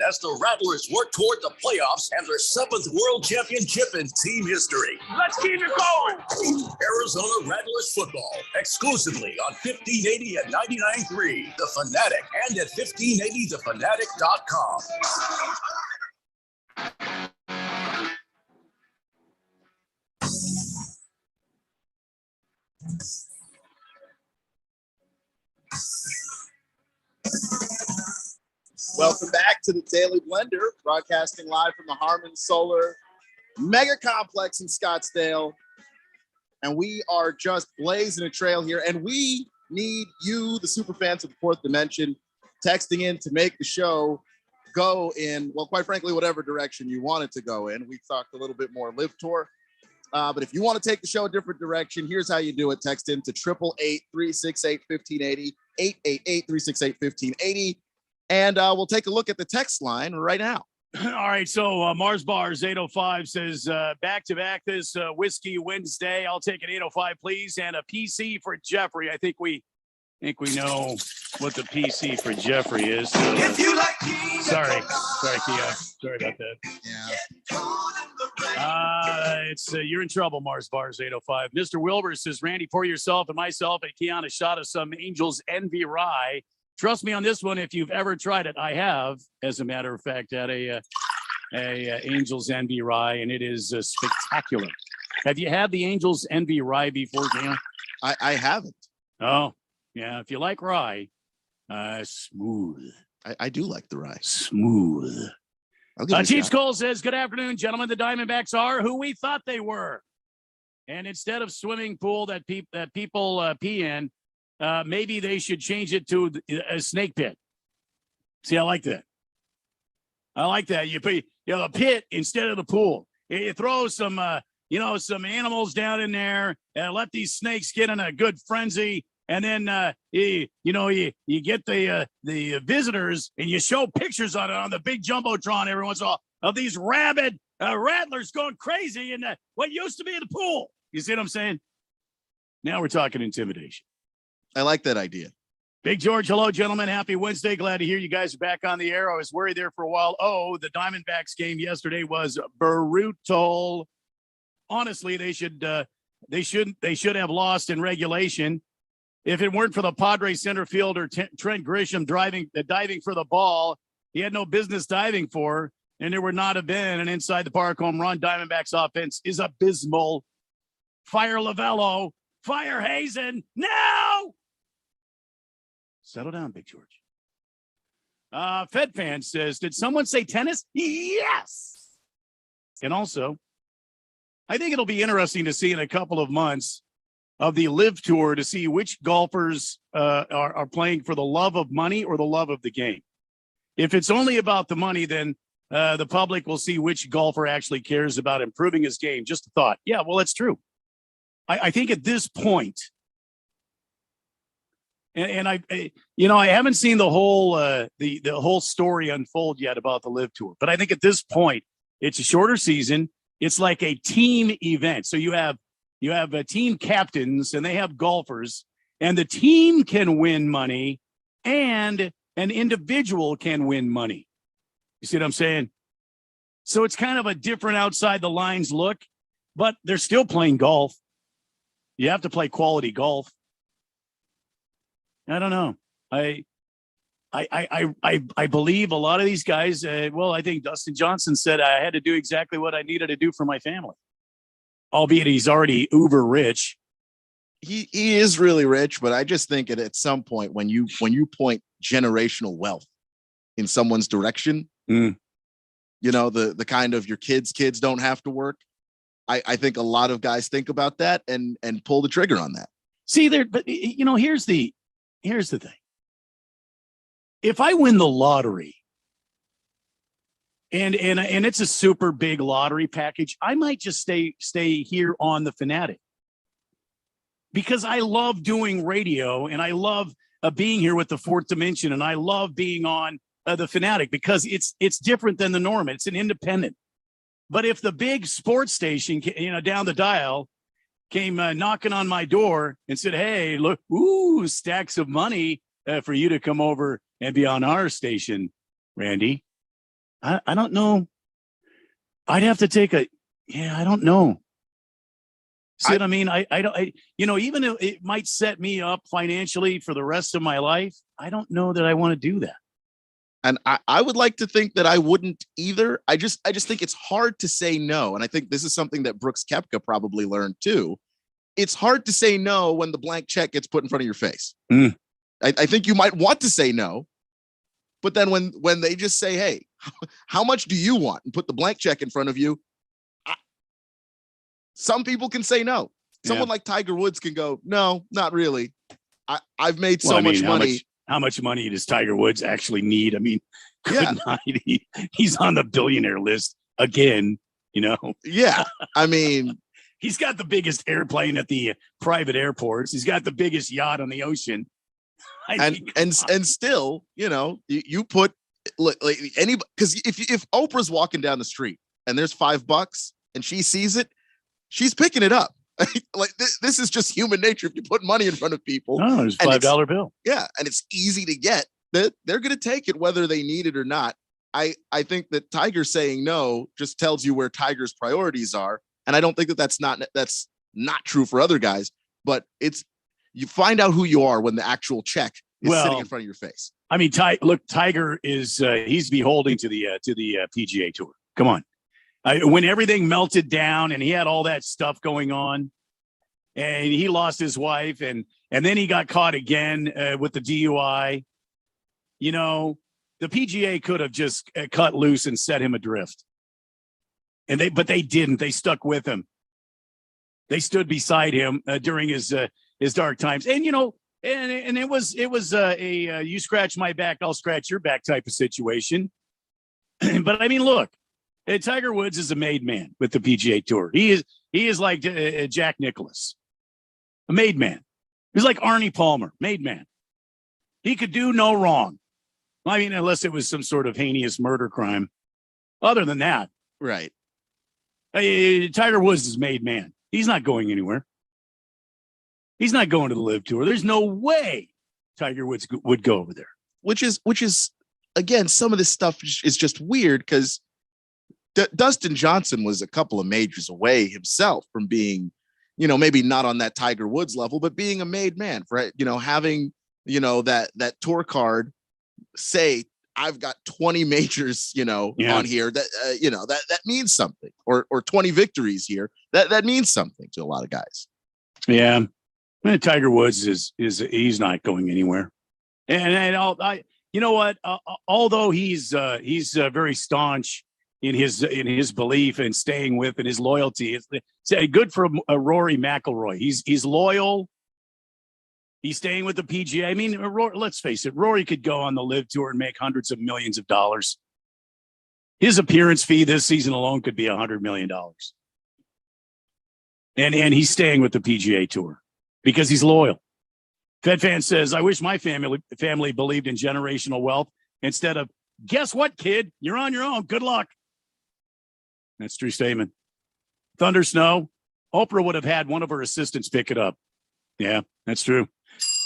as the Rattlers work toward the playoffs and their 7th world championship in team history. Let's keep it going. Arizona Rattlers football, exclusively on 1580 and 99.3, The Fanatic, and at 1580thefanatic.com. Welcome back to the Daily Blender, broadcasting live from the Harmon Solar Mega Complex in Scottsdale. And we are just blazing a trail here. And we need you, the super fans of the Fourth Dimension, texting in to make the show go in, well, quite frankly, whatever direction you want it to go in. We talked a little bit more Live Tour. But if you want to take the show a different direction, here's how you do it. Text in to 888-368-1580, 888-368-1580. And we'll take a look at the text line right now. All right. So Mars Bars 805 says back-to-back this Whiskey Wednesday. I'll take an 805, please. And a PC for Jeffrey. I think we know what the PC for Jeffrey is. So, sorry, Kia. Sorry about that. Yeah. It's you're in trouble, Mars Bars 805. Mr. Wilbur says, Randy, pour yourself and myself and Keon a shot of some Angel's Envy Rye. Trust me on this one. If you've ever tried it, I have, as a matter of fact, at a Angel's Envy Rye, and it is spectacular. Have you had the Angel's Envy Rye before, Keon? I haven't. Oh, yeah. If you like rye, smooth. I do like the rye. Smooth. Chief Cole. Cole says, good afternoon, gentlemen. The Diamondbacks are who we thought they were. And instead of swimming pool that people pee in, maybe they should change it to a snake pit. See, I like that. You put a pit instead of the pool. You throw some some animals down in there and let these snakes get in a good frenzy. And then you get the visitors and you show pictures on the big jumbotron every once in a while of these rabid rattlers going crazy in what used to be the pool. You see what I'm saying? Now we're talking intimidation. I like that idea. Big George, hello, gentlemen. Happy Wednesday. Glad to hear you guys are back on the air. I was worried there for a while. Oh, the Diamondbacks game yesterday was brutal. Honestly, they should have lost in regulation. If it weren't for the Padres center fielder Trent Grisham diving for the ball, he had no business diving for, and there would not have been an inside the park home run. Diamondbacks offense is abysmal. Fire Lavello. Fire Hazen. No! Settle down, Big George. Fed fan says, did someone say tennis? Yes. And also, I think it'll be interesting to see in a couple of months of the Live Tour to see which golfers are playing for the love of money or the love of the game. If it's only about the money, then the public will see which golfer actually cares about improving his game. Just a thought. Yeah, well, that's true. I think at this point, and I haven't seen the whole the whole story unfold yet about the Live Tour, but I think at this point, it's a shorter season. It's like a team event. So you have team captains and they have golfers, and the team can win money and an individual can win money. You see what I'm saying? So it's kind of a different outside the lines look, but they're still playing golf. You have to play quality golf. I don't know. I believe a lot of these guys. I think Dustin Johnson said I had to do exactly what I needed to do for my family. Albeit he's already uber rich. He is really rich, but I just think at some point when you point generational wealth in someone's direction, the kind of your kids don't have to work. I think a lot of guys think about that and pull the trigger on that. See there, but here's the thing. If I win the lottery and it's a super big lottery package, I might just stay here on the Fanatic because I love doing radio and I love being here with the Fourth Dimension, and I love being on the Fanatic because it's different than the norm. It's an independent. But if the big sports station, down the dial came knocking on my door and said, hey, look, stacks of money for you to come over and be on our station, Randy, I don't know. I'd have to take I don't know. See what I mean? I don't, even if it might set me up financially for the rest of my life, I don't know that I want to do that. And I would like to think that I wouldn't either. I just think it's hard to say no. And I think this is something that Brooks Koepka probably learned too. It's hard to say no when the blank check gets put in front of your face. Mm. I think you might want to say no, but then when they just say, hey, how much do you want? And put the blank check in front of you. Some people can say no. Someone like Tiger Woods can go, no, not really. I've made so much money. How much money does Tiger Woods actually need? I mean, yeah, he's on the billionaire list again, Yeah. I mean, he's got the biggest airplane at the private airports. He's got the biggest yacht on the ocean. And still, you put like any, because if Oprah's walking down the street and there's $5 and she sees it, she's picking it up. Like this is just human nature. If you put money in front of people, there's $5 bill. Yeah, and it's easy to get. They're going to take it whether they need it or not. I think that Tiger saying no just tells you where Tiger's priorities are, and I don't think that's not true for other guys. But you find out who you are when the actual check is sitting in front of your face. I mean, Tiger is he's beholden to the PGA Tour. Come on. When everything melted down and he had all that stuff going on and he lost his wife and then he got caught again with the DUI, the PGA could have just cut loose and set him adrift. But they didn't. They stuck with him. They stood beside him during his dark times. And, and it was a you scratch my back, I'll scratch your back type of situation. But I mean, look. Tiger Woods is a made man with the PGA Tour. He is like Jack Nicklaus, a made man. He's like Arnie Palmer, made man. He could do no wrong. I mean, unless it was some sort of heinous murder crime. Other than that, right? Tiger Woods is made man. He's not going anywhere. He's not going to the LIV Tour. There's no way Tiger Woods would go over there. Which is again, some of this stuff is just weird because Dustin Johnson was a couple of majors away himself from being, maybe not on that Tiger Woods level, but being a made man for, having, that tour card say, I've got 20 majors, on here that, that means something or 20 victories here. That means something to a lot of guys. Yeah. Tiger Woods is he's not going anywhere. And you know what? Although he's very staunch in his belief and staying with and his loyalty. It's good for Rory McIlroy. He's loyal. He's staying with the PGA. I mean, let's face it, Rory could go on the LIV Tour and make hundreds of millions of dollars. His appearance fee this season alone could be $100 million. And he's staying with the PGA Tour because he's loyal. FedFan says, I wish my family believed in generational wealth instead of, guess what, kid? You're on your own. Good luck. That's a true statement. Thunder Snow. Oprah would have had one of her assistants pick it up. Yeah, that's true.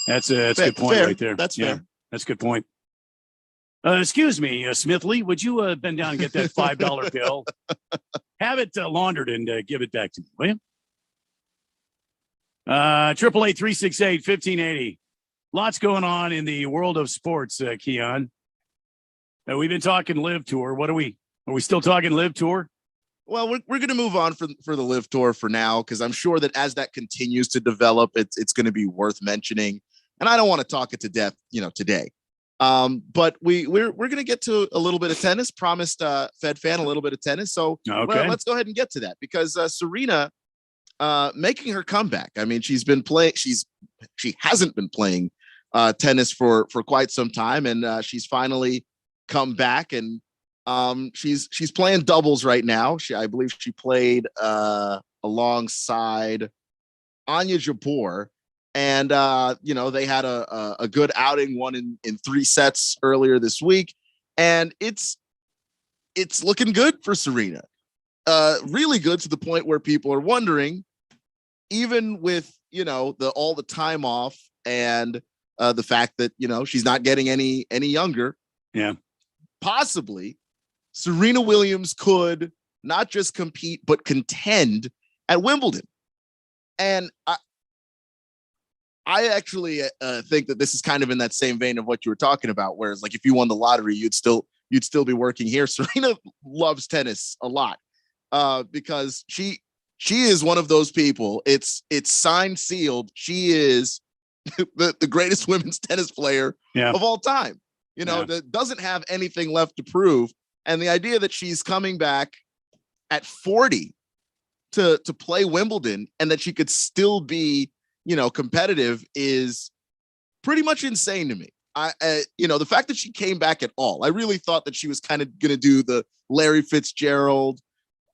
That's a good point right there. That's fair. That's a good point. Excuse me, Smithley, would you bend down and get that $5 bill? Have it laundered and give it back to me, will you? 888-368-1580. Lots going on in the world of sports, Keon. We've been talking LIV Tour. Are we still talking LIV Tour? Well, we're going to move on for the LIV Tour for now, because I'm sure that as that continues to develop, it's going to be worth mentioning. And I don't want to talk it to death, today. But we're going to get to a little bit of tennis. Promised FedFan a little bit of tennis. So let's go ahead and get to that, because Serena making her comeback. I mean, she's been playing. She hasn't been playing tennis for quite some time, and she's finally come back, and she's playing doubles right now. I believe she played alongside Anya Jabeur, and they had a good outing, one in 3 sets earlier this week, and it's looking good for Serena. Really good, to the point where people are wondering, even with all the time off and the fact that she's not getting any younger. Yeah, possibly Serena Williams could not just compete, but contend at Wimbledon. And I actually think that this is kind of in that same vein of what you were talking about, whereas like if you won the lottery, you'd still be working here. Serena loves tennis a lot because she is one of those people. It's signed, sealed. She is the greatest women's tennis player of all time. That doesn't have anything left to prove. And the idea that she's coming back at 40 to play Wimbledon and that she could still be, competitive is pretty much insane to me. The fact that she came back at all, I really thought that she was kind of going to do the Larry Fitzgerald.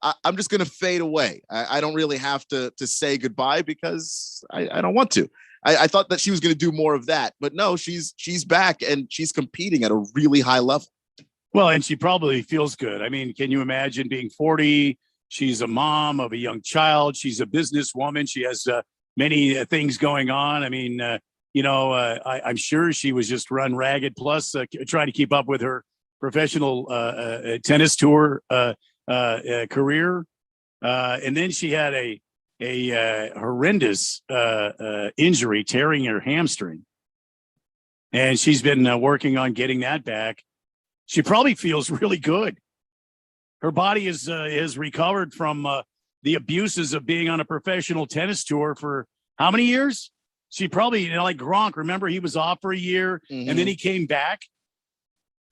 I'm just going to fade away. I don't really have to say goodbye because I don't want to. I thought that she was going to do more of that, but no, she's back and she's competing at a really high level. Well, and she probably feels good. I mean, can you imagine being 40? She's a mom of a young child. She's a businesswoman. She has many things going on. I mean, I'm sure she was just run ragged, plus trying to keep up with her professional tennis tour career. And then she had a horrendous injury, tearing her hamstring. And she's been working on getting that back. She probably feels really good. Her body is recovered from the abuses of being on a professional tennis tour for how many years? She probably, like Gronk, remember he was off for a year and then he came back,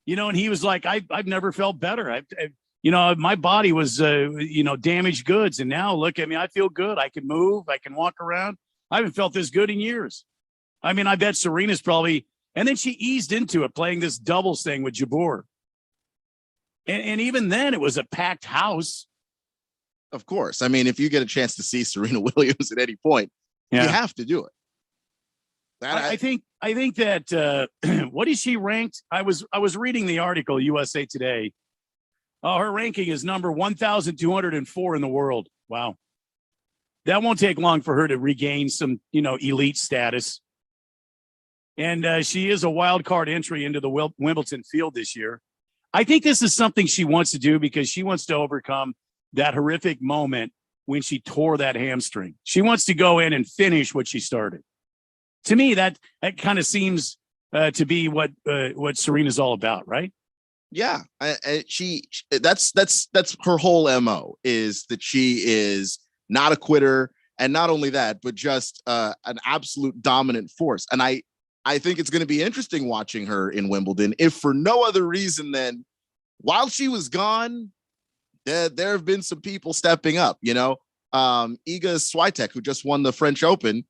and he was like, I've never felt better. My body was, damaged goods. And now look at me. I feel good. I can move. I can walk around. I haven't felt this good in years. I mean, I bet Serena's probably, and then she eased into it playing this doubles thing with Jabeur. And even then it was a packed house. Of course. I mean, if you get a chance to see Serena Williams at any point, you have to do it. I think that what is she ranked? I was reading the article, USA Today. Her ranking is number 1,204 in the world. Wow. That won't take long for her to regain some, elite status. And she is a wild card entry into the Wimbledon field this year. I think this is something she wants to do because she wants to overcome that horrific moment when she tore that hamstring. She wants to go in and finish what she started. To me, that kind of seems to be what Serena's all about, right? Yeah, that's her whole MO, is that she is not a quitter, and not only that, but just an absolute dominant force. And I think it's going to be interesting watching her in Wimbledon, if for no other reason than while she was gone, there have been some people stepping up. Iga Swiatek, who just won the French Open,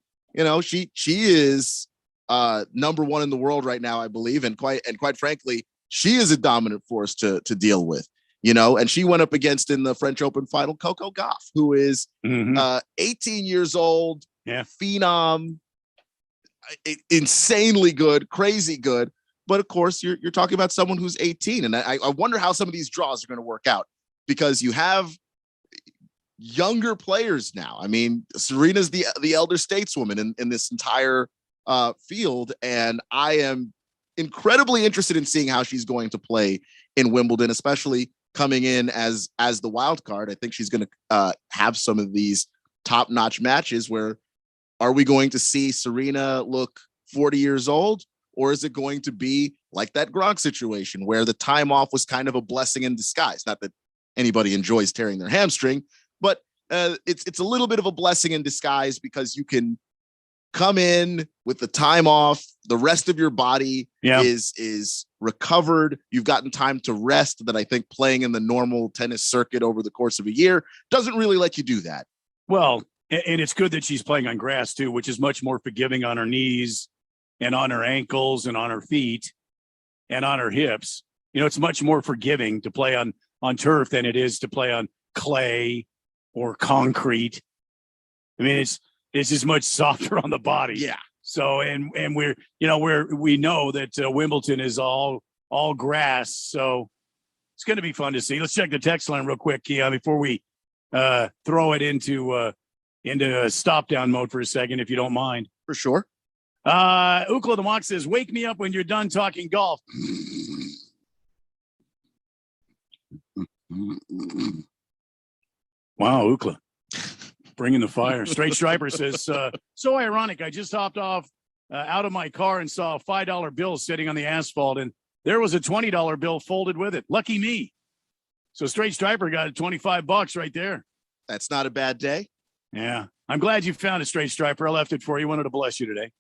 she is number one in the world right now, I believe, and quite frankly, she is a dominant force to deal with. And she went up against in the French Open final Coco Gauff, who is 18 years old, phenom, insanely good, crazy good. But of course, you're talking about someone who's 18, and I wonder how some of these draws are going to work out, because you have younger players now. I mean, Serena's the elder stateswoman in this entire field, and I am incredibly interested in seeing how she's going to play in Wimbledon, especially coming in as the wild card. I think she's going to have some of these top-notch matches where, are we going to see Serena look 40 years old, or is it going to be like that Gronk situation where the time off was kind of a blessing in disguise? Not that anybody enjoys tearing their hamstring, but it's a little bit of a blessing in disguise, because you can come in with the time off. The rest of your body is recovered. You've gotten time to rest that I think playing in the normal tennis circuit over the course of a year doesn't really let you do that. Well, and it's good that she's playing on grass too, which is much more forgiving on her knees and on her ankles and on her feet and on her hips. It's much more forgiving to play on turf than it is to play on clay or concrete. I mean, it's just much softer on the body. Yeah. So, and we know that Wimbledon is all grass. So it's going to be fun to see. Let's check the text line real quick, Keon, before we throw it into stop down mode for a second, if you don't mind. For sure. Ukla the Mock says, wake me up when you're done talking golf. Wow, Ookla. Bringing the fire. Straight Striper says, so ironic. I just hopped off out of my car and saw a $5 bill sitting on the asphalt, and there was a $20 bill folded with it. Lucky me. So Straight Striper got $25 right there. That's not a bad day. Yeah. I'm glad you found it, Straight Striper. I left it for you. Wanted to bless you today.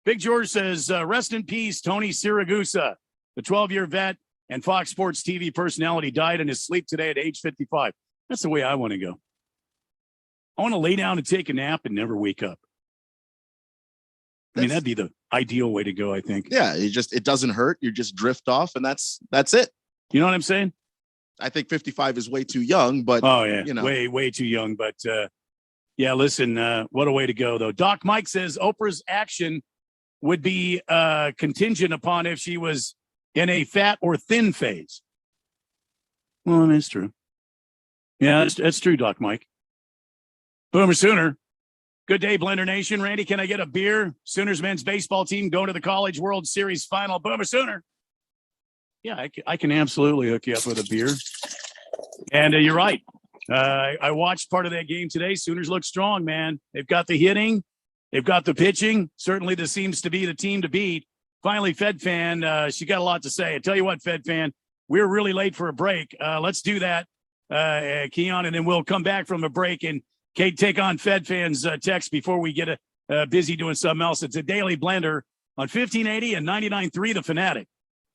Big George says, rest in peace, Tony Siragusa, the 12-year vet and Fox Sports TV personality, died in his sleep today at age 55. That's the way I want to go. I want to lay down and take a nap and never wake up. I mean, that'd be the ideal way to go, I think. Yeah, it doesn't hurt. You just drift off, and that's it. You know what I'm saying? I think 55 is way too young, but way too young. But yeah, listen, what a way to go, though. Doc Mike says Oprah's action would be contingent upon if she was in a fat or thin phase. Well, that's true. Yeah, that's true, Doc Mike. Boomer Sooner. Good day, Blender Nation. Randy, can I get a beer? Sooners men's baseball team going to the College World Series final. Boomer Sooner. Yeah, I can absolutely hook you up with a beer. And you're right. I watched part of that game today. Sooners look strong, man. They've got the hitting. They've got the pitching. Certainly, this seems to be the team to beat. Finally, Fed Fan, she got a lot to say. I tell you what, Fed Fan, we're really late for a break. Let's do that, Keon, and then we'll come back from a break and Kate, take on Fed Fan's text before we get busy doing something else. It's a Daily Blender on 1580 and 99.3 The Fanatic.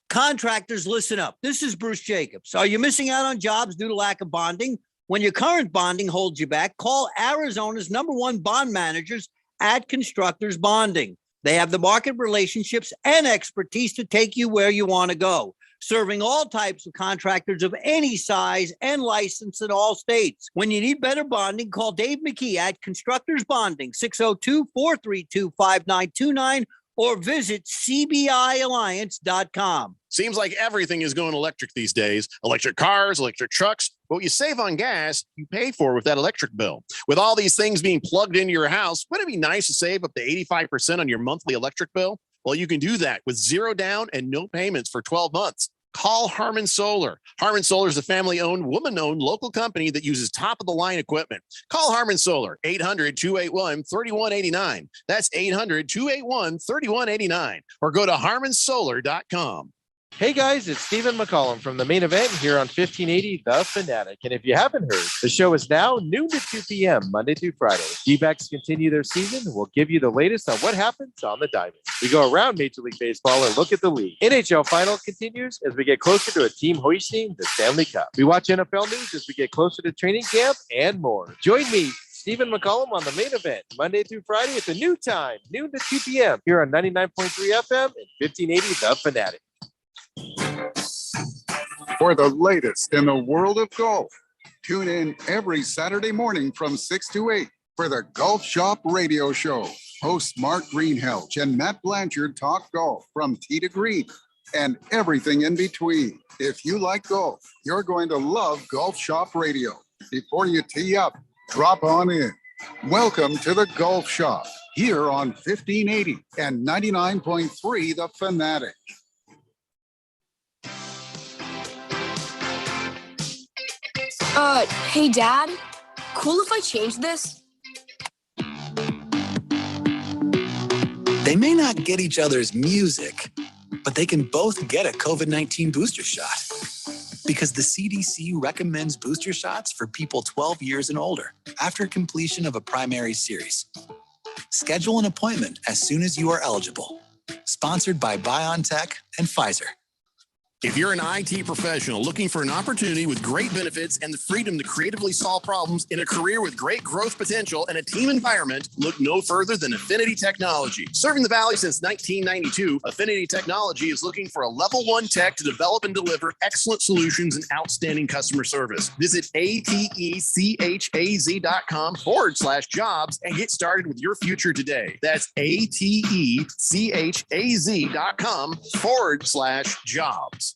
Contractors, listen up. This is Bruce Jacobs. Are you missing out on jobs due to lack of bonding? When your current bonding holds you back, call Arizona's #1 bond managers at Constructors Bonding. They have the market relationships and expertise to take you where you want to go, serving all types of contractors of any size and license in all states. When you need better bonding, call Dave McKee at Constructors Bonding, 602-432-5929, or visit cbialliance.com. Seems like everything is going electric these days. Electric cars, electric trucks. But what you save on gas, you pay for with that electric bill. With all these things being plugged into your house, wouldn't it be nice to save up to 85% on your monthly electric bill? Well, you can do that with zero down and no payments for 12 months. Call Harmon Solar. Harmon Solar is a family-owned, woman-owned local company that uses top-of-the-line equipment. Call Harmon Solar, 800-281-3189. That's 800-281-3189. Or go to harmonsolar.com. Hey guys, it's Stephen McCollum from The Main Event here on 1580 The Fanatic. And if you haven't heard, the show is now noon to 2 p.m. Monday through Friday. D-backs continue their season. We'll give you the latest on what happens on the diamond. We go around Major League Baseball and look at the league. NHL final continues as we get closer to a team hoisting the Stanley Cup. We watch NFL news as we get closer to training camp and more. Join me, Stephen McCollum, on The Main Event, Monday through Friday at the new time, noon to 2 p.m. here on 99.3 FM and 1580 The Fanatic. For the latest in the world of golf, tune in every Saturday morning from 6 to 8 for the Golf Shop Radio Show. Hosts Mark Greenhelch and Matt Blanchard talk golf from tee to green and everything in between. If you like golf, you're going to love Golf Shop Radio. Before you tee up, drop on in. Welcome to the Golf Shop here on 1580 and 99.3 The Fanatic. Hey, Dad, cool if I change this? They may not get each other's music, but they can both get a COVID-19 booster shot because the CDC recommends booster shots for people 12 years and older after completion of a primary series. Schedule an appointment as soon as you are eligible. Sponsored by BioNTech and Pfizer. If you're an IT professional looking for an opportunity with great benefits and the freedom to creatively solve problems in a career with great growth potential and a team environment, look no further than Affinity Technology. Serving the Valley since 1992, Affinity Technology is looking for a level 1 tech to develop and deliver excellent solutions and outstanding customer service. Visit atechaz.com/jobs and get started with your future today. That's atechaz.com/jobs.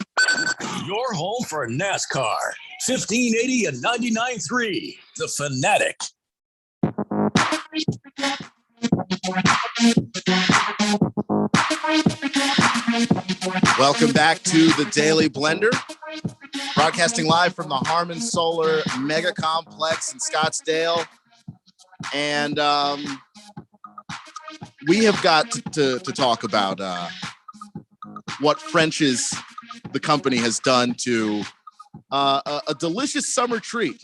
Your home for NASCAR. 1580 and 99.3 The Fanatic. Welcome back to the Daily Blender. Broadcasting live from the Harmon Solar Mega Complex in Scottsdale. And we have got to talk about what French's, the company, has done to a delicious summer treat,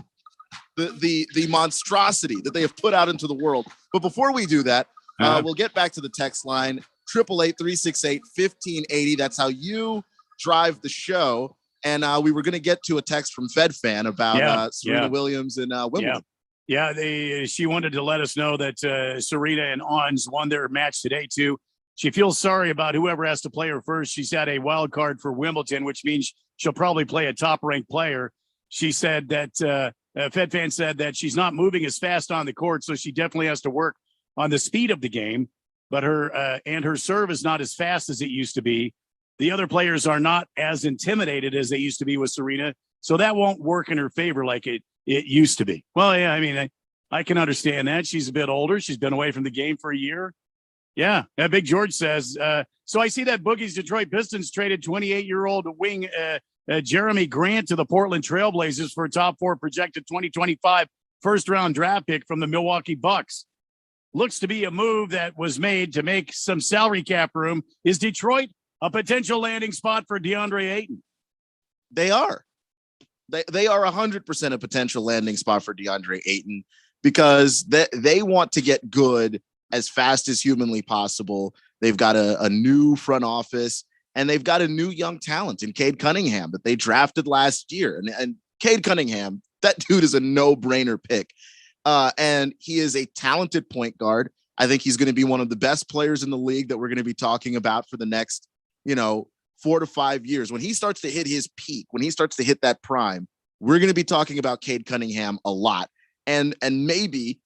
the monstrosity that they have put out into the world. But before we do that, we'll get back to the text line, 888-368-1580. That's how you drive the show. And we were going to get to a text from Fed Fan about Serena Williams and Wimbledon. She wanted to let us know that Serena and Ons won their match today, too. She feels sorry about whoever has to play her first. She's had a wild card for Wimbledon, which means she'll probably play a top-ranked player. She said that Fed Fan said that she's not moving as fast on the court, so she definitely has to work on the speed of the game. But her serve is not as fast as it used to be. The other players are not as intimidated as they used to be with Serena, so that won't work in her favor like it used to be. Well, yeah, I mean, I can understand that. She's a bit older. She's been away from the game for a year. Yeah, Big George says. So I see that Boogie's Detroit Pistons traded 28-year-old wing Jeremy Grant to the Portland Trailblazers for a top 4 projected 2025 first-round draft pick from the Milwaukee Bucks. Looks to be a move that was made to make some salary cap room. Is Detroit a potential landing spot for DeAndre Ayton? They are. They are 100% a potential landing spot for DeAndre Ayton because they want to get good as fast as humanly possible. They've got a new front office, and they've got a new young talent in Cade Cunningham that they drafted last year. And Cade Cunningham, that dude is a no-brainer pick. And he is a talented point guard. I think he's going to be one of the best players in the league that we're going to be talking about for the next 4 to 5 years. When he starts to hit his peak, when he starts to hit that prime, we're going to be talking about Cade Cunningham a lot, and maybe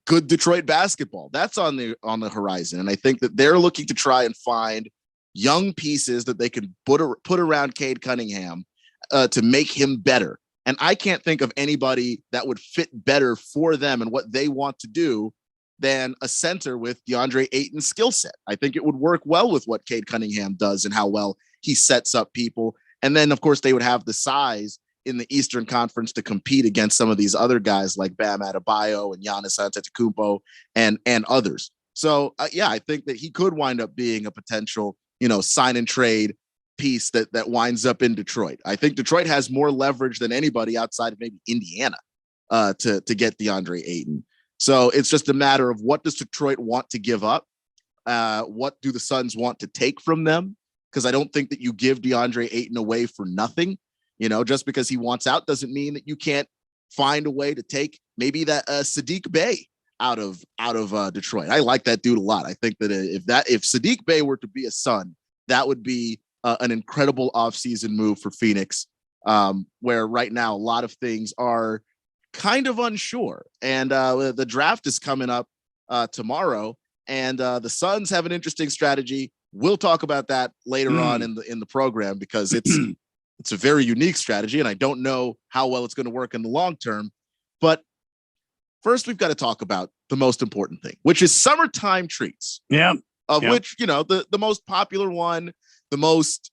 good Detroit basketball. That's on the horizon. And I think that they're looking to try and find young pieces that they can put around Cade Cunningham to make him better. And I can't think of anybody that would fit better for them and what they want to do than a center with DeAndre Ayton's skill set. I think it would work well with what Cade Cunningham does and how well he sets up people. And then, of course, they would have the size in the Eastern Conference to compete against some of these other guys like Bam Adebayo and Giannis Antetokounmpo and others. So, I think that he could wind up being a potential, sign and trade piece that winds up in Detroit. I think Detroit has more leverage than anybody outside of maybe Indiana to get DeAndre Ayton. So it's just a matter of what does Detroit want to give up? What do the Suns want to take from them? Because I don't think that you give DeAndre Ayton away for nothing. Just because he wants out doesn't mean that you can't find a way to take maybe that Sadiq Bey out of Detroit. I like that dude a lot. I think that if Sadiq Bey were to be a Sun, that would be an incredible offseason move for Phoenix, where right now a lot of things are kind of unsure. And the draft is coming up tomorrow, and the Suns have an interesting strategy. We'll talk about that later on in the program because it's a very unique strategy, and I don't know how well it's going to work in the long term. But first, we've got to talk about the most important thing, which is summertime treats. Yeah. Which, the most popular one, the most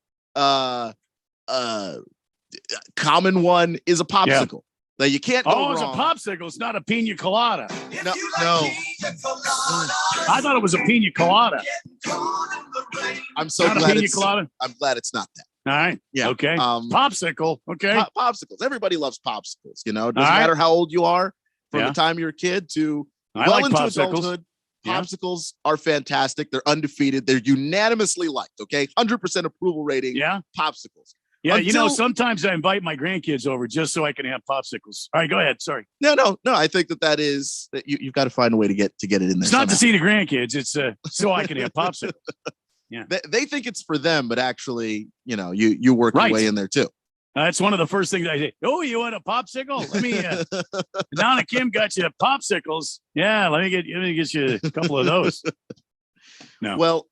common one is a popsicle. Now you can't go wrong. It's a popsicle. It's not a pina colada. No. I thought it was a pina colada. I'm so glad I'm glad it's not that. All right. Yeah. Okay. Popsicle. Okay. Popsicles. Everybody loves popsicles. It doesn't matter how old you are, from the time you're a kid to into adulthood. Popsicles are fantastic. They're undefeated. They're unanimously liked. Okay. 100% approval rating. Yeah. Popsicles. Yeah. Sometimes I invite my grandkids over just so I can have popsicles. All right. Go ahead. Sorry. No. I think that is that you've got to find a way to get it in there. It's not to see the grandkids. It's so I can have popsicles. Yeah. They think it's for them, but actually, you work your way in there too. That's one of the first things I say. Oh, you want a popsicle? Let me. Donna Kim got you popsicles. Yeah, let me get you a couple of those. No. Well,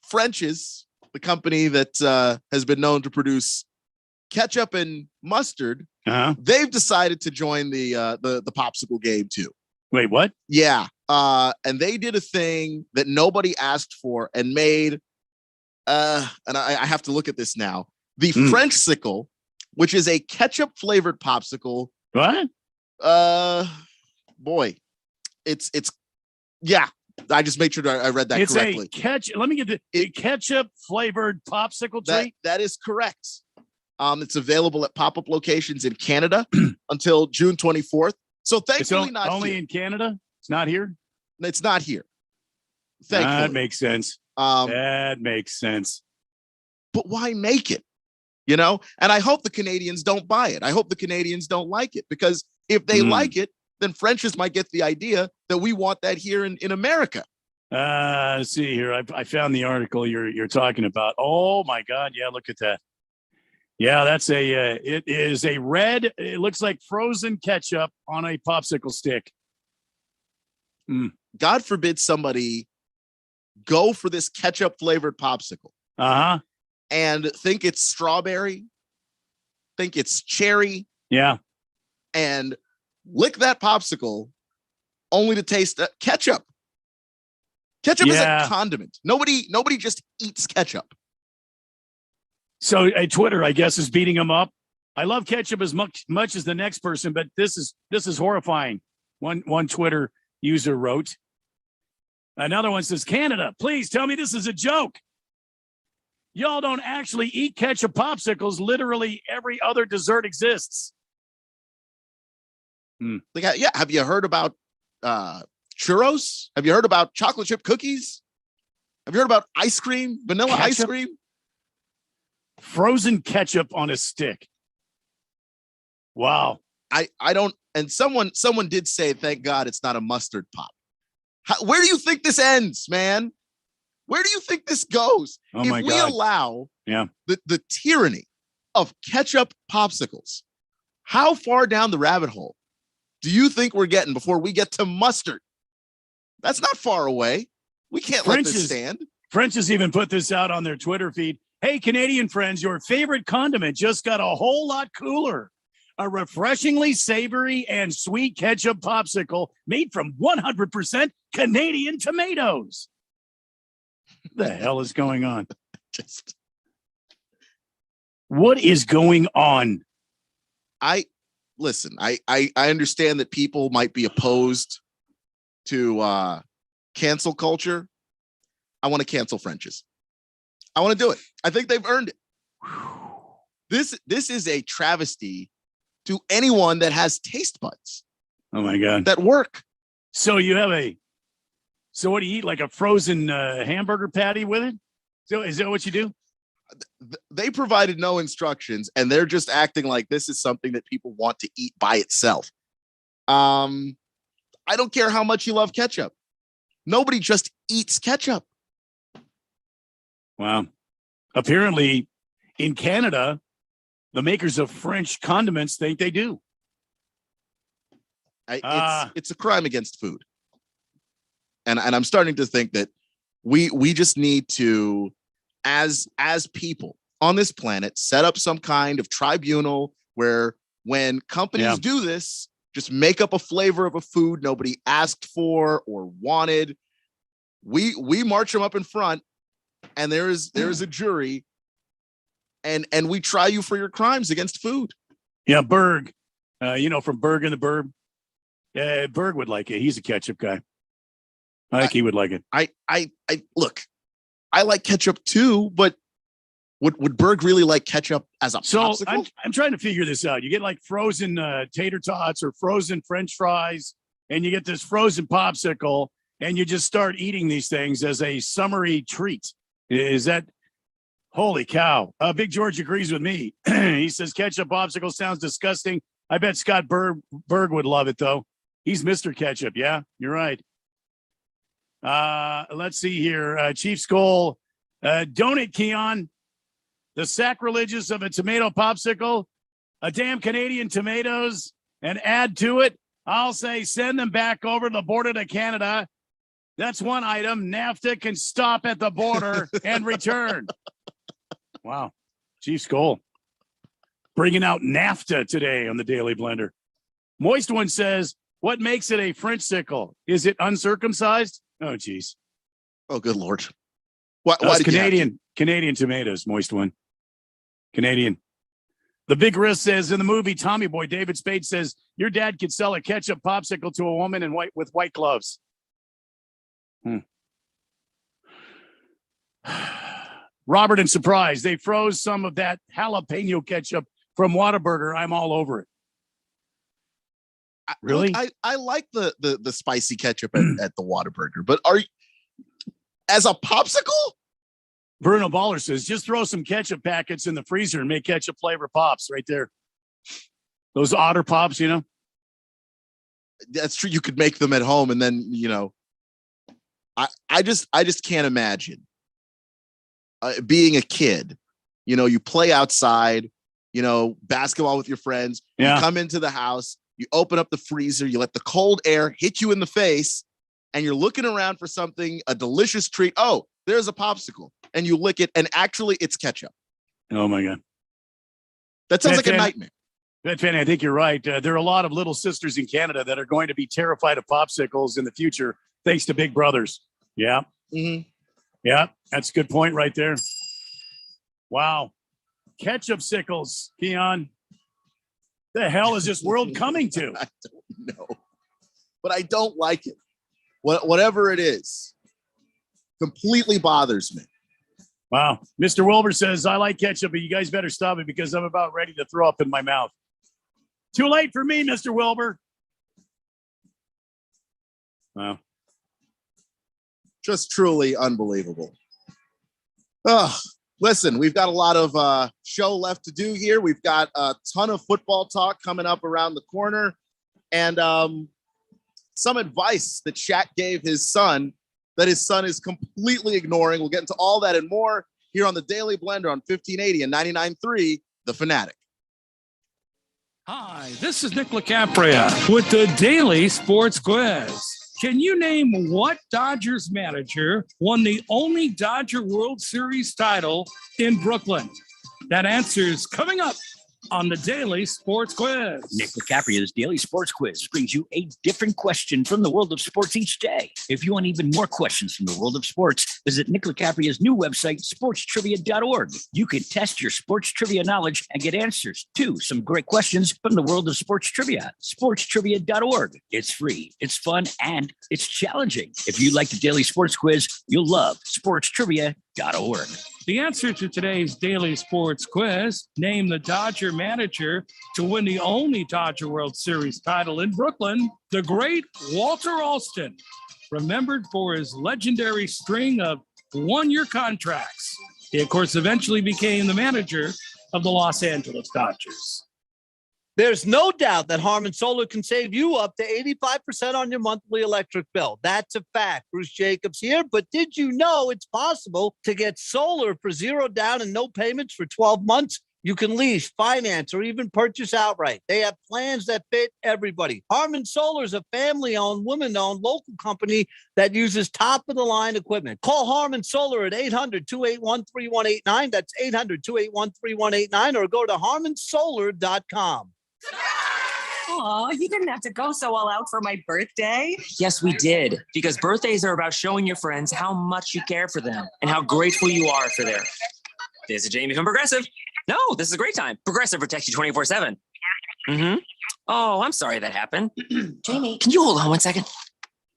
French's, the company that has been known to produce ketchup and mustard, they've decided to join the popsicle game too. Wait, what? Yeah, and they did a thing that nobody asked for and made. And I have to look at this now. The Frenchsicle which is a ketchup flavored popsicle. What? Boy, it's yeah. I just made sure that I read that It's correctly. Let me get a ketchup flavored popsicle treat. That is correct. It's available at pop-up locations in Canada until June 24th. So thankfully, It's not only here. in Canada. It's not here. It's not here. Thankfully. That makes sense. That makes sense. But why make it? You know, and I hope the Canadians don't buy it. I hope the Canadians don't like it, because if they like it, then French's might get the idea that we want that here in America. Let's see here. I found the article you're talking about. Oh my God. Yeah. Look at that. Yeah. That's it is a red. It looks like frozen ketchup on a popsicle stick. God forbid somebody go for this ketchup flavored popsicle. And think it's strawberry, think it's cherry. Yeah. And lick that popsicle only to taste ketchup. Ketchup is a condiment. Nobody just eats ketchup. So Twitter, I guess, is beating them up. I love ketchup as much as the next person, but this is horrifying. One Twitter user wrote. Another one says, Canada, please tell me this is a joke. Y'all don't actually eat ketchup popsicles. Literally every other dessert exists. Like, yeah. Have you heard about churros? Have you heard about chocolate chip cookies? Have you heard about ice cream, vanilla ice cream? Frozen ketchup on a stick. Wow. I don't. And someone did say, thank God it's not a mustard pop. Where do you think this ends, man? Where do you think this goes? Oh if my we God. allow Yeah. the tyranny of ketchup popsicles, how far down the rabbit hole do you think we're getting before we get to mustard? That's not far away. We can't let this stand. French has even put this out on their Twitter feed. Hey, Canadian friends, your favorite condiment just got a whole lot cooler. A refreshingly savory and sweet ketchup popsicle made from 100% Canadian tomatoes. What the hell is going on? What is going on? Listen, I understand that people might be opposed to cancel culture. I want to cancel French's. I want to do it. I think they've earned it. This is a travesty to anyone that has taste buds. Oh my God. That work. So what do you eat? Like a frozen hamburger patty with it? So is that what you do? They provided no instructions, and they're just acting like this is something that people want to eat by itself. I don't care how much you love ketchup. Nobody just eats ketchup. Wow. Apparently, in Canada, the makers of French condiments think they do. It's a crime against food. And I'm starting to think that we just need to, as people on this planet, set up some kind of tribunal where when companies do this, just make up a flavor of a food nobody asked for or wanted. We march them up in front, and there's a jury, and we try you for your crimes against food. Yeah, Berg, from Berg and the Burb. Berg would like it. He's a ketchup guy. I think he would like it. I look, I like ketchup too, but would Berg really like ketchup as a popsicle? I'm trying to figure this out. You get like frozen tater tots or frozen French fries, and you get this frozen popsicle, and you just start eating these things as a summery treat. Is that holy cow? Big George agrees with me. He says ketchup popsicle sounds disgusting. I bet Scott Berg would love it though. He's Mr. Ketchup. Yeah, you're right. Let's see here. Chief Skull, donate Keon. The sacrilegious of a tomato popsicle, a damn Canadian tomatoes, and add to it, I'll say send them back over the border to Canada. That's one item. NAFTA can stop at the border and return. Wow. Chief Skull bringing out NAFTA today on the Daily Blender. Moist One says, what makes it a French sickle? Is it uncircumcised? Oh, geez. Oh, good Lord. Why Canadian tomatoes, Moist One. Canadian. The Big Risk says in the movie Tommy Boy, David Spade says your dad could sell a ketchup popsicle to a woman in white with white gloves. Robert and Surprise, they froze some of that jalapeno ketchup from Whataburger. I'm all over it. Really? I like the spicy ketchup at the Whataburger, but as a popsicle? Bruno Baller says, just throw some ketchup packets in the freezer and make ketchup flavor pops right there. Those Otter Pops, you know? That's true. You could make them at home, and then, you know, I just can't imagine being a kid. You know, you play outside, you know, basketball with your friends. Yeah. You come into the house, you open up the freezer, you let the cold air hit you in the face, and you're looking around for something, a delicious treat. Oh, there's a popsicle, and you lick it, and actually it's ketchup. Oh my God. That sounds like a nightmare. Fanny, I think you're right. There are a lot of little sisters in Canada that are going to be terrified of popsicles in the future, thanks to Big Brothers. Yeah. Mm-hmm. Yeah, that's a good point right there. Wow. Ketchup sickles, Keon. The hell is this world coming to? I don't know. But I don't like it. Whatever it is, completely bothers me. Wow. Mr. Wilbur says, I like ketchup, but you guys better stop it because I'm about ready to throw up in my mouth. Too late for me, Mr. Wilbur. Wow. Just truly unbelievable. Oh, listen, we've got a lot of show left to do here. We've got a ton of football talk coming up around the corner, and some advice that Shaq gave his son that his son is completely ignoring. We'll get into all that and more here on the Daily Blender on 1580 and 99.3 The Fanatic. Hi, this is Nick LaCapria with the Daily Sports Quiz. Can you name what Dodgers manager won the only Dodger World Series title in Brooklyn? That answer is coming up on the Daily Sports Quiz. Nick LaCapria's Daily Sports Quiz brings you a different question from the world of sports each day. If you want even more questions from the world of sports, visit Nick LaCapria's new website, sportstrivia.org. You can test your sports trivia knowledge and get answers to some great questions from the world of sports trivia. Sportstrivia.org. It's free, it's fun, and it's challenging. If you like the Daily Sports Quiz, you'll love sportstrivia.org. The answer to today's Daily Sports Quiz, name the Dodger manager to win the only Dodger World Series title in Brooklyn, the great Walter Alston, remembered for his legendary string of one-year contracts. He, of course, eventually became the manager of the Los Angeles Dodgers. There's no doubt that Harman Solar can save you up to 85% on your monthly electric bill. That's a fact. Bruce Jacobs here. But did you know it's possible to get solar for zero down and no payments for 12 months? You can lease, finance, or even purchase outright. They have plans that fit everybody. Harman Solar is a family-owned, woman-owned local company that uses top-of-the-line equipment. Call Harman Solar at 800-281-3189. That's 800-281-3189, or go to harmansolar.com. Aw, you didn't have to go so all out for my birthday. Yes, we did. Because birthdays are about showing your friends how much you care for them and how grateful you are for their... This is Jamie from Progressive. No, this is a great time. Progressive protects you 24/7. Mm-hmm. Oh, I'm sorry that happened. Jamie, can you hold on 1 second?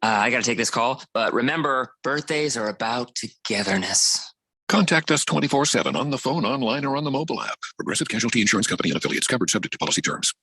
I got to take this call. But remember, birthdays are about togetherness. Contact us 24/7 on the phone, online, or on the mobile app. Progressive Casualty Insurance Company and affiliates, covered subject to policy terms.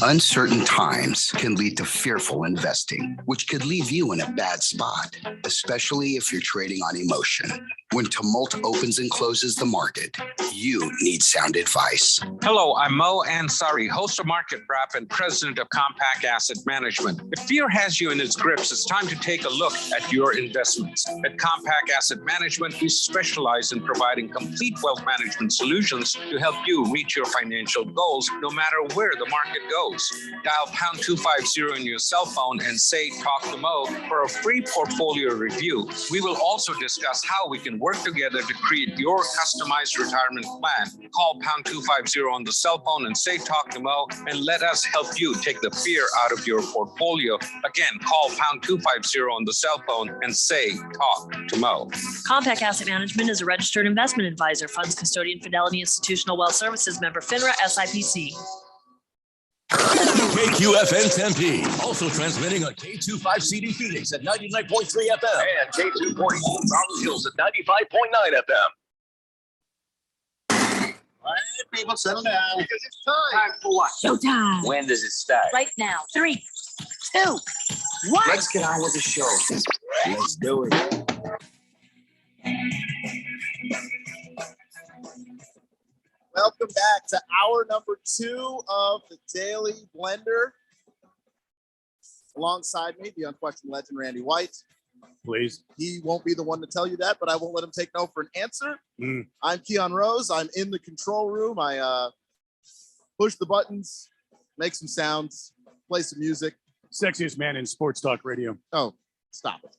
Uncertain times can lead to fearful investing, which could leave you in a bad spot, especially if you're trading on emotion. When tumult opens and closes the market, you need sound advice. Hello, I'm Mo Ansari, host of Market Wrap and president of Compact Asset Management. If fear has you in its grips, it's time to take a look at your investments. At Compact Asset Management, we specialize in providing complete wealth management solutions to help you reach your financial goals, no matter where the market goes. Dial pound 250 in your cell phone and say, talk to Mo for a free portfolio review. We will also discuss how we can can work together to create your customized retirement plan. Call pound 250 on the cell phone and say talk to Mo, and let us help you take the fear out of your portfolio. Again, call pound 250 on the cell phone and say talk to Mo. Compact Asset Management is a registered investment advisor, funds custodian, Fidelity Institutional Wealth Services, member FINRA SIPC. KQFN Tempe, also transmitting on K25CD Phoenix at 99.3 FM and K242 Rolling Hills at 95.9 FM. All right, people, settle down because it's time. Time for what? Showtime. When does it start? Right now. 3, 2, 1. Let's get on with the show. Let's do it. Welcome back to hour number 2 of the Daily Blender. Alongside me, the unquestioned legend, Randy White. Please. He won't be the one to tell you that, but I won't let him take no for an answer. I'm Keon Rose. I'm in the control room. I push the buttons, make some sounds, play some music. Sexiest man in sports talk radio. Oh, stop it.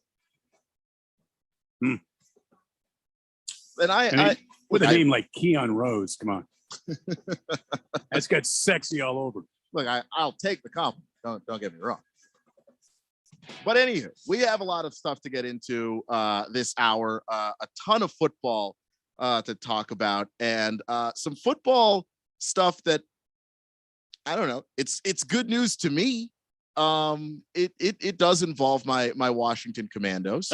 And I with a name like Keon Rose, come on. That's got sexy all over. Look, I'll take the compliment. Don't get me wrong. But anywho, we have a lot of stuff to get into this hour. A ton of football to talk about, and some football stuff that I don't know. It's good news to me. It does involve my Washington Commandos.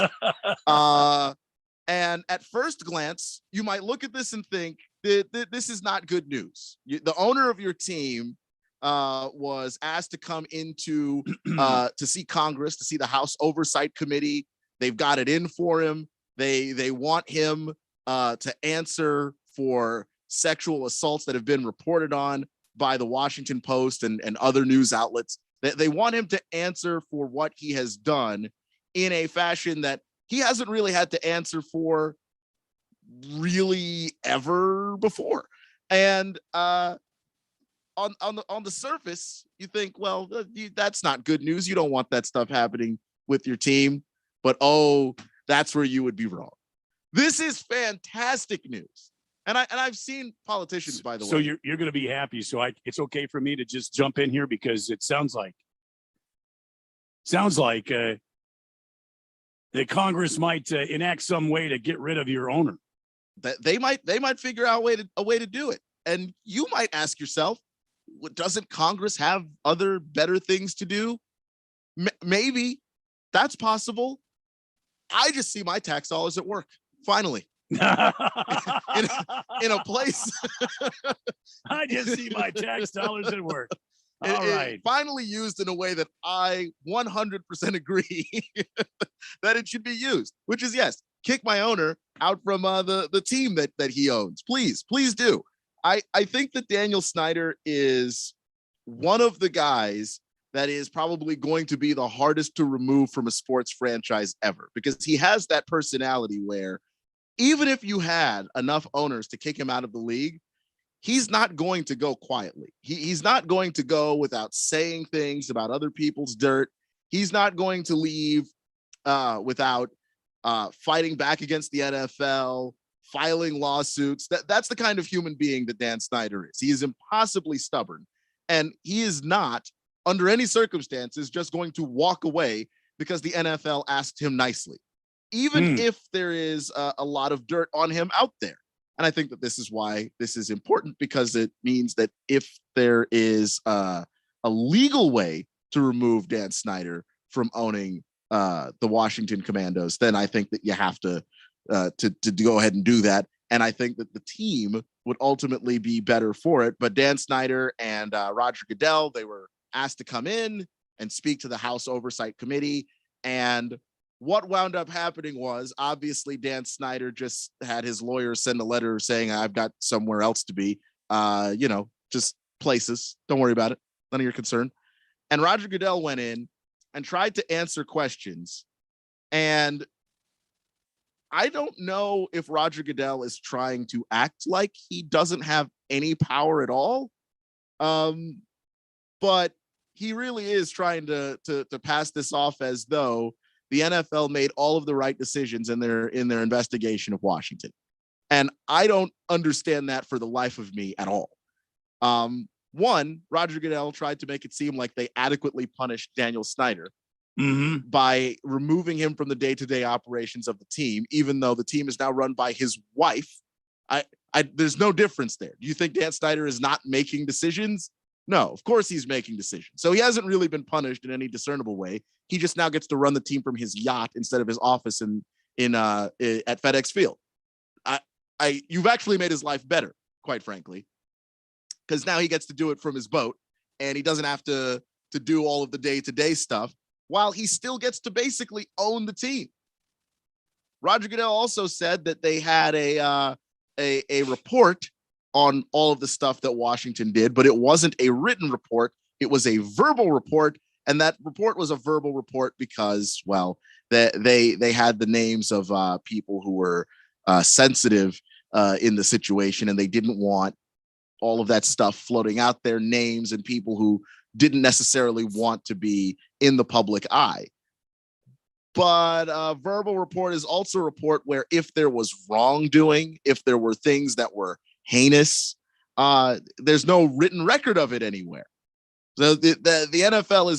And at first glance, you might look at this and think that this is not good news. The owner of your team was asked to come into to see Congress, to see the House Oversight Committee. They've got it in for him. They want him to answer for sexual assaults that have been reported on by the Washington Post and other news outlets. They want him to answer for what he has done in a fashion that he hasn't really had to answer for really ever before. And on the surface, you think, well, that's not good news. You don't want that stuff happening with your team. But oh, that's where you would be wrong. This is fantastic news. And I've seen politicians, by the way. So you're going to be happy. So it's okay for me to just jump in here because it sounds like that Congress might enact some way to get rid of your owner. That they might figure out a way to do it. And you might ask yourself, doesn't Congress have other better things to do? Maybe that's possible. I just see my tax dollars at work. Finally, in a place. I just see my tax dollars at work. All right. Finally used in a way that I 100% agree that it should be used, which is, yes, kick my owner out from the team that he owns. Please do. I think that Daniel Snyder is one of the guys that is probably going to be the hardest to remove from a sports franchise ever, because he has that personality where even if you had enough owners to kick him out of the league, he's not going to go quietly. He's not going to go without saying things about other people's dirt. He's not going to leave without fighting back against the NFL, filing lawsuits. That's the kind of human being that Dan Snyder is. He is impossibly stubborn, and he is not, under any circumstances, just going to walk away because the NFL asked him nicely, even if there is a lot of dirt on him out there. And I think that this is why this is important, because it means that if there is a legal way to remove Dan Snyder from owning the Washington Commandos, then I think that you have to go ahead and do that. And I think that the team would ultimately be better for it. But Dan Snyder and Roger Goodell, they were asked to come in and speak to the House Oversight Committee. And what wound up happening was, obviously, Dan Snyder just had his lawyer send a letter saying, I've got somewhere else to be, just places. Don't worry about it. None of your concern. And Roger Goodell went in and tried to answer questions. And I don't know if Roger Goodell is trying to act like he doesn't have any power at all. But he really is trying to pass this off as though the NFL made all of the right decisions in their investigation of Washington. And I don't understand that for the life of me at all. One, Roger Goodell tried to make it seem like they adequately punished Daniel Snyder by removing him from the day-to-day operations of the team, even though the team is now run by his wife. There's no difference there. Do you think Dan Snyder is not making decisions? No, of course he's making decisions. So he hasn't really been punished in any discernible way. He just now gets to run the team from his yacht instead of his office at FedEx Field. You've actually made his life better, quite frankly, because now he gets to do it from his boat, and he doesn't have to do all of the day-to-day stuff, while he still gets to basically own the team. Roger Goodell also said that they had a report on all of the stuff that Washington did, but it wasn't a written report. It was a verbal report, and that report was a verbal report because, well, they had the names of people who were sensitive in the situation, and they didn't want all of that stuff floating out there, names and people who didn't necessarily want to be in the public eye. But a verbal report is also a report where if there was wrongdoing, if there were things that were heinous, there's no written record of it anywhere. So the NFL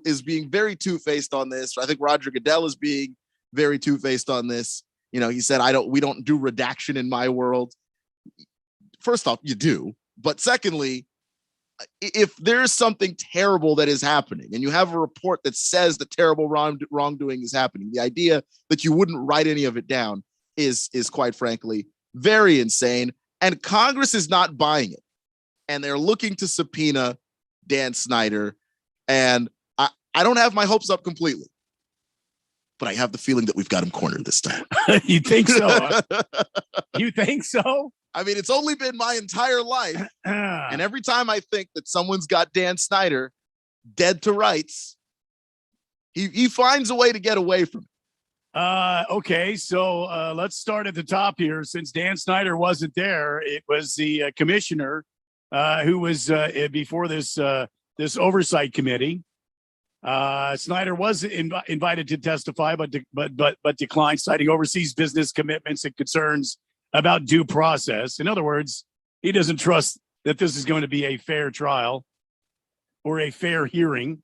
is being very two-faced on this. I think Roger Goodell is being very two-faced on this. You know, he said, we don't do redaction in my world. First off, you do. But secondly, if there's something terrible that is happening and you have a report that says the terrible wrongdoing is happening, the idea that you wouldn't write any of it down is quite frankly very insane. And Congress is not buying it. And they're looking to subpoena Dan Snyder. And I don't have my hopes up completely, but I have the feeling that we've got him cornered this time. You think so? You think so? I mean, it's only been my entire life. And every time I think that someone's got Dan Snyder dead to rights, he finds a way to get away from it. Okay, so let's start at the top here. Since Dan Snyder wasn't there, it was the commissioner who was before this oversight committee. Snyder was invited to testify, but declined, citing overseas business commitments and concerns about due process. In other words, he doesn't trust that this is going to be a fair trial or a fair hearing.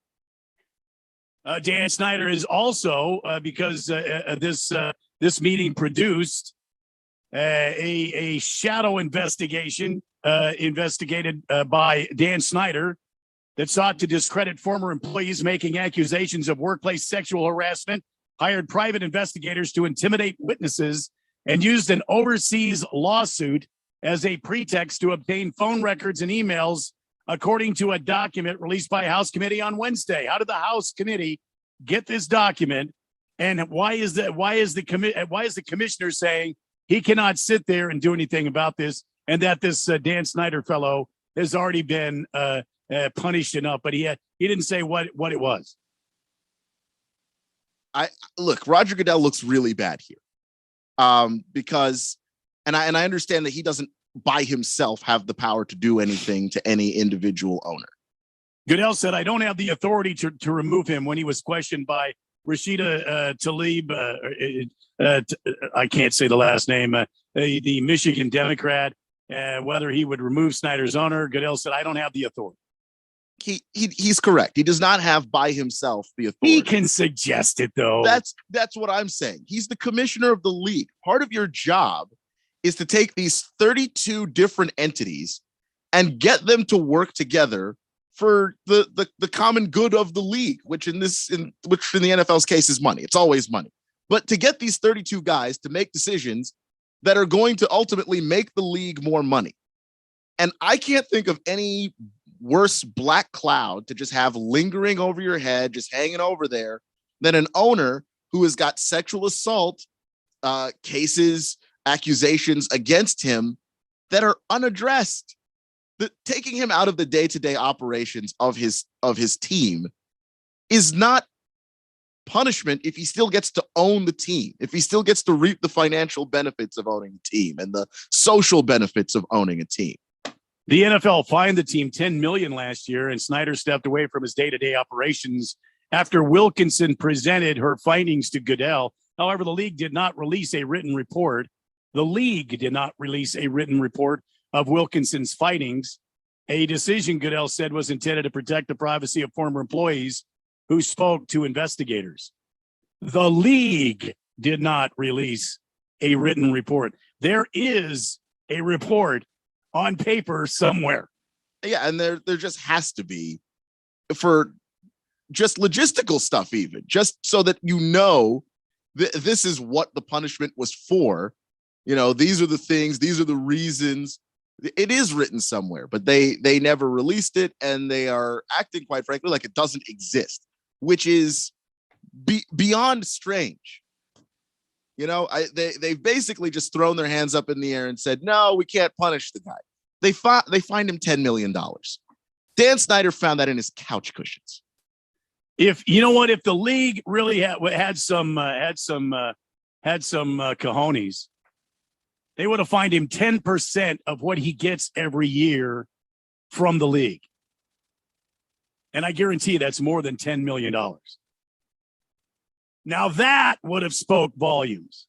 Dan Snyder is also, because this meeting produced a shadow investigation investigated by Dan Snyder that sought to discredit former employees making accusations of workplace sexual harassment, hired private investigators to intimidate witnesses, and used an overseas lawsuit as a pretext to obtain phone records and emails, according to a document released by House Committee on Wednesday. How did the House Committee get this document? And why is the commissioner saying he cannot sit there and do anything about this, and that this Dan Snyder fellow has already been punished enough? But he didn't say what it was. Look, Roger Goodell looks really bad here. Because I understand that he doesn't by himself have the power to do anything to any individual owner. Goodell said, I don't have the authority to remove him when he was questioned by Rashida Tlaib. I can't say the last name, the Michigan Democrat, whether he would remove Snyder's owner. Goodell said, I don't have the authority. He's correct. He does not have by himself the authority. He can suggest it, though. That's what I'm saying. He's the commissioner of the league. Part of your job is to take these 32 different entities and get them to work together for the common good of the league, which in the NFL's case is money. It's always money. But to get these 32 guys to make decisions that are going to ultimately make the league more money. And I can't think of any worse black cloud to just have lingering over your head, just hanging over there, than an owner who has got sexual assault cases, accusations against him that are unaddressed. Taking him out of the day-to-day operations of his team is not punishment if he still gets to own the team, if he still gets to reap the financial benefits of owning a team and the social benefits of owning a team. The NFL fined the team $10 million last year, and Snyder stepped away from his day-to-day operations after Wilkinson presented her findings to Goodell. However, the league did not release a written report. The league did not release a written report of Wilkinson's findings, a decision Goodell said was intended to protect the privacy of former employees who spoke to investigators. The league did not release a written report. There is a report on paper somewhere. Yeah, and there just has to be for just logistical stuff, even just so that this is what the punishment was for. These are the things, these are the reasons. It is written somewhere, but they never released it, and they are acting, quite frankly, like it doesn't exist, which is beyond strange. They've basically just thrown their hands up in the air and said, no, we can't punish the guy. They fined him $10 million. Dan Snyder found that in his couch cushions. If the league really had some cojones, they would have fined him 10% of what he gets every year from the league. And I guarantee that's more than $10 million. Now that would have spoke volumes.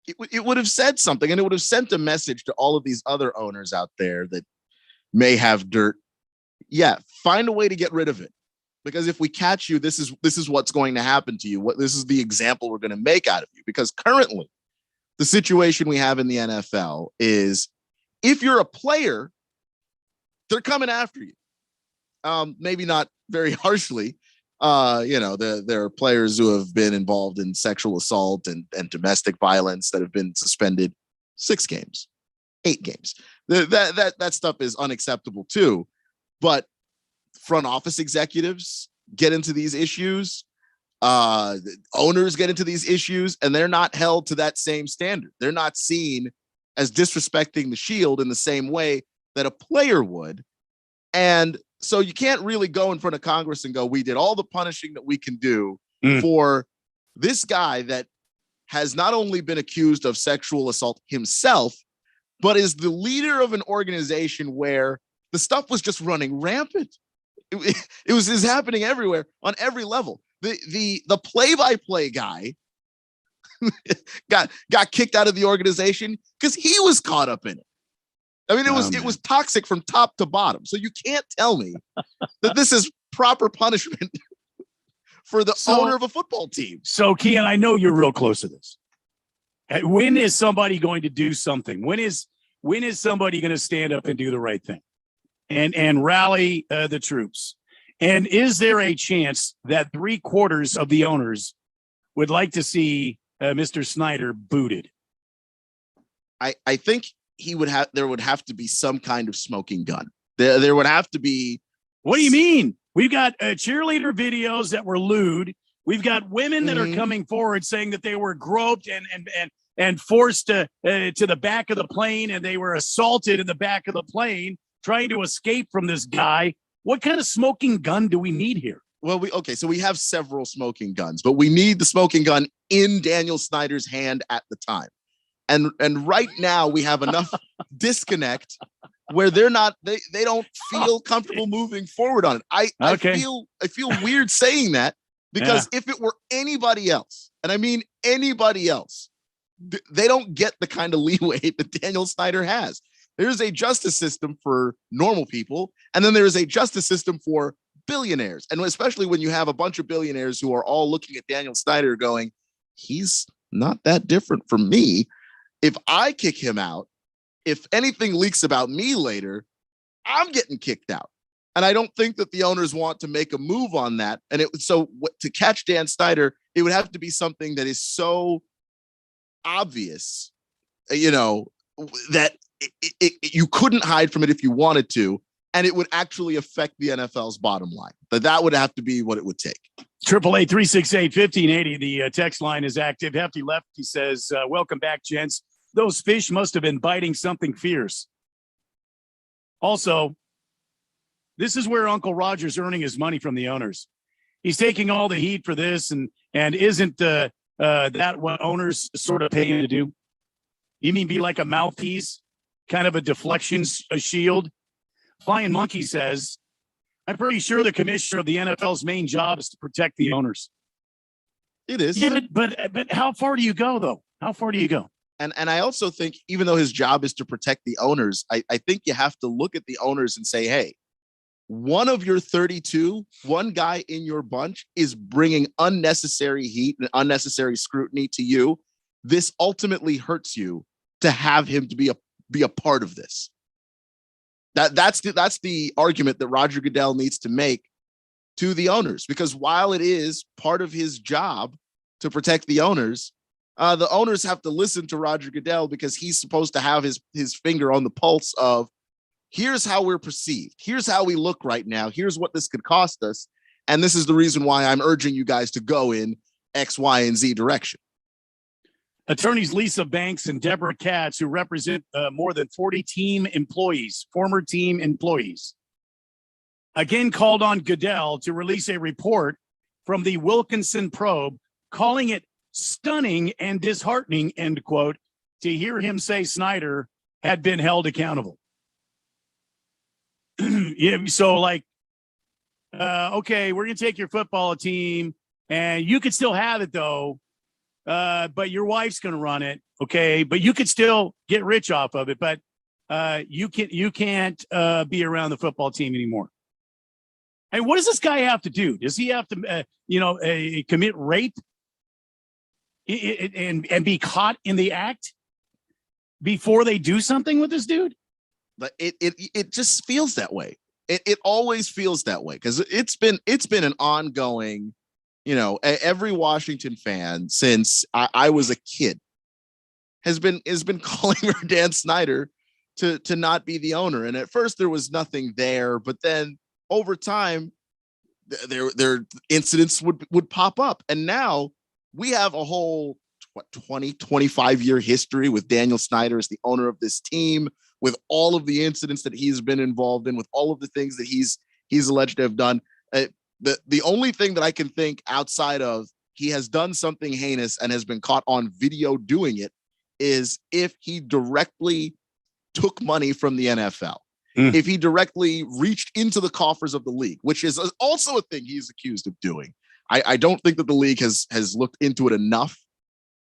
It would have said something, and it would have sent a message to all of these other owners out there that may have dirt. Yeah, find a way to get rid of it. Because if we catch you, this is what's going to happen to you. This is the example we're going to make out of you. Because currently, the situation we have in the NFL is if you're a player, they're coming after you. Maybe not very harshly. There are players who have been involved in sexual assault and domestic violence that have been suspended 6 games, 8 games. That stuff is unacceptable too. But front office executives get into these issues. Owners get into these issues, and they're not held to that same standard. They're not seen as disrespecting the shield in the same way that a player would. And so you can't really go in front of Congress and go, we did all the punishing that we can do for this guy that has not only been accused of sexual assault himself, but is the leader of an organization where the stuff was just running rampant. It was happening everywhere on every level. The play-by-play guy got kicked out of the organization because he was caught up in it. I mean, it was toxic from top to bottom. So you can't tell me that this is proper punishment for the owner of a football team. So, Kian, I know you're real close to this. When is somebody going to do something? When is somebody going to stand up and do the right thing and rally the troops? And is there a chance that 3/4 of the owners would like to see Mr. Snyder booted? I think there would have to be some kind of smoking gun. There would have to be. What do you mean? We've got cheerleader videos that were lewd. We've got women that are coming forward saying that they were groped and forced to the back of the plane, and they were assaulted in the back of the plane trying to escape from this guy. What kind of smoking gun do we need here? Well, so we have several smoking guns, but we need the smoking gun in Daniel Snyder's hand at the time. And right now we have enough disconnect where they don't feel comfortable moving forward on it. I feel weird saying that because if it were anybody else, and I mean anybody else, they don't get the kind of leeway that Daniel Snyder has. There's a justice system for normal people, and then there is a justice system for billionaires. And especially when you have a bunch of billionaires who are all looking at Daniel Snyder going, he's not that different from me. If I kick him out, if anything leaks about me later, I'm getting kicked out. And I don't think that the owners want to make a move on that. And to catch Dan Snyder, it would have to be something that is so obvious, that you couldn't hide from it if you wanted to, and it would actually affect the NFL's bottom line. That would have to be what it would take. 888-368-1580. The text line is active. Hefty Lefty says, welcome back, gents. Those fish must have been biting something fierce. Also, this is where Uncle Roger's earning his money from the owners. He's taking all the heat for this, and isn't that what owners sort of pay him to do? You mean be like a mouthpiece, kind of a deflection shield? Flying Monkey says, I'm pretty sure the commissioner of the NFL's main job is to protect the owners. It is. Yeah, but how far do you go, though? How far do you go? And I also think even though his job is to protect the owners, I think you have to look at the owners and say, hey, one of your 32, one guy in your bunch is bringing unnecessary heat and unnecessary scrutiny to you. This ultimately hurts you to have him to be a part of this. That's the argument that Roger Goodell needs to make to the owners, because while it is part of his job to protect the owners have to listen to Roger Goodell because he's supposed to have his finger on the pulse of, here's how we're perceived. Here's how we look right now. Here's what this could cost us. And this is the reason why I'm urging you guys to go in X, Y, and Z direction. Attorneys Lisa Banks and Deborah Katz, who represent more than 40 former team employees, again called on Goodell to release a report from the Wilkinson probe, calling it stunning and disheartening, end quote, to hear him say Snyder had been held accountable. Yeah, so like, okay, we're going to take your football team and you could still have it though. But your wife's going to run it. Okay. But you could still get rich off of it, but you can't be around the football team anymore. And what does this guy have to do? Does he have to, commit rape and be caught in the act before they do something with this dude? But it just feels that way. It always feels that way because it's been an ongoing, every Washington fan since I was a kid has been calling for Dan Snyder to not be the owner. And at first there was nothing there, but then over time their incidents would pop up. And now we have a whole 25 year history with Daniel Snyder as the owner of this team, with all of the incidents that he's been involved in, with all of the things that he's alleged to have done. The only thing that I can think outside of he has done something heinous and has been caught on video doing it is if he directly took money from the NFL, if he directly reached into the coffers of the league, which is also a thing he's accused of doing. I don't think that the league has looked into it enough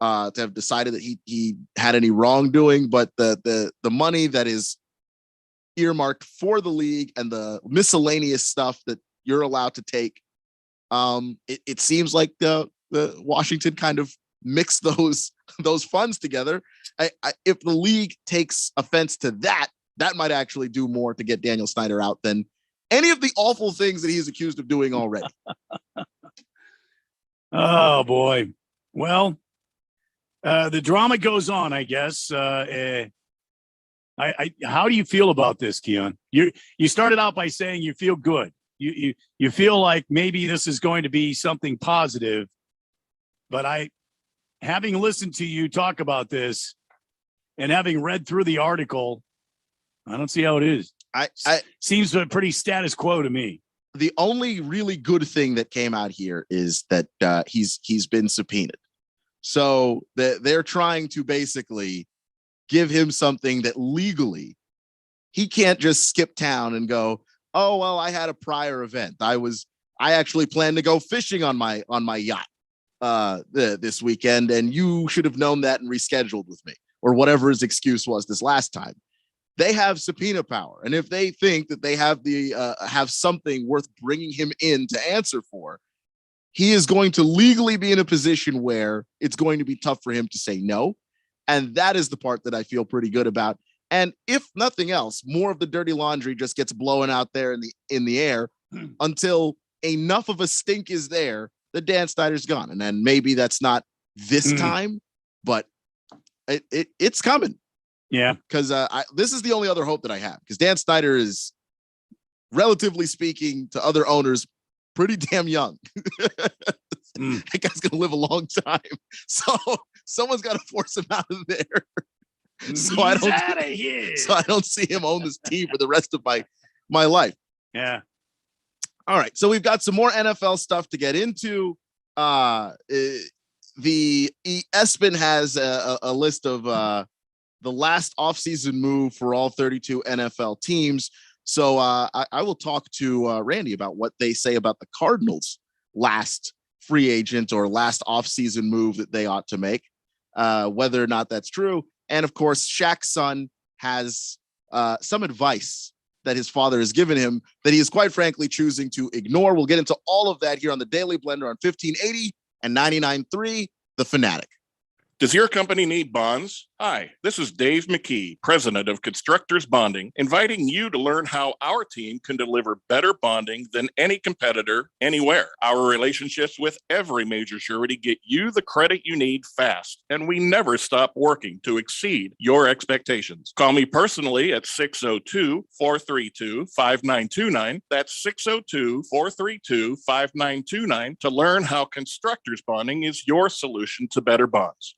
to have decided that he had any wrongdoing, but the money that is earmarked for the league and the miscellaneous stuff that you're allowed to take, it seems like the Washington kind of mixed those funds together. If the league takes offense to that might actually do more to get Daniel Snyder out than any of the awful things that he's accused of doing already. Oh boy. Well, the drama goes on, I guess. How do you feel about this, Keon? You started out by saying you feel good. You feel like maybe this is going to be something positive, but having listened to you talk about this and having read through the article, I don't see how it is. Seems pretty status quo to me. The only really good thing that came out here is that he's been subpoenaed. So they're trying to basically give him something that legally he can't just skip town and go, oh, well, I had a prior event. I actually planned to go fishing on my yacht this weekend, and you should have known that and rescheduled with me, or whatever his excuse was this last time. They have subpoena power, and if they think that they have have something worth bringing him in to answer for, he is going to legally be in a position where it's going to be tough for him to say no. And that is the part that I feel pretty good about. And if nothing else, more of the dirty laundry just gets blown out there in the air until enough of a stink is there that Dan Snyder's gone. And then maybe that's not this time, but it's coming. Yeah. Because this is the only other hope that I have, because Dan Snyder is, relatively speaking to other owners, pretty damn young. That guy's going to live a long time. So someone's got to force him out of there. So I don't see him own this team for the rest of my life. Yeah. All right. So we've got some more NFL stuff to get into. The ESPN has a list of the last offseason move for all 32 NFL teams. So I will talk to Randy about what they say about the Cardinals' last free agent or last offseason move that they ought to make, whether or not that's true. And of course, Shaq's son has some advice that his father has given him that he is quite frankly choosing to ignore. We'll get into all of that here on the Daily Blender on 1580 and 99.3 The Fanatic. Does your company need bonds? Hi, this is Dave McKee, president of Constructors Bonding, inviting you to learn how our team can deliver better bonding than any competitor anywhere. Our relationships with every major surety get you the credit you need fast, and we never stop working to exceed your expectations. Call me personally at 602-432-5929. That's 602-432-5929 to learn how Constructors Bonding is your solution to better bonds.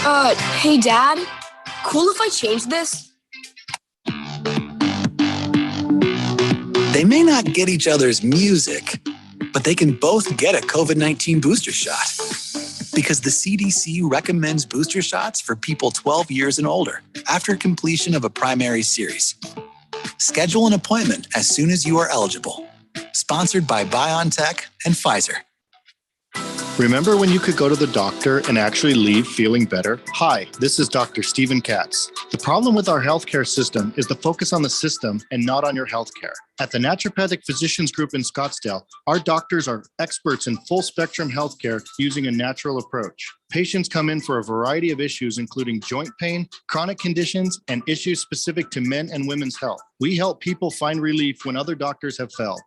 Hey, Dad. Cool if I change this? They may not get each other's music, but they can both get a COVID-19 booster shot. Because the CDC recommends booster shots for people 12 years and older after completion of a primary series. Schedule an appointment as soon as you are eligible. Sponsored by BioNTech and Pfizer. Remember when you could go to the doctor and actually leave feeling better? Hi, this is Dr. Stephen Katz. The problem with our healthcare system is the focus on the system and not on your healthcare. At the Naturopathic Physicians Group in Scottsdale, our doctors are experts in full spectrum healthcare using a natural approach. Patients come in for a variety of issues, including joint pain, chronic conditions, and issues specific to men and women's health. We help people find relief when other doctors have failed.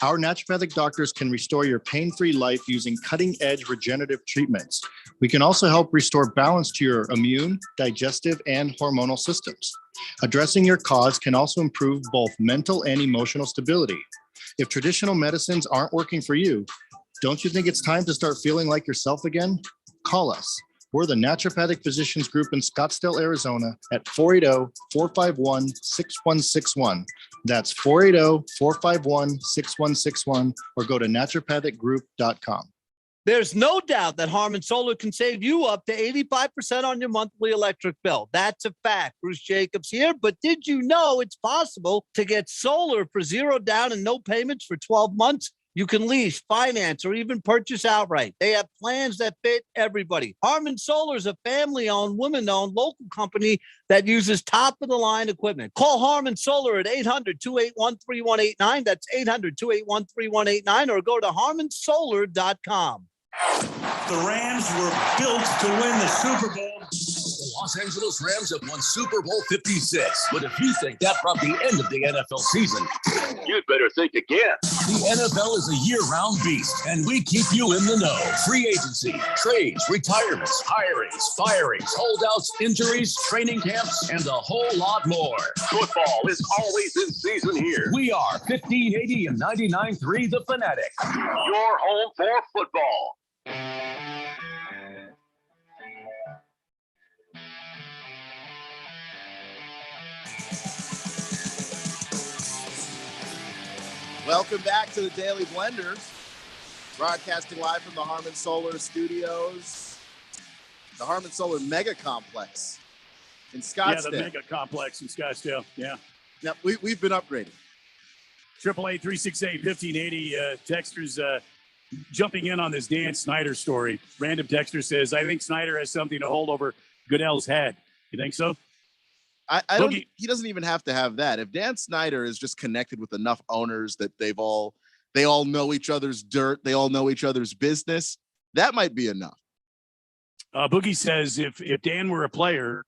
Our naturopathic doctors can restore your pain-free life using cutting-edge regenerative treatments. We can also help restore balance to your immune, digestive, and hormonal systems. Addressing your cause can also improve both mental and emotional stability. If traditional medicines aren't working for you, don't you think it's time to start feeling like yourself again? Call us. We're the Naturopathic Physicians Group in Scottsdale, Arizona at 480-451-6161. That's 480-451-6161 or go to naturopathicgroup.com. There's no doubt that Harman Solar can save you up to 85% on your monthly electric bill. That's a fact. Bruce Jacobs here. But did you know it's possible to get solar for zero down and no payments for 12 months? You can lease, finance, or even purchase outright. They have plans that fit everybody. Harman Solar is a family-owned, woman-owned local company that uses top-of-the-line equipment. Call Harman Solar at 800-281-3189. That's 800-281-3189, or go to harmansolar.com. The Rams were built to win the Super Bowl. The Los Angeles Rams have won Super Bowl 56. But if you think that brought the end of the NFL season, you'd better think again. The NFL is a year-round beast, and we keep you in the know. Free agency, trades, retirements, hirings, firings, holdouts, injuries, training camps, and a whole lot more. Football is always in season here. We are 1580 and 99.3 The Fanatic, your home for football. Welcome back to the Daily Blender, broadcasting live from the Harman Solar Studios, the Harman Solar Mega Complex in Scottsdale. Yeah, the Mega Complex in Scottsdale. Yeah. Now, we've been upgraded. 888-368-1580. Texters jumping in on this Dan Snyder story. Random texter says, I think Snyder has something to hold over Goodell's head. You think so? I don't. He doesn't even have to have that. If Dan Snyder is just connected with enough owners that they all know each other's dirt, they all know each other's business, that might be enough. Boogie says if Dan were a player,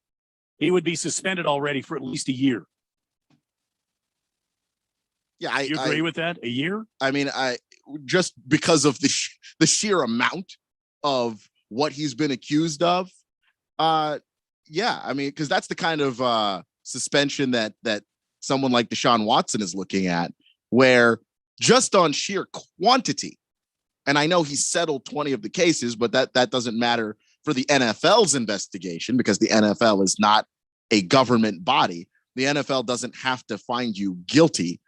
he would be suspended already for at least a year. Yeah, you agree with that? A year? I mean, just because of the sheer amount of what he's been accused of. Yeah, I mean, because that's the kind of suspension that someone like Deshaun Watson is looking at, where just on sheer quantity, and I know he settled 20 of the cases, but that doesn't matter for the NFL's investigation because the NFL is not a government body. The NFL doesn't have to find you guilty.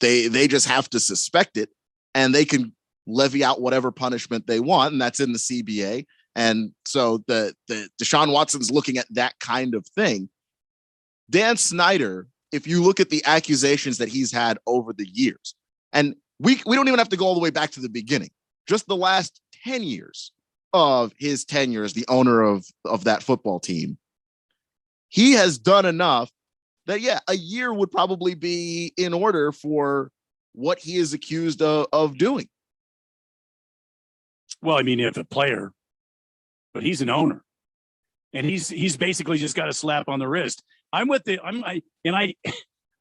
They just have to suspect it, and they can levy out whatever punishment they want, and that's in the CBA. And so the Deshaun Watson's looking at that kind of thing. Dan Snyder, if you look at the accusations that he's had over the years, and we don't even have to go all the way back to the beginning, just the last 10 years of his tenure as the owner of that football team, he has done enough that, yeah, a year would probably be in order for what he is accused of doing. Well, I mean, if a player, but he's an owner, and he's basically just got a slap on the wrist. I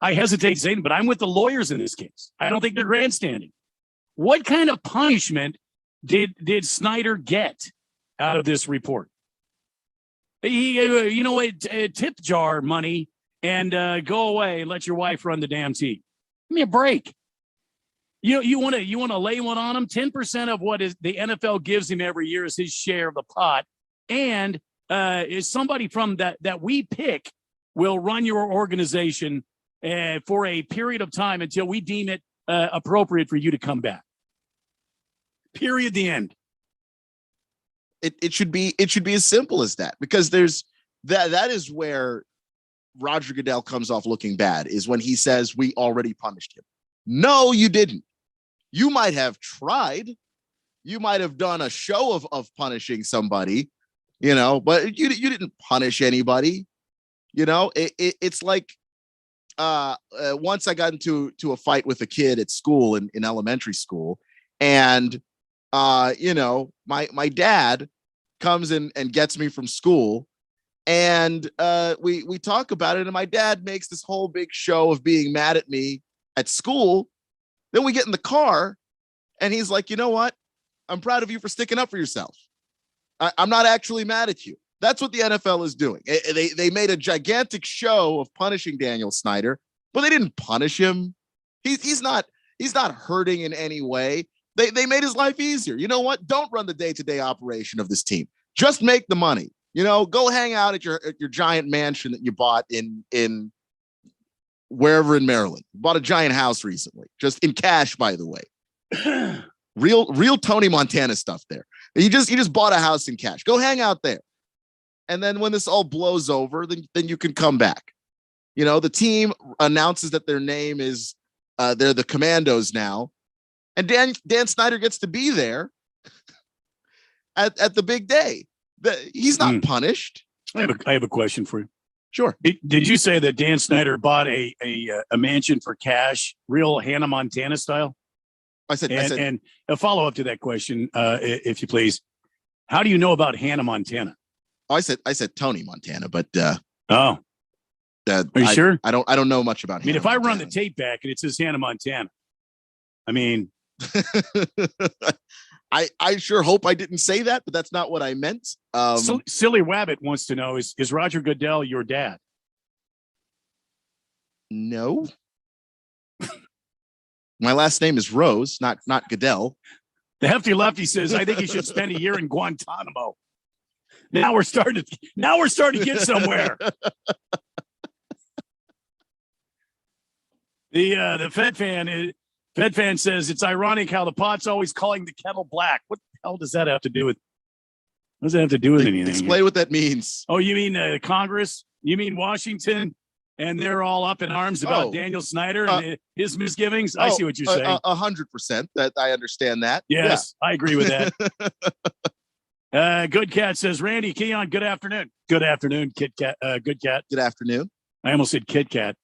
hesitate to say it, but I'm with the lawyers in this case. I don't think they're grandstanding. What kind of punishment did Snyder get out of this report? He, tip jar money and go away and let your wife run the damn team. Give me a break. You want to lay one on him? 10% of what is the NFL gives him every year is his share of the pot, and is somebody from that we pick will run your organization for a period of time until we deem it appropriate for you to come back. Period. The end. It should be as simple as that, because there's that is where Roger Goodell comes off looking bad, is when he says we already punished him. No, you didn't. You might have tried. You might have done a show of punishing somebody, but you didn't punish anybody. It's like once I got into a fight with a kid at school in elementary school, and my dad comes in and gets me from school, and we talk about it, and my dad makes this whole big show of being mad at me at school. Then we get in the car, and he's like, you know what? I'm proud of you for sticking up for yourself. I'm not actually mad at you. That's what the NFL is doing. They made a gigantic show of punishing Daniel Snyder, but they didn't punish him. He's not hurting in any way. They made his life easier. You know what? Don't run the day-to-day operation of this team. Just make the money. Go hang out at your giant mansion that you bought in wherever in Maryland. Bought a giant house recently, just in cash, by the way. Real Tony Montana stuff there. You just bought a house in cash. Go hang out there. And then when this all blows over, then you can come back. The team announces that their name is they're the Commandos now. And Dan Snyder gets to be there at the big day. He's not punished. I have a question for you. Sure. Did you say that Dan Snyder bought a mansion for cash, real Hannah Montana style? I said, and a follow up to that question, if you please. How do you know about Hannah Montana? Oh, I said Tony Montana, but are you sure? I don't know much about. If I run the tape back and it says Hannah Montana, I sure hope I didn't say that, but that's not what I meant. Silly Wabbit wants to know, is Roger Goodell your dad? No. My last name is Rose, not Goodell. The Hefty Lefty says, I think he should spend a year in Guantanamo. Now we're starting to get somewhere. The Fed fan says it's ironic how the pot's always calling the kettle black. What the hell does that have to do with? What does that have to do with anything? Explain what that means. Oh, you mean Congress? You mean Washington? And they're all up in arms about Daniel Snyder and his misgivings. I see what you're saying. 100%. That I understand that. Yes, yeah. I agree with that. Good Cat says, Randy Keon, good afternoon. Good afternoon, Kit Kat. Good Cat. Good afternoon. I almost said Kit Kat.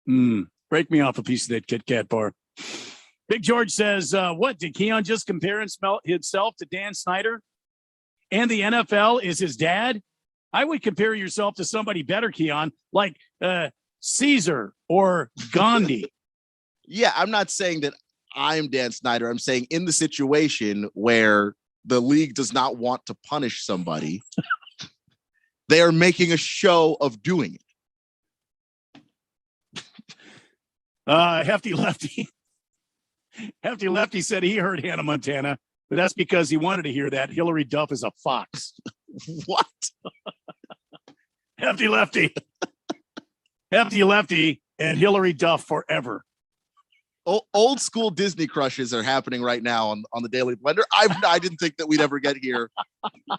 Break me off a piece of that Kit Kat bar. Big George says, what, did Keon just compare himself to Dan Snyder? And the NFL is his dad? I would compare yourself to somebody better, Keon, like Caesar or Gandhi. Yeah, I'm not saying that I'm Dan Snyder. I'm saying in the situation where the league does not want to punish somebody, they are making a show of doing it. Hefty Lefty said he heard Hannah Montana, but that's because he wanted to hear that. Hillary Duff is a fox. What? Hefty Lefty and Hillary Duff forever. Old school Disney crushes are happening right now on the Daily Blender. I didn't think that we'd ever get here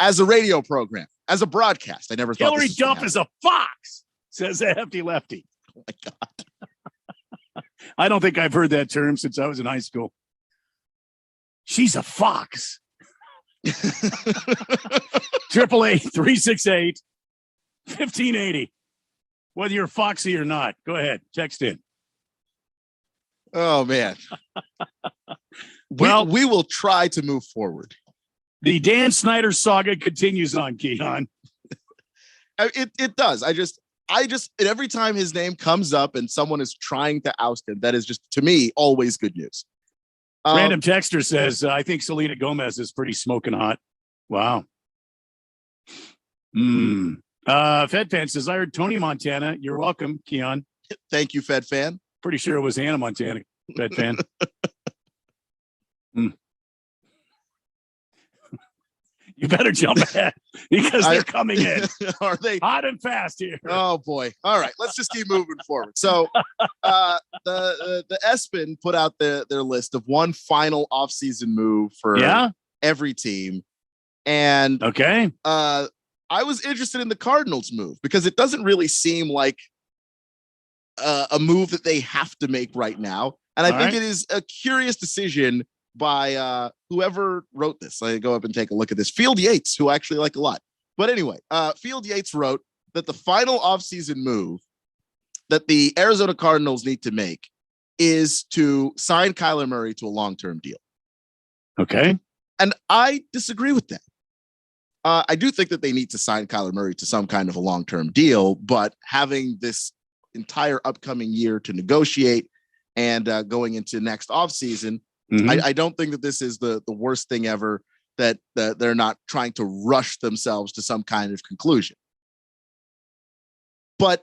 as a radio program, as a broadcast. I never thought Hillary Duff is a fox. Says a hefty lefty. Oh my God. I don't think I've heard that term since I was in high school. She's a fox. 888-368-1580. Whether you're foxy or not, go ahead. Text in. Oh, man. Well, we will try to move forward. The Dan Snyder saga continues on, Keon. It does. I just every time his name comes up and someone is trying to oust him, that is just, to me, always good news. Random texter says, I think Selena Gomez is pretty smoking hot. Wow. Fed fan says, I heard Tony Montana. You're welcome, Keon. Thank you, Fed fan. Pretty sure it was Hannah Montana, Fed fan. You better jump ahead because they're coming in. Are they hot and fast here? Oh boy! All right, let's just keep moving forward. So, the ESPN put out their list of one final offseason move for every team, and I was interested in the Cardinals move because it doesn't really seem like a move that they have to make right now, and I think it is a curious decision by whoever wrote this. I go up and take a look at this. Field Yates, who I actually like a lot. But anyway, Field Yates wrote that the final offseason move that the Arizona Cardinals need to make is to sign Kyler Murray to a long-term deal. Okay. And I disagree with that. I do think that they need to sign Kyler Murray to some kind of a long-term deal, but having this entire upcoming year to negotiate and going into next offseason, I don't think that this is the worst thing ever, that they're not trying to rush themselves to some kind of conclusion. But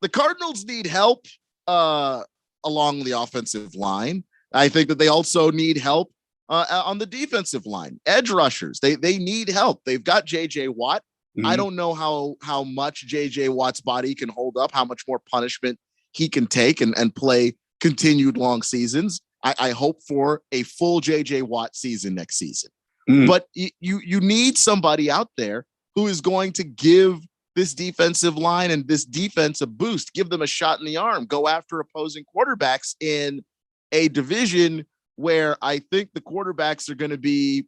the Cardinals need help along the offensive line. I think that they also need help on the defensive line. Edge rushers, they need help. They've got J.J. Watt. I don't know how much J.J. Watt's body can hold up, how much more punishment he can take and play continued long seasons. I hope for a full J.J. Watt season next season. But you need somebody out there who is going to give this defensive line and this defense a boost, give them a shot in the arm, go after opposing quarterbacks in a division where I think the quarterbacks are going to be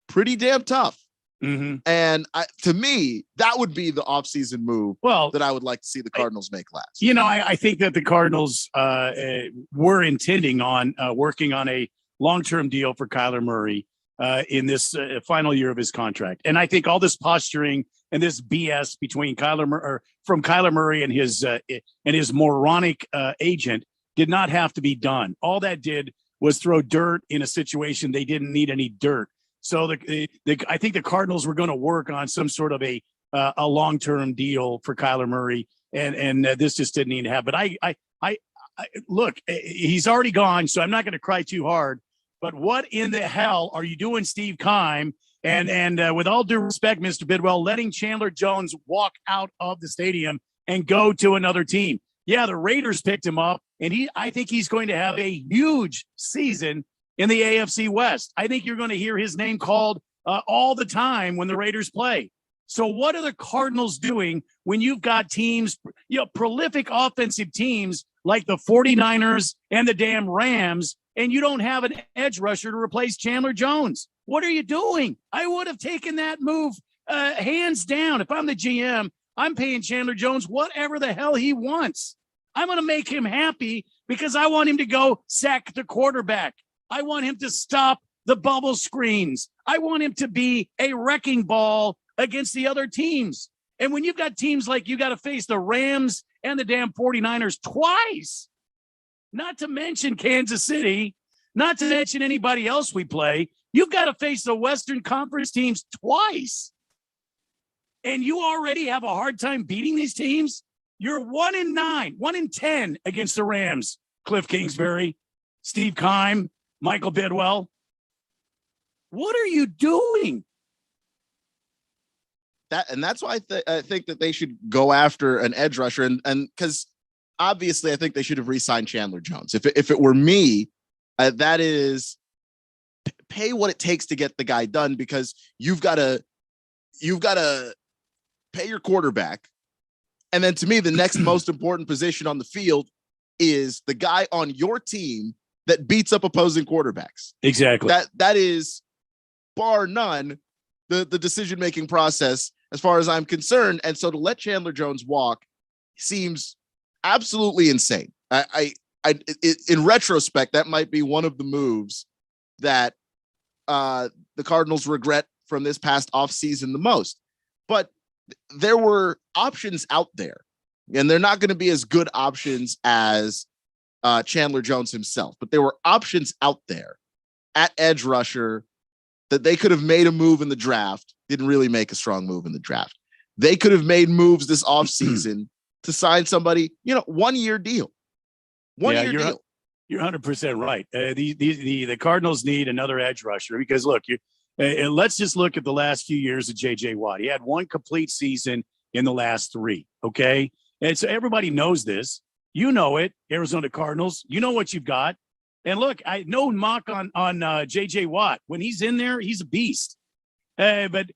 pretty damn tough. And to me, that would be the offseason move that I would like to see the Cardinals make last. You know, I think that the Cardinals were intending on working on a long-term deal for Kyler Murray in this final year of his contract. And I think all this posturing and this BS between from Kyler Murray and his moronic agent did not have to be done. All that did was throw dirt in a situation they didn't need any dirt. So I think the Cardinals were going to work on some sort of a long-term deal for Kyler Murray, and this just didn't need to happen. But I look, he's already gone, so I'm not going to cry too hard. But what in the hell are you doing, Steve Keim? And with all due respect, Mr. Bidwell, letting Chandler Jones walk out of the stadium and go to another team. Yeah, the Raiders picked him up, and I think he's going to have a huge season in the AFC West. I think you're going to hear his name called all the time when the Raiders play. So what are the Cardinals doing when you've got teams, prolific offensive teams like the 49ers and the damn Rams, and you don't have an edge rusher to replace Chandler Jones? What are you doing? I would have taken that move hands down. If I'm the GM, I'm paying Chandler Jones whatever the hell he wants. I'm going to make him happy because I want him to go sack the quarterback. I want him to stop the bubble screens. I want him to be a wrecking ball against the other teams. And when you've got teams like you got to face the Rams and the damn 49ers twice, not to mention Kansas City, not to mention anybody else we play, you've got to face the Western Conference teams twice. And you already have a hard time beating these teams. You're 1-9, 1-10 against the Rams. Cliff Kingsbury, Steve Keim, Michael Bidwell. What are you doing? That's why I think that they should go after an edge rusher, and because obviously I think they should have re-signed Chandler Jones. If it were me, that is pay what it takes to get the guy done, because you've got to pay your quarterback And then to me, the next most important position on the field is the guy on your team that beats up opposing quarterbacks. Exactly. That is, bar none, the decision-making process as far as I'm concerned. And so to let Chandler Jones walk seems absolutely insane. In retrospect, that might be one of the moves that the Cardinals regret from this past offseason the most. But there were options out there, and they're not going to be as good options as Chandler Jones himself, but there were options out there at edge rusher that they could have made a move in the draft, didn't really make a strong move in the draft. They could have made moves this offseason to sign somebody, 1 year deal. One year deal. You're 100% right. The Cardinals need another edge rusher because look, let's just look at the last few years of JJ Watt. He had one complete season in the last 3. Okay. And so everybody knows this. You know it, Arizona Cardinals. You know what you've got. And look, I no mock on JJ Watt. When he's in there, he's a beast. But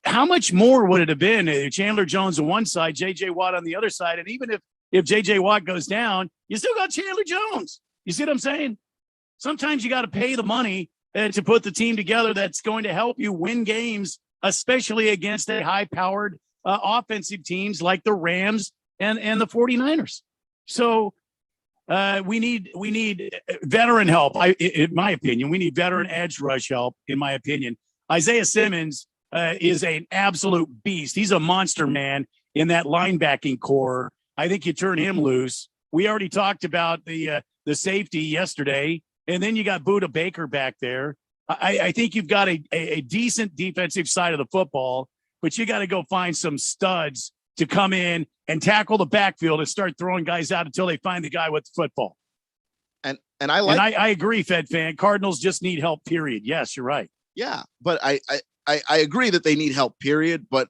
how much more would it have been Chandler Jones on one side, JJ Watt on the other side? And even if JJ Watt goes down, you still got Chandler Jones. You see what I'm saying? Sometimes you got to pay the money to put the team together that's going to help you win games, especially against a high-powered offensive teams like the Rams and the 49ers. So we need veteran help. In my opinion, we need veteran edge rush help. In my opinion, Isaiah Simmons is an absolute beast. He's a monster man in that linebacking core. I think you turn him loose. We already talked about the safety yesterday, and then you got Budda Baker back there. I think you've got a decent defensive side of the football, but you got to go find some studs to come in and tackle the backfield and start throwing guys out until they find the guy with the football. And I agree, Fed fan. Cardinals just need help, period. Yes, you're right. Yeah, but I agree that they need help, period. But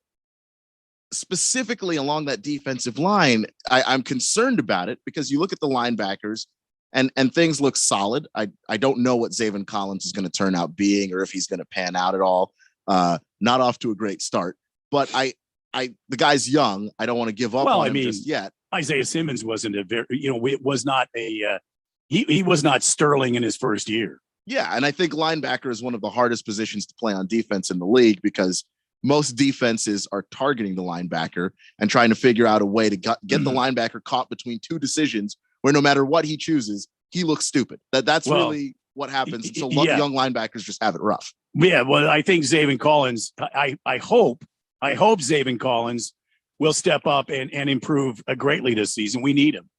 specifically along that defensive line, I'm concerned about it because you look at the linebackers and things look solid. I don't know what Zaven Collins is going to turn out being or if he's going to pan out at all. Not off to a great start, but the guy's young. I don't want to give up on him just yet. Isaiah Simmons wasn't it was not he was not sterling in his first year. Yeah, and I think linebacker is one of the hardest positions to play on defense in the league because most defenses are targeting the linebacker and trying to figure out a way to get the linebacker caught between two decisions where no matter what he chooses, he looks stupid. That's really what happens. And so young linebackers just have it rough. Yeah, well, I think Zaven Collins, I hope Zaven Collins will step up and improve greatly this season. We need him.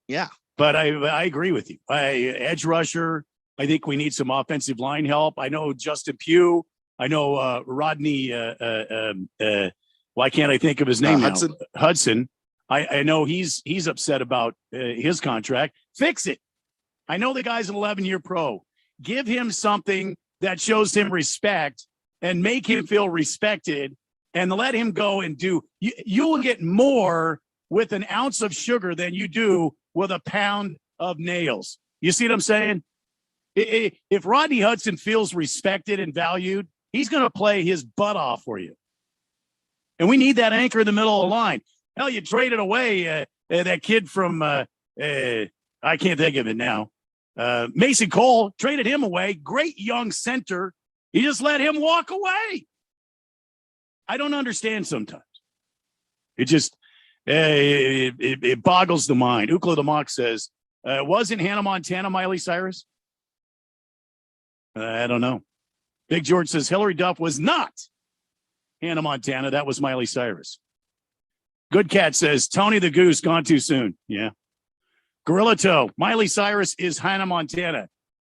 Yeah. But I agree with you. Edge rusher, I think we need some offensive line help. I know Justin Pugh. I know Rodney. Why can't I think of his name now? Hudson. I know he's upset about his contract. Fix it. I know the guy's an 11-year pro. Give him something that shows him respect and make him feel respected and let him go and do. You will get more with an ounce of sugar than you do with a pound of nails. You see what I'm saying? If Rodney Hudson feels respected and valued, he's going to play his butt off for you. And we need that anchor in the middle of the line. Hell, you traded away that kid from, I can't think of it now. Mason Cole, traded him away. Great young center. You just let him walk away. I don't understand sometimes. It just, it boggles the mind. Ukla the Mock says, wasn't Hannah Montana Miley Cyrus? I don't know. Big George says Hillary Duff was not Hannah Montana. That was Miley Cyrus. Good Cat says Tony the Goose gone too soon. Yeah. Gorilla Toe. Miley Cyrus is Hannah Montana.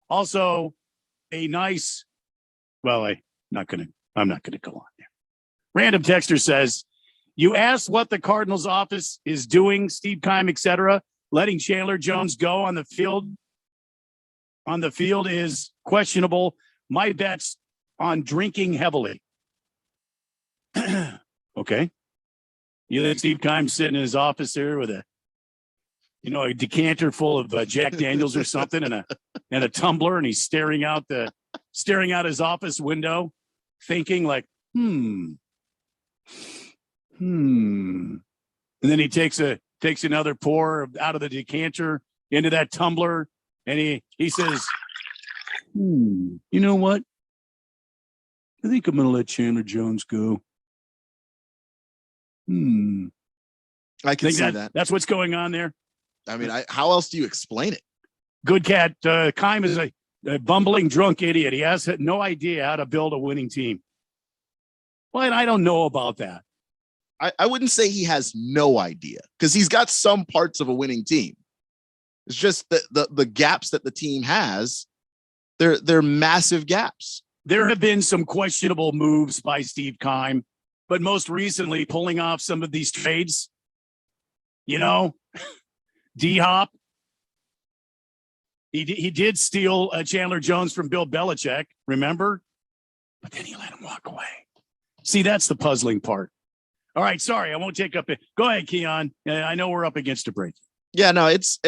Also a nice, well, I'm not going to go on there. Random Texter says, you asked what the Cardinals office is doing, Steve Keim, etc. Letting Chandler Jones go on the field is questionable. My bet's on drinking heavily. Okay. You let Steve Keim sitting in his office there with a decanter full of Jack Daniels or something and a tumbler, and he's staring out his office window, thinking like, And then he takes another pour out of the decanter into that tumbler, and he says, you know what? I think I'm going to let Chandler Jones go. I can see that. That's what's going on there. I mean, how else do you explain it? Good cat. Keim is a bumbling drunk idiot. He has no idea how to build a winning team. Well, I don't know about that. I wouldn't say he has no idea, because he's got some parts of a winning team. It's just that the gaps that the team has, they're massive gaps. There have been some questionable moves by Steve Keim, but most recently pulling off some of these trades. D-Hop. He did steal Chandler Jones from Bill Belichick, remember? But then he let him walk away. See, that's the puzzling part. All right, sorry, I won't take up it. Go ahead, Keon. I know we're up against a break. Yeah, no, it's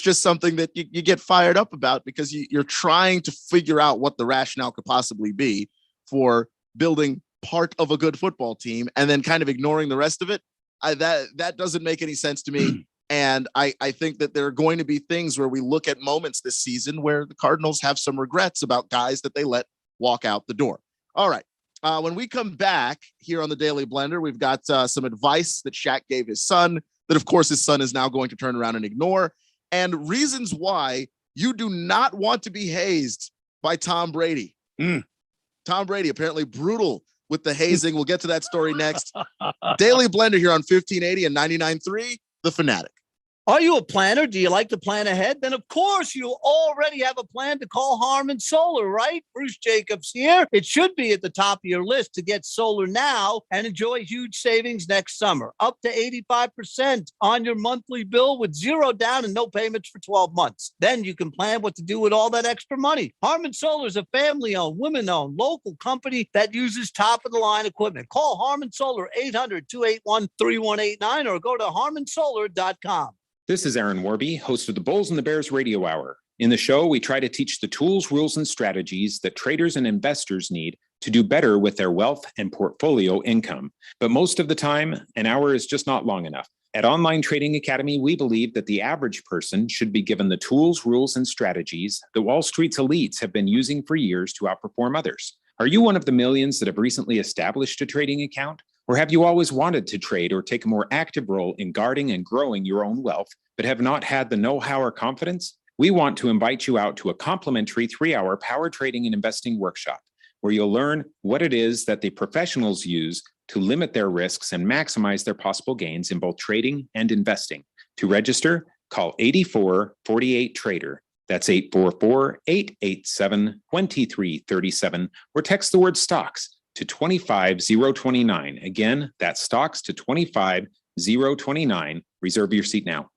just something that you get fired up about, because you're trying to figure out what the rationale could possibly be for building part of a good football team and then kind of ignoring the rest of it. That doesn't make any sense to me. And I think that there are going to be things where we look at moments this season where the Cardinals have some regrets about guys that they let walk out the door. All right. When we come back here on the Daily Blender, we've got some advice that Shaq gave his son that, of course, his son is now going to turn around and ignore, and reasons why you do not want to be hazed by Tom Brady. Tom Brady, apparently brutal with the hazing. We'll get to that story next. Daily Blender here on 1580 and 99.3, The Fanatic. Are you a planner? Do you like to plan ahead? Then, of course, you already have a plan to call Harmon Solar, right? Bruce Jacobs here. It should be at the top of your list to get solar now and enjoy huge savings next summer. Up to 85% on your monthly bill with zero down and no payments for 12 months. Then you can plan what to do with all that extra money. Harmon Solar is a family-owned, women-owned, local company that uses top-of-the-line equipment. Call Harmon Solar 800-281-3189 or go to harmonsolar.com. This is Aaron Warby, host of the Bulls and the Bears Radio Hour. In the show, we try to teach the tools, rules, and strategies that traders and investors need to do better with their wealth and portfolio income. But most of the time, an hour is just not long enough. At Online Trading Academy, we believe that the average person should be given the tools, rules, and strategies that Wall Street's elites have been using for years to outperform others. Are you one of the millions that have recently established a trading account? Or have you always wanted to trade or take a more active role in guarding and growing your own wealth, but have not had the know-how or confidence? We want to invite you out to a complimentary 3-hour power trading and investing workshop, where you'll learn what it is that the professionals use to limit their risks and maximize their possible gains in both trading and investing. To register, call 8448-TRADER. That's 844-887-2337, or text the word stocks to 25029. Again, that's stocks to 25029. Reserve your seat now.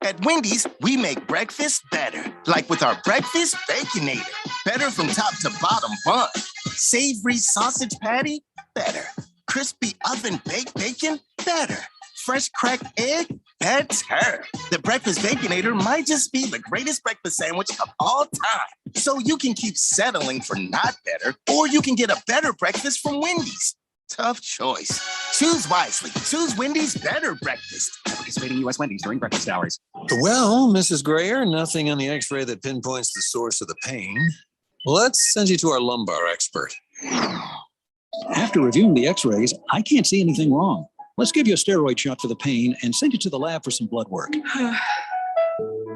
At Wendy's, we make breakfast better. Like with our Breakfast Baconator. Better from top to bottom bun. Savory sausage patty? Better. Crispy oven baked bacon? Better. Fresh cracked egg? Better. The Breakfast Baconator might just be the greatest breakfast sandwich of all time. So you can keep settling for not better, or you can get a better breakfast from Wendy's. Tough choice. Choose wisely. Choose Wendy's better breakfast. Participating U.S. Wendy's during breakfast hours. Well, Mrs. Grayer, nothing on the x-ray that pinpoints the source of the pain. Let's send you to our lumbar expert. After reviewing the x-rays, I can't see anything wrong. Let's give you a steroid shot for the pain and send you to the lab for some blood work.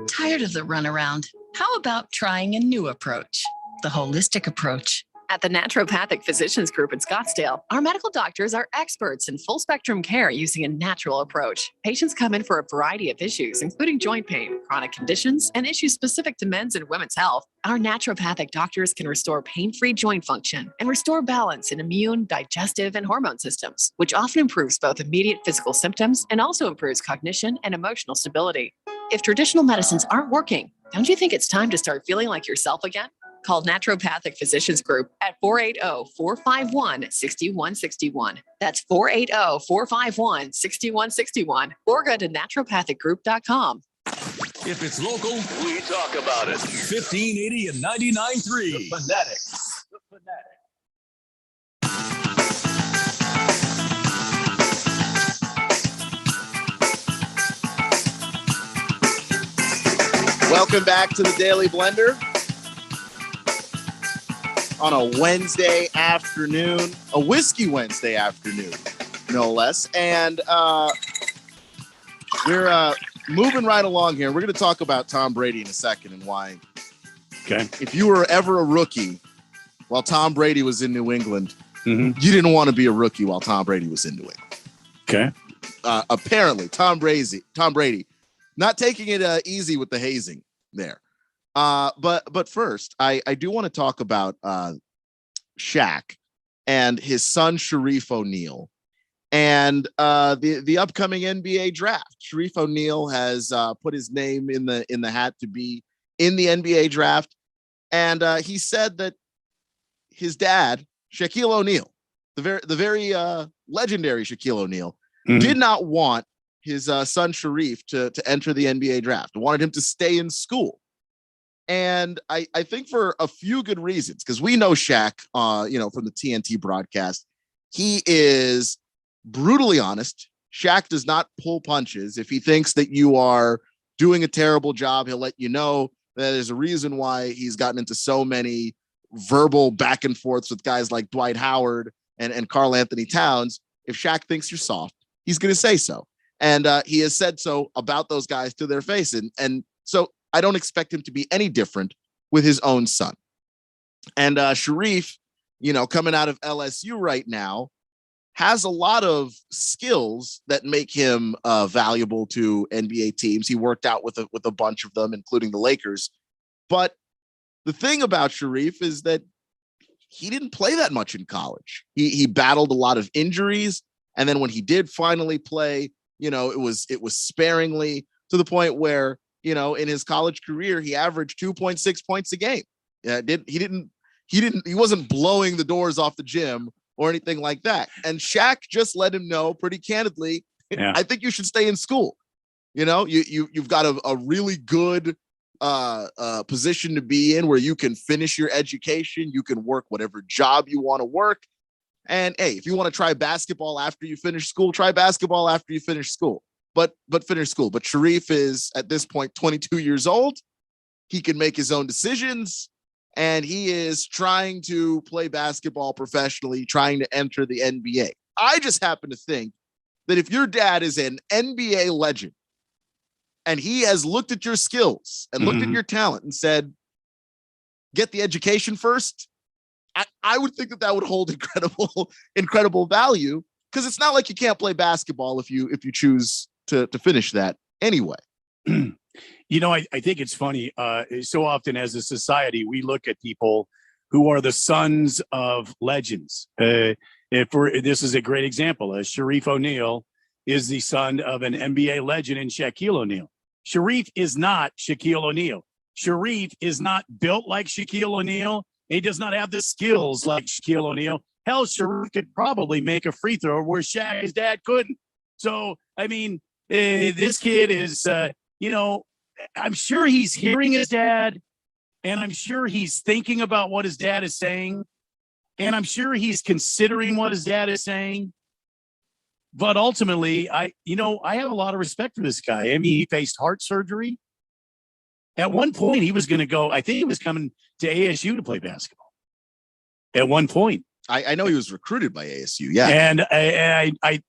Tired of the runaround? How about trying a new approach? The holistic approach. At the Naturopathic Physicians Group in Scottsdale, our medical doctors are experts in full spectrum care using a natural approach. Patients come in for a variety of issues, including joint pain, chronic conditions, and issues specific to men's and women's health. Our naturopathic doctors can restore pain-free joint function and restore balance in immune, digestive, and hormone systems, which often improves both immediate physical symptoms and also improves cognition and emotional stability. If traditional medicines aren't working, don't you think it's time to start feeling like yourself again? Call Naturopathic Physicians Group at 480-451-6161. That's 480-451-6161. Or go to naturopathicgroup.com. If it's local, we talk about it. 1580 and 99.3. The Fanatic. Welcome back to the Daily Blender on a Wednesday afternoon, a whiskey Wednesday afternoon, no less. And we're moving right along here. We're going to talk about Tom Brady in a second and why. Okay. If you were ever a rookie while Tom Brady was in New England, you didn't want to be a rookie while Tom Brady was in New England. Okay. Apparently, Tom Brady, not taking it easy with the hazing there. But first, I do want to talk about Shaq and his son Sharif O'Neal and the upcoming NBA draft. Sharif O'Neal has put his name in the hat to be in the NBA draft, and he said that his dad, Shaquille O'Neal, the very legendary Shaquille O'Neal, did not want his son Sharif to enter the NBA draft. Wanted him to stay in school. And I think for a few good reasons, because we know Shaq, from the TNT broadcast, he is brutally honest. Shaq does not pull punches. If he thinks that you are doing a terrible job, he'll let you know. That there's a reason why he's gotten into so many verbal back and forths with guys like Dwight Howard and Karl Anthony Towns. If Shaq thinks you're soft, he's going to say so. And he has said so about those guys to their face. And so I don't expect him to be any different with his own son. And Sharif, coming out of LSU right now, has a lot of skills that make him valuable to NBA teams. He worked out with a bunch of them, including the Lakers. But the thing about Sharif is that he didn't play that much in college. He battled a lot of injuries. And then when he did finally play, it was sparingly, to the point where, in his college career, he averaged 2.6 points a game. He wasn't blowing the doors off the gym or anything like that. And Shaq just let him know pretty candidly, I think you should stay in school. You've got a really good position to be in where you can finish your education. You can work whatever job you want to work. And hey, if you want to try basketball after you finish school, try basketball after you finish school. But finish school. But Sharif is at this point 22 years old. He can make his own decisions, and he is trying to play basketball professionally, trying to enter the NBA. I just happen to think that if your dad is an NBA legend and he has looked at your skills and looked at your talent and said, get the education first, I would think that would hold incredible value, because it's not like you can't play basketball if you choose to finish that anyway. I think it's funny. So often as a society, we look at people who are the sons of legends. This is a great example. Sharif O'Neal is the son of an NBA legend in Shaquille O'Neal. Sharif is not Shaquille O'Neal. Sharif is not built like Shaquille O'Neal. He does not have the skills like Shaquille O'Neal. Hell, Sharif could probably make a free throw where Shaq's dad couldn't. So, this kid is, I'm sure he's hearing his dad, and I'm sure he's thinking about what his dad is saying, and I'm sure he's considering what his dad is saying. But ultimately, I have a lot of respect for this guy. He faced heart surgery. At one point, he was going to go, I think he was coming to ASU to play basketball. At one point. I know he was recruited by ASU. Yeah. And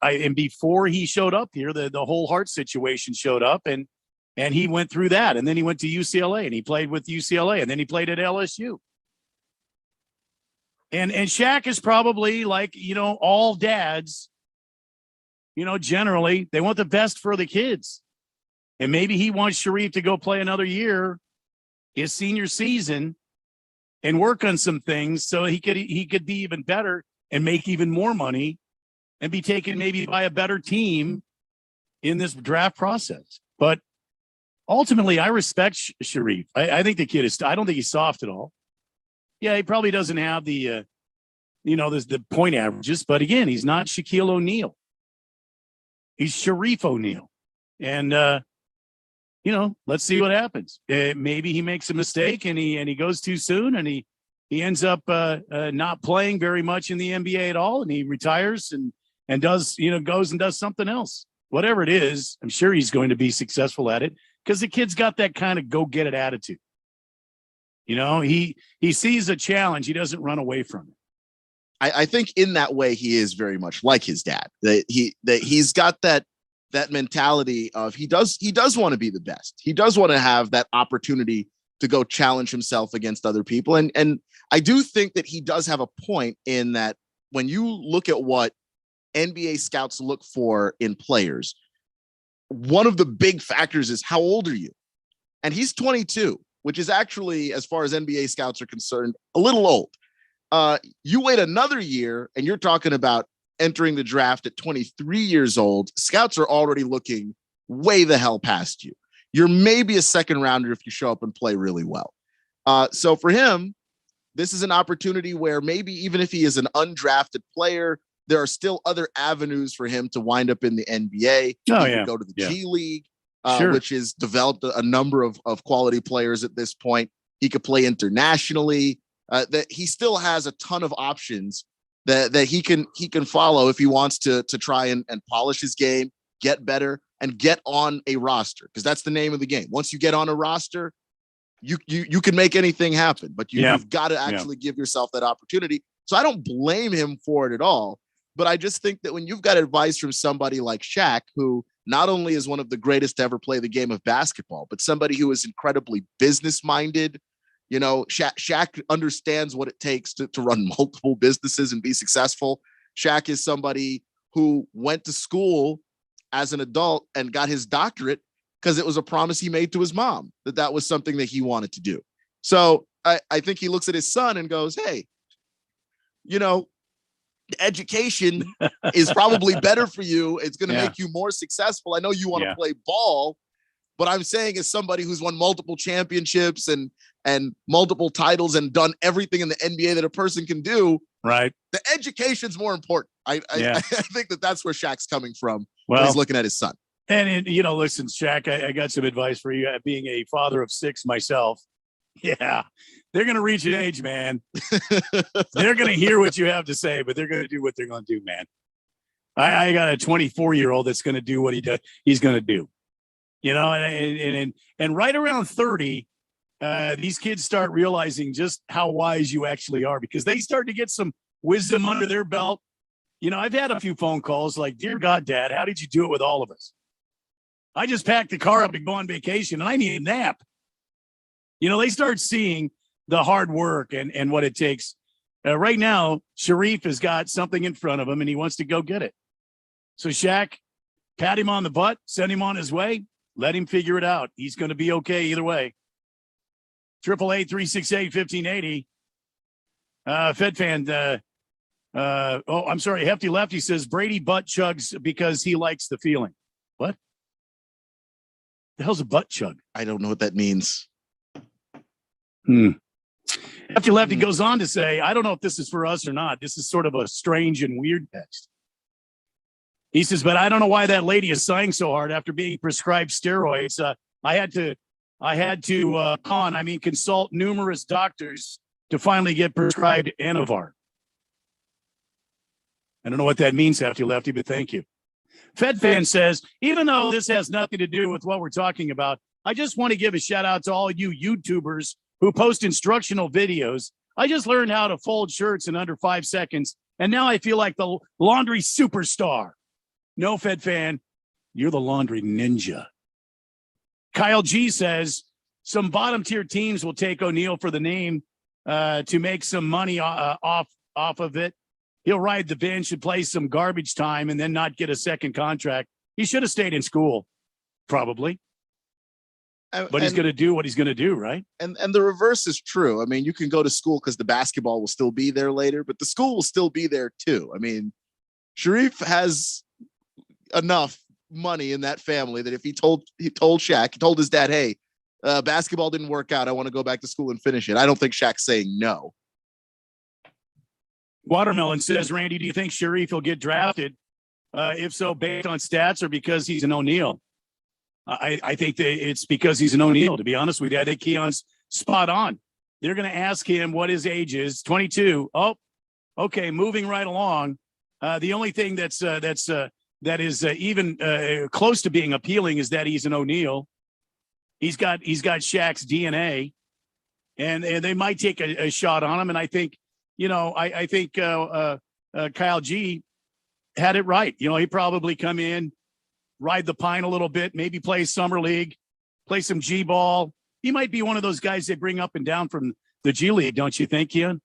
and before he showed up here, the whole heart situation showed up, and he went through that. And then he went to UCLA, and he played with UCLA, and then he played at LSU. And Shaq is probably like, all dads, generally they want the best for the kids. And maybe he wants Sharif to go play another year, his senior season, and work on some things so he could be even better and make even more money and be taken maybe by a better team in this draft process. But ultimately, I respect Sharif. I think the kid I don't think he's soft at all. Yeah, he probably doesn't have the point averages, but again, he's not Shaquille O'Neal. He's Sharif O'Neal. And, let's see what happens. Maybe he makes a mistake and he goes too soon, and he ends up not playing very much in the NBA at all, and he retires and does, goes and does something else. Whatever it is, I'm sure he's going to be successful at it. because the kid's got that kind of go get it attitude. You know, he sees a challenge. He doesn't run away from it. I think in that way he is very much like his dad. That he's got that mentality of he does want to be the best. He does want to have that opportunity to go challenge himself against other people. And I do think that he does have a point in that when you look at what NBA scouts look for in players, one of the big factors is how old are you? And he's 22, which is actually, as far as NBA scouts are concerned, a little old. You wait another year and you're talking about entering the draft at 23 years old. Scouts are already looking way the hell past you. You're maybe a second rounder if you show up and play really well. So for him, this is an opportunity where maybe even if he is an undrafted player, there are still other avenues for him to wind up in the NBA. Oh, he yeah. could go to the Yeah. G League, Sure. which has developed a number of quality players at this point. He could play internationally. That he still has a ton of options that he can follow if he wants to try and polish his game, get better, and get on a roster, because that's the name of the game. Once you get on a roster, you can make anything happen, but you've got to actually give yourself that opportunity. So I don't blame him for it at all, but I just think that when you've got advice from somebody like Shaq, who not only is one of the greatest to ever play the game of basketball, but somebody who is incredibly business-minded. You know, Shaq understands what it takes to run multiple businesses and be successful. Shaq is somebody who went to school as an adult and got his doctorate because it was a promise he made to his mom that was something that he wanted to do. So I think he looks at his son and goes, hey, you know, education is probably better for you. It's going to make you more successful. I know you want to play ball, but I'm saying as somebody who's won multiple championships and multiple titles and done everything in the NBA that a person can do, right? The education's more important. I think that's where Shaq's coming from when Well, he's looking at his son. And you know, listen, Shaq, I got some advice for you. Being a father of 6 myself, yeah, they're going to reach an age, man. They're going to hear what you have to say, but they're going to do what they're going to do, man. I got a 24-year-old that's going to do what he's going to do. You know, and right around 30, these kids start realizing just how wise you actually are, because they start to get some wisdom under their belt. You know, I've had a few phone calls like, dear God, Dad, how did you do it with all of us? I just packed the car up to go on vacation and I need a nap. You know, they start seeing the hard work and what it takes. Right now, Sharif has got something in front of him and he wants to go get it. So Shaq, pat him on the butt, send him on his way, let him figure it out. He's going to be okay either way. 888-368-1580. Fed fan, I'm sorry, Hefty Lefty says Brady butt chugs because he likes the feeling. What? The hell's a butt chug? I don't know what that means. Hefty Lefty goes on to say, I don't know if this is for us or not. This is sort of a strange and weird text. He says, but I don't know why that lady is sighing so hard after being prescribed steroids. I had to consult numerous doctors to finally get prescribed Anavar. I don't know what that means, Hefty Lefty, but thank you. Fed fan says, even though this has nothing to do with what we're talking about, I just want to give a shout out to all you YouTubers who post instructional videos. I just learned how to fold shirts in under 5 seconds, and now I feel like the laundry superstar. No, Fed fan, you're the laundry ninja. Kyle G says, some bottom tier teams will take O'Neal for the name to make some money off of it. He'll ride the bench and play some garbage time and then not get a second contract. He should have stayed in school, probably. But he's going to do what he's going to do, right? And the reverse is true. I mean, you can go to school because the basketball will still be there later, but the school will still be there too. I mean, Sharif has enough money in that family that if he told Shaq, he told his dad, hey, basketball didn't work out, I want to go back to school and finish it. I don't think Shaq's saying no. Watermelon says, Randy, do you think Sharif will get drafted? If so, based on stats or because he's an O'Neal? I think that it's because he's an O'Neal, to be honest with you. I think Keon's spot on. They're going to ask him what his age is, 22. Oh, okay, moving right along. The only thing that is even close to being appealing is that he's an O'Neal. he's got Shaq's DNA, and they might take a shot on him. And I think, I think Kyle G had it right. He probably come in, ride the pine a little bit, maybe play summer league, play some G ball. He might be one of those guys they bring up and down from the G League, don't you think, Ian?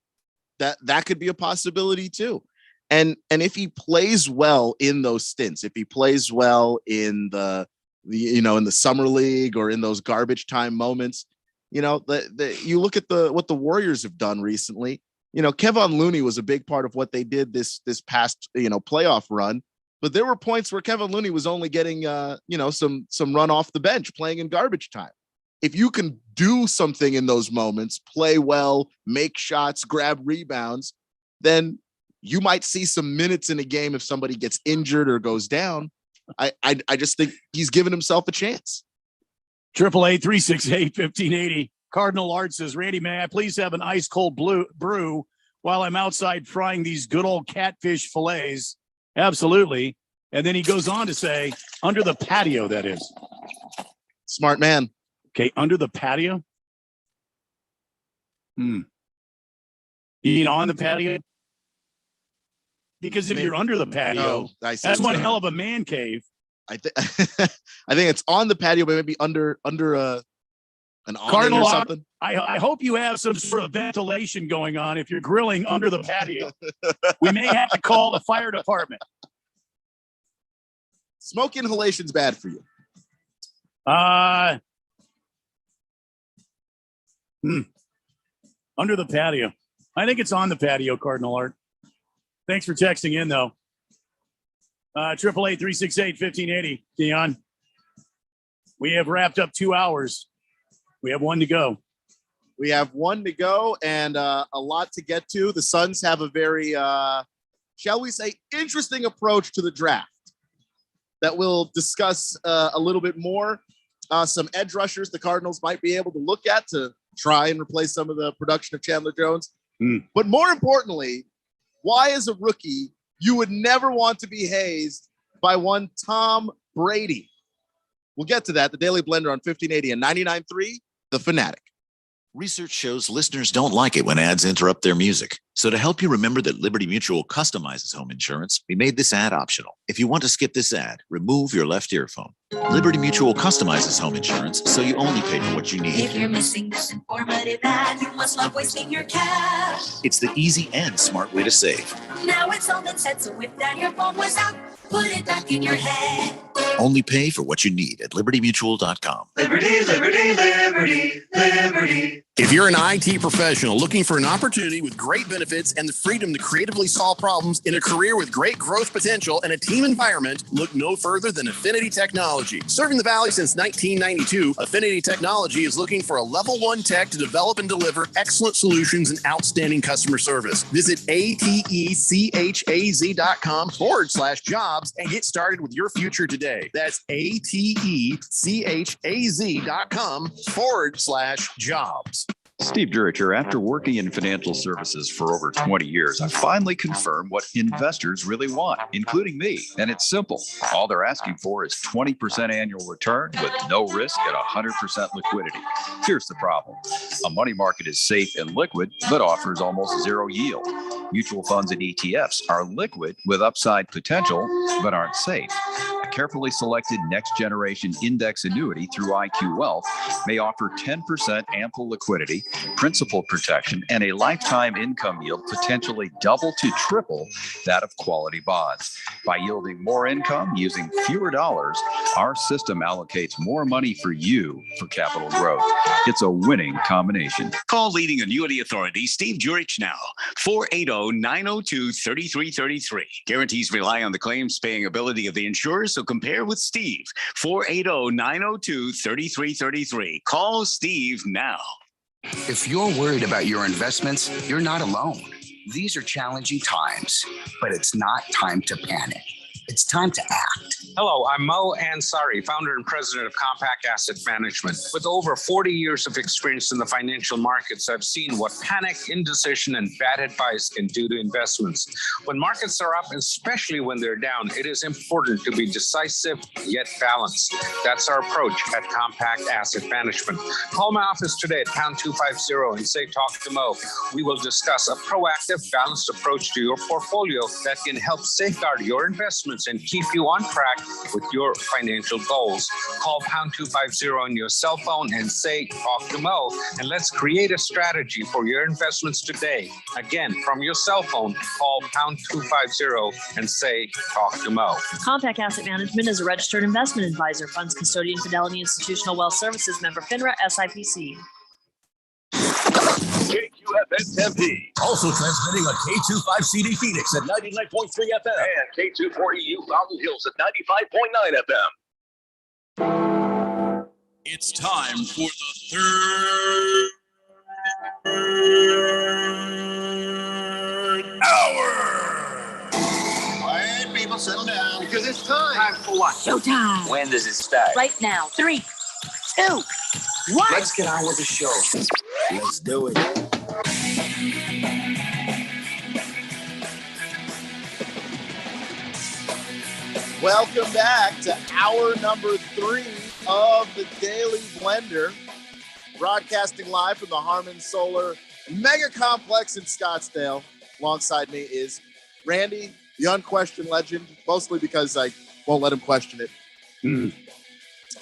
That could be a possibility too. And if he plays well in those stints, if he plays well in the in the summer league or in those garbage time moments, you look at what the Warriors have done recently. Kevon Looney was a big part of what they did this past playoff run, but there were points where Kevon Looney was only getting some run off the bench playing in garbage time. If you can do something in those moments, play well, make shots, grab rebounds, then you might see some minutes in a game if somebody gets injured or goes down. I just think he's given himself a chance. 888-368-1580. Cardinal Art says, Randy, may I please have an ice cold brew while I'm outside frying these good old catfish fillets? Absolutely. And then he goes on to say, under the patio, that is. Smart man. Okay, under the patio? You mean on the patio? Because if you're under the patio, that's one hell of a man cave. I think it's on the patio, but maybe under an awning Cardinal or something. I hope you have some sort of ventilation going on if you're grilling under the patio. We may have to call the fire department. Smoke inhalation's bad for you. Under the patio. I think it's on the patio, Cardinal Art. Thanks for texting in, though. 888-368-1580. Dion, we have wrapped up 2 hours. We have one to go. We have one to go and a lot to get to. The Suns have a very, shall we say, interesting approach to the draft that we'll discuss a little bit more. Some edge rushers the Cardinals might be able to look at to try and replace some of the production of Chandler Jones. But more importantly, why as a rookie, you would never want to be hazed by one Tom Brady. We'll get to that. The Daily Blender on 1580 and 99.3, The Fanatic. Research shows listeners don't like it when ads interrupt their music. So to help you remember that Liberty Mutual customizes home insurance, we made this ad optional. If you want to skip this ad, remove your left earphone. Liberty Mutual customizes home insurance, so you only pay for what you need. If you're missing this informative ad, you must love wasting your cash. It's the easy and smart way to save. Now it's all been said, so if that your phone was out, put it back in your head. Only pay for what you need at libertymutual.com. Liberty, liberty, liberty, liberty. If you're an IT professional looking for an opportunity with great benefits and the freedom to creatively solve problems in a career with great growth potential and a team environment, look no further than Affinity Technology. Serving the Valley since 1992, Affinity Technology is looking for a level 1 tech to develop and deliver excellent solutions and outstanding customer service. Visit atechaz.com/jobs and get started with your future today. That's atechaz.com/jobs. Steve Juricher, after working in financial services for over 20 years, I finally confirmed what investors really want, including me. And it's simple. All they're asking for is 20% annual return with no risk at 100% liquidity. Here's the problem. A money market is safe and liquid, but offers almost zero yield. Mutual funds and ETFs are liquid with upside potential, but aren't safe. A carefully selected next-generation index annuity through IQ Wealth may offer 10% ample liquidity, principal protection, and a lifetime income yield potentially double to triple that of quality bonds. By yielding more income using fewer dollars, our system allocates more money for you for capital growth. It's a winning combination. Call leading annuity authority Steve Jurich now. 480-902-3333. Guarantees rely on the claims paying ability of the insurer, so compare with Steve. 480-902-3333. Call Steve now. If you're worried about your investments, you're not alone. These are challenging times, but it's not time to panic. It's time to act. Hello, I'm Mo Ansari, founder and president of Compact Asset Management. With over 40 years of experience in the financial markets, I've seen what panic, indecision, and bad advice can do to investments. When markets are up, especially when they're down, it is important to be decisive yet balanced. That's our approach at Compact Asset Management. Call my office today at pound 250 and say talk to Mo. We will discuss a proactive, balanced approach to your portfolio that can help safeguard your investments and keep you on track with your financial goals. Call pound 250 on your cell phone and say talk to Mo, and let's create a strategy for your investments today. Again, from your cell phone, call pound 250 and say talk to Mo. Compact Asset Management is a registered investment advisor, funds custodian, Fidelity Institutional Wealth Services, member FINRA, SIPC. KQFN Tempe. Also transmitting on K25CD Phoenix at 99.3 FM and K240U Fountain Hills at 95.9 FM. It's time for the third hour. Quiet, people, settle down. Because it's time. Time for what? Showtime. When does it start? Right now. 3, 2, 1. Let's get on with the show. Let's do it. Welcome back to hour number 3 of the Daily Blender, broadcasting live from the Harmon Solar Mega Complex in Scottsdale. Alongside me is Randy, the unquestioned legend, mostly because I won't let him question it.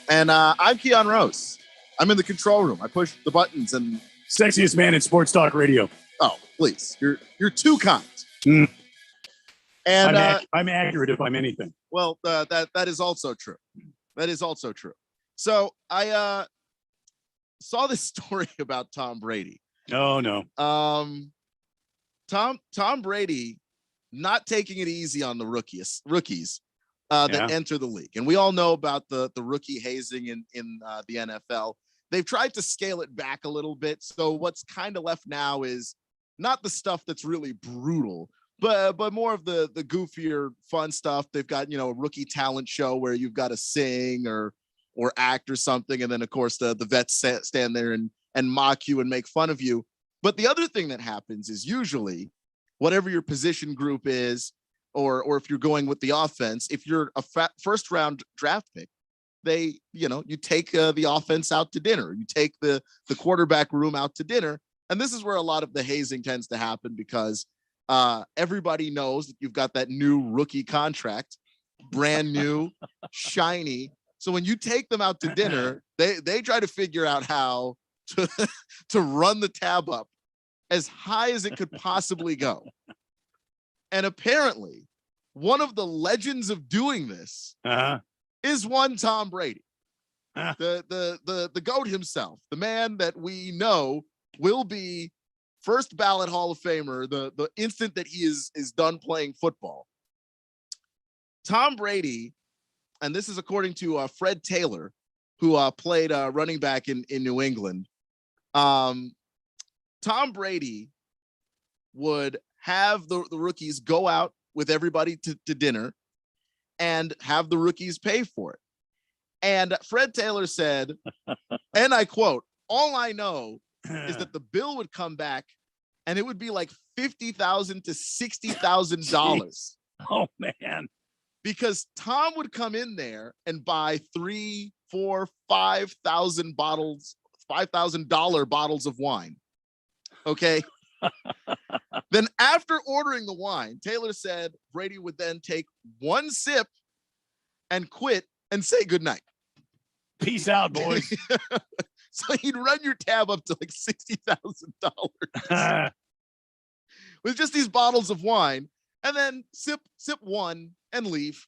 And I'm Keon Rose. I'm in the control room. I push the buttons and sexiest man in sports talk radio. Oh, please. You're too kind. And I'm accurate if I'm anything. Well, that is also true. That is also true. So I saw this story about Tom Brady. Oh no. Tom Brady not taking it easy on the rookies that enter the league. And we all know about the rookie hazing in the NFL. They've tried to scale it back a little bit. So what's kind of left now is not the stuff that's really brutal, but more of the goofier fun stuff. They've got, a rookie talent show where you've got to sing or act or something. And then of course the vets stand there and mock you and make fun of you. But the other thing that happens is usually whatever your position group is, or if you're going with the offense, if you're a first round draft pick, you take the offense out to dinner. You take the quarterback room out to dinner. And this is where a lot of the hazing tends to happen because everybody knows that you've got that new rookie contract, brand new, shiny. So when you take them out to dinner, they try to figure out how to run the tab up as high as it could possibly go. And apparently, one of the legends of doing this is one Tom Brady, the GOAT himself, the man that we know will be first ballot Hall of Famer the instant that he is done playing football. Tom Brady, and this is according to Fred Taylor, who played running back in New England. Tom Brady would have the rookies go out with everybody to dinner and have the rookies pay for it. And Fred Taylor said, and I quote, "All I know is that the bill would come back and it would be like $50,000 to $60,000. Oh man. Because Tom would come in there and buy 3, 4, 5,000 bottles, $5,000 bottles of wine. Okay. Then after ordering the wine, Taylor said Brady would then take one sip and quit and say goodnight. Peace out, boys. So he'd run your tab up to like $60,000 with just these bottles of wine, and then sip one and leave.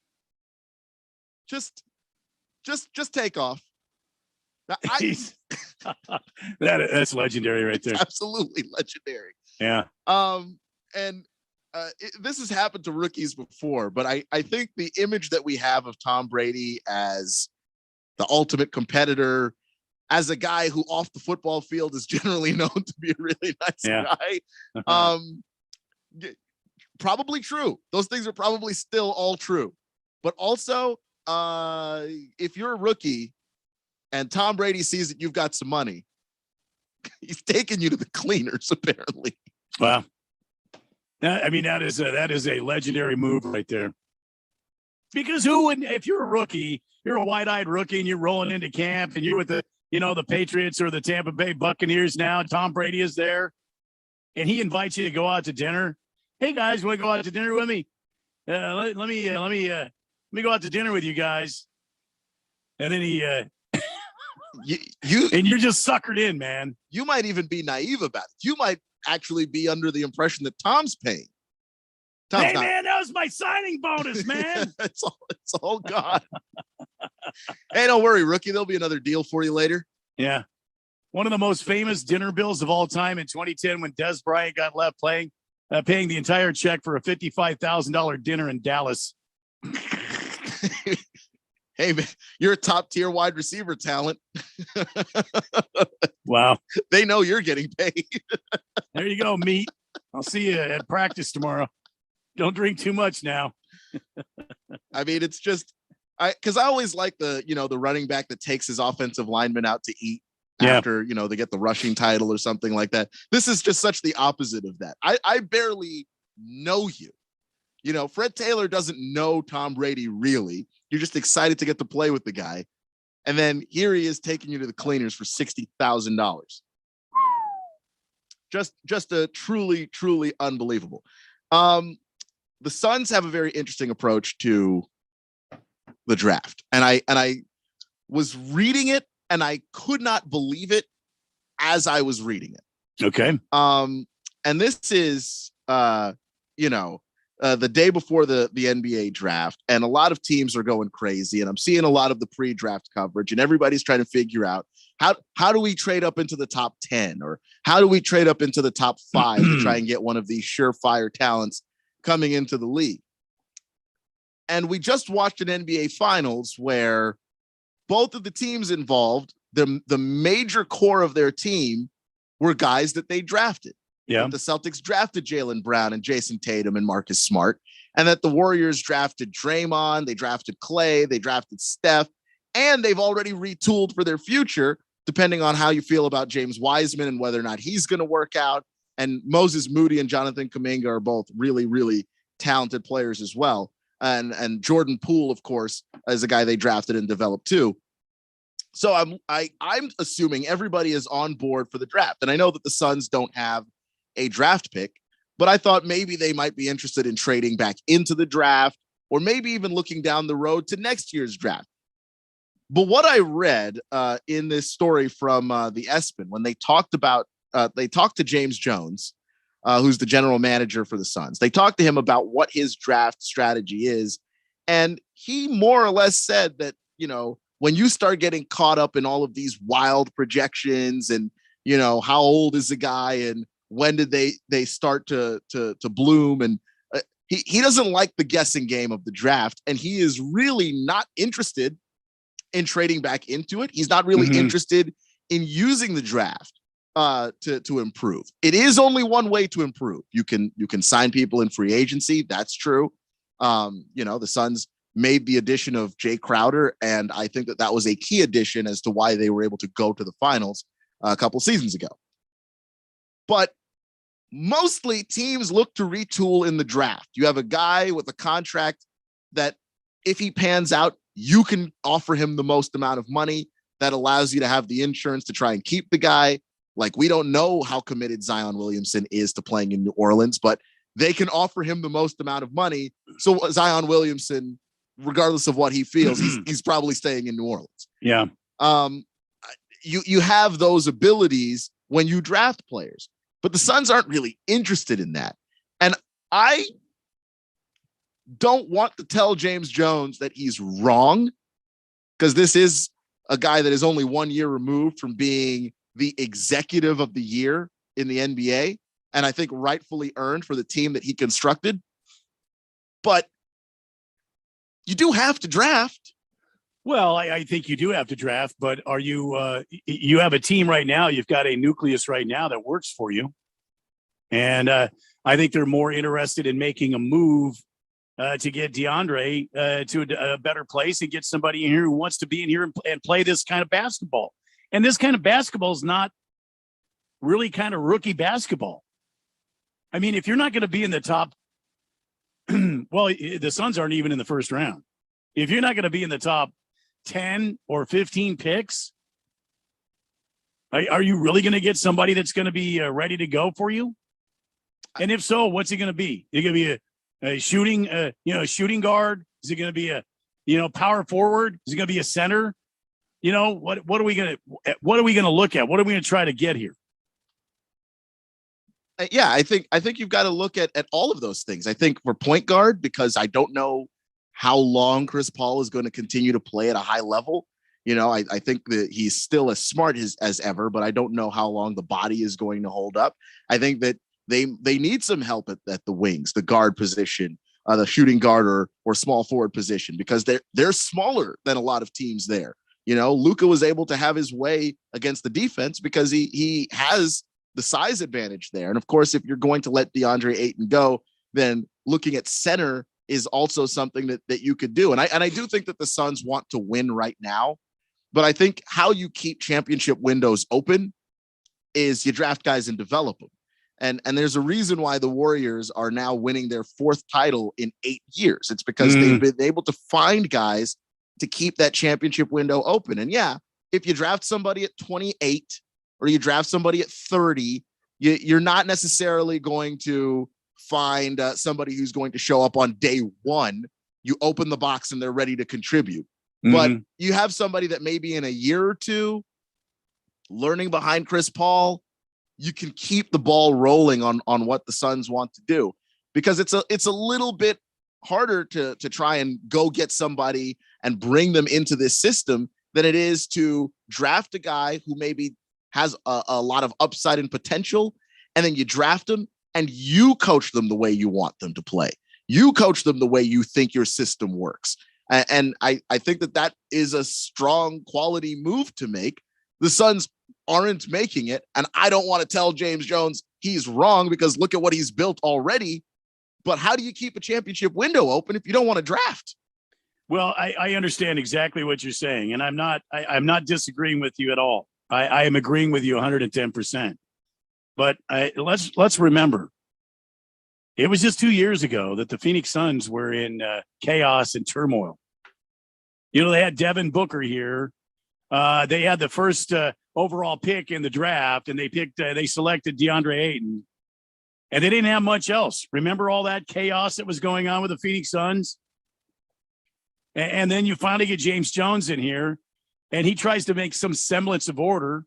Just take off. Now, that's legendary right there. Absolutely legendary. Yeah. This has happened to rookies before, but I think the image that we have of Tom Brady as the ultimate competitor, as a guy who off the football field is generally known to be a really nice guy, probably true. Those things are probably still all true. But also, if you're a rookie and Tom Brady sees that you've got some money, he's taking you to the cleaners, apparently. Wow. That is a legendary move right there. Because if you're a rookie, you're a wide-eyed rookie and you're rolling into camp and you're with the Patriots or the Tampa Bay Buccaneers now, Tom Brady is there and he invites you to go out to dinner. Hey guys, want to go out to dinner with me? Let me go out to dinner with you guys. And then and you're just suckered in, man. You might even be naive about it. You might actually be under the impression that Tom's paying. Man, that was my signing bonus, man. it's all gone. Hey, don't worry, rookie. There'll be another deal for you later. Yeah. One of the most famous dinner bills of all time in 2010 when Des Bryant got left paying the entire check for a $55,000 dinner in Dallas. Hey, man, you're a top-tier wide receiver talent. Wow. They know you're getting paid. There you go, meat. I'll see you at practice tomorrow. Don't drink too much now. It's just because I always like the running back that takes his offensive lineman out to eat after they get the rushing title or something like that. This is just such the opposite of that. I barely know you. Fred Taylor doesn't know Tom Brady really. You're just excited to get to play with the guy. And then here he is taking you to the cleaners for $60,000. Just a truly, truly unbelievable. The Suns have a very interesting approach to the draft. And I was reading it and I could not believe it as I was reading it. Okay. And this is, the day before the NBA draft, and a lot of teams are going crazy, and I'm seeing a lot of the pre-draft coverage, and everybody's trying to figure out how do we trade up into the top 10, or how do we trade up into the top 5 to try and get one of these surefire talents coming into the league. And we just watched an NBA Finals where both of the teams involved, the major core of their team were guys that they drafted. Yeah. The Celtics drafted Jaylen Brown and Jason Tatum and Marcus Smart, and that the Warriors drafted Draymond, they drafted Clay, they drafted Steph, and they've already retooled for their future, depending on how you feel about James Wiseman and whether or not he's going to work out. And Moses Moody and Jonathan Kuminga are both really, really talented players as well. And Jordan Poole, of course, is a guy they drafted and developed too. So I'm assuming everybody is on board for the draft. And I know that the Suns don't have a draft pick, but I thought maybe they might be interested in trading back into the draft, or maybe even looking down the road to next year's draft. But what I read in this story from the ESPN, when they talked to James Jones, who's the general manager for the Suns. They talked to him about what his draft strategy is. And he more or less said that, when you start getting caught up in all of these wild projections and, how old is the guy and when did they start to bloom, and he doesn't like the guessing game of the draft, and he is really not interested in trading back into it. He's not really interested in using the draft to improve. It is only one way to improve. You can sign people in free agency. That's true. The Suns made the addition of Jay Crowder, and I think that was a key addition as to why they were able to go to the finals a couple seasons ago. But mostly teams look to retool in the draft. You have a guy with a contract that if he pans out, you can offer him the most amount of money. That allows you to have the insurance to try and keep the guy. Like, we don't know how committed Zion Williamson is to playing in New Orleans, but they can offer him the most amount of money. So Zion Williamson, regardless of what he feels, he's probably staying in New Orleans. Yeah. You have those abilities when you draft players, but the Suns aren't really interested in that. And I don't want to tell James Jones that he's wrong, because this is a guy that is only 1 year removed from being the executive of the year in the NBA, and I think rightfully earned for the team that he constructed. But you do have to draft. Well, I think you do have to draft, but are you you have a team right now, you've got a nucleus right now that works for you. And I think they're more interested in making a move to get DeAndre to a better place and get somebody in here who wants to be in here and play this kind of basketball. And this kind of basketball is not really kind of rookie basketball. I mean, if you're not going to be in the top, well, the Suns aren't even in the first round. If you're not going to be in the top 10 or 15 picks, are you really going to get somebody that's going to be ready to go for you? And if so, what's he going to be? Is he going to be a shooting guard? Is he going to be a, power forward? Is he going to be a center? What are we going to look at? What are we going to try to get here? Yeah, I think you've got to look at all of those things. I think for point guard, because I don't know how long Chris Paul is going to continue to play at a high level. I think that he's still as smart as ever, but I don't know how long the body is going to hold up. I think that they need some help at the wings, the guard position, the shooting guard or small forward position, because they're smaller than a lot of teams there. Luka was able to have his way against the defense because he has the size advantage there. And of course, if you're going to let DeAndre Ayton go, then looking at center is also something that you could do. And I do think that the Suns want to win right now, but I think how you keep championship windows open is you draft guys and develop them. And there's a reason why the Warriors are now winning their 4th title in 8 years. It's because they've been able to find guys to keep that championship window open. And yeah, if you draft somebody at 28 or you draft somebody at 30, you're not necessarily going to find somebody who's going to show up on day one. You open the box and they're ready to contribute. But you have somebody that maybe in a year or two, learning behind Chris Paul, you can keep the ball rolling on what the Suns want to do, because it's a little bit harder to try and go get somebody and bring them into this system than it is to draft a guy who maybe has a lot of upside and potential, and then you draft them and you coach them the way you want them to play. You coach them the way you think your system works. And I think that is a strong quality move to make. The Suns aren't making it. And I don't want to tell James Jones he's wrong, because look at what he's built already. But how do you keep a championship window open if you don't want to draft? Well, I understand exactly what you're saying, and I'm not disagreeing with you at all. I am agreeing with you 110%. But let's remember, it was just 2 years ago that the Phoenix Suns were in chaos and turmoil. They had Devin Booker here. They had the first overall pick in the draft, and they selected DeAndre Ayton, and they didn't have much else. Remember all that chaos that was going on with the Phoenix Suns? And then you finally get James Jones in here, and he tries to make some semblance of order.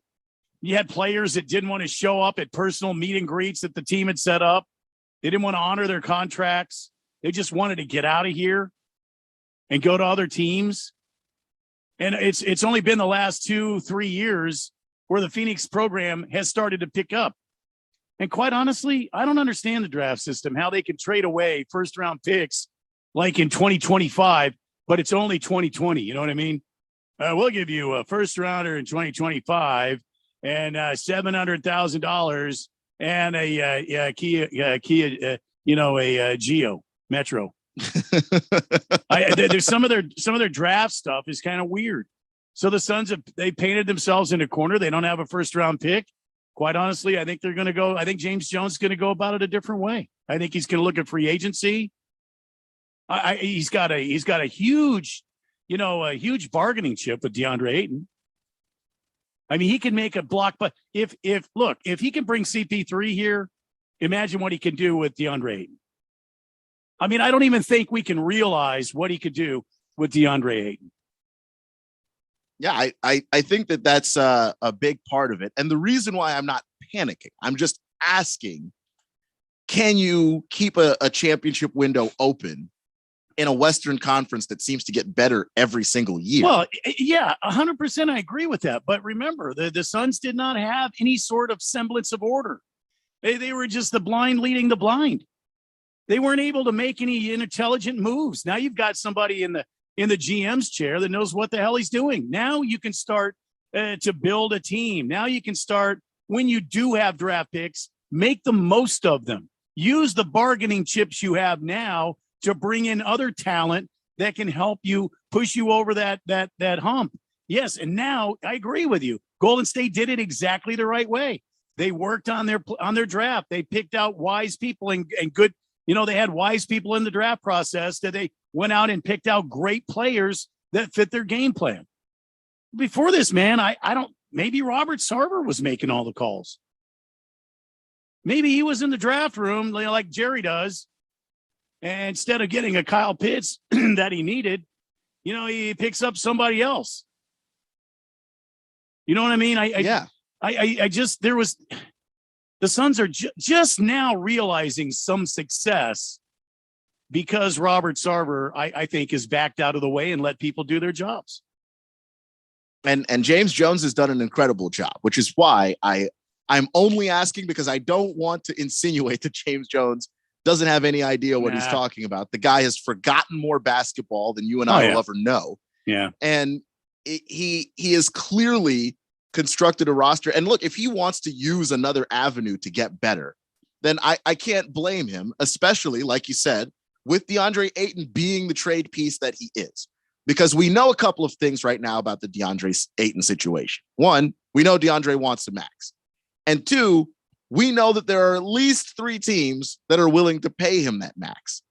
You had players that didn't want to show up at personal meet and greets that the team had set up. They didn't want to honor their contracts. They just wanted to get out of here and go to other teams. And it's only been the last 2-3 years where the Phoenix program has started to pick up. And quite honestly, I don't understand the draft system, how they can trade away first-round picks like in 2025, but it's only 2020. You know what I mean? We'll give you a first-rounder in 2025 and $700,000 and a Kia, a Geo Metro. There's some of their draft stuff is kind of weird. So the Suns they painted themselves in a corner. They don't have a first round pick. Quite honestly, I think they're going to go. I think James Jones is going to go about it a different way. I think he's going to look at free agency. He's got a huge, a huge bargaining chip with DeAndre Ayton. I mean, he can make a block, but if he can bring CP3 here, imagine what he can do with DeAndre Ayton. I mean, I don't even think we can realize what he could do with DeAndre Ayton. Yeah, I think that's a big part of it. And the reason why I'm not panicking, I'm just asking, can you keep a championship window open in a Western Conference that seems to get better every single year? Well, yeah, 100% I agree with that. But remember, the Suns did not have any sort of semblance of order. They were just the blind leading the blind. They weren't able to make any intelligent moves. Now you've got somebody in the GM's chair that knows what the hell he's doing. Now you can start to build a team. Now you can start, when you do have draft picks, make the most of them. Use the bargaining chips you have now to bring in other talent that can help you push you over that hump. Yes, and now I agree with you. Golden State did it exactly the right way. They worked on their draft. They picked out wise people and good. They had wise people in the draft process that they went out and picked out great players that fit their game plan. Before this, man, I don't. Maybe Robert Sarver was making all the calls. Maybe he was in the draft room like Jerry does. And instead of getting a Kyle Pitts that he needed, he picks up somebody else. You know what I mean? The Suns are just now realizing some success because Robert Sarver, I think, is backed out of the way and let people do their jobs. And James Jones has done an incredible job, which is why I'm only asking because I don't want to insinuate that James Jones doesn't have any idea what he's talking about. The guy has forgotten more basketball than you and I will ever know. Yeah. And he has clearly constructed a roster. And look, if he wants to use another avenue to get better, then I can't blame him, especially, like you said, with DeAndre Ayton being the trade piece that he is. Because we know a couple of things right now about the DeAndre Ayton situation. One, we know DeAndre wants the max. And two, we know that there are at least 3 teams that are willing to pay him that max.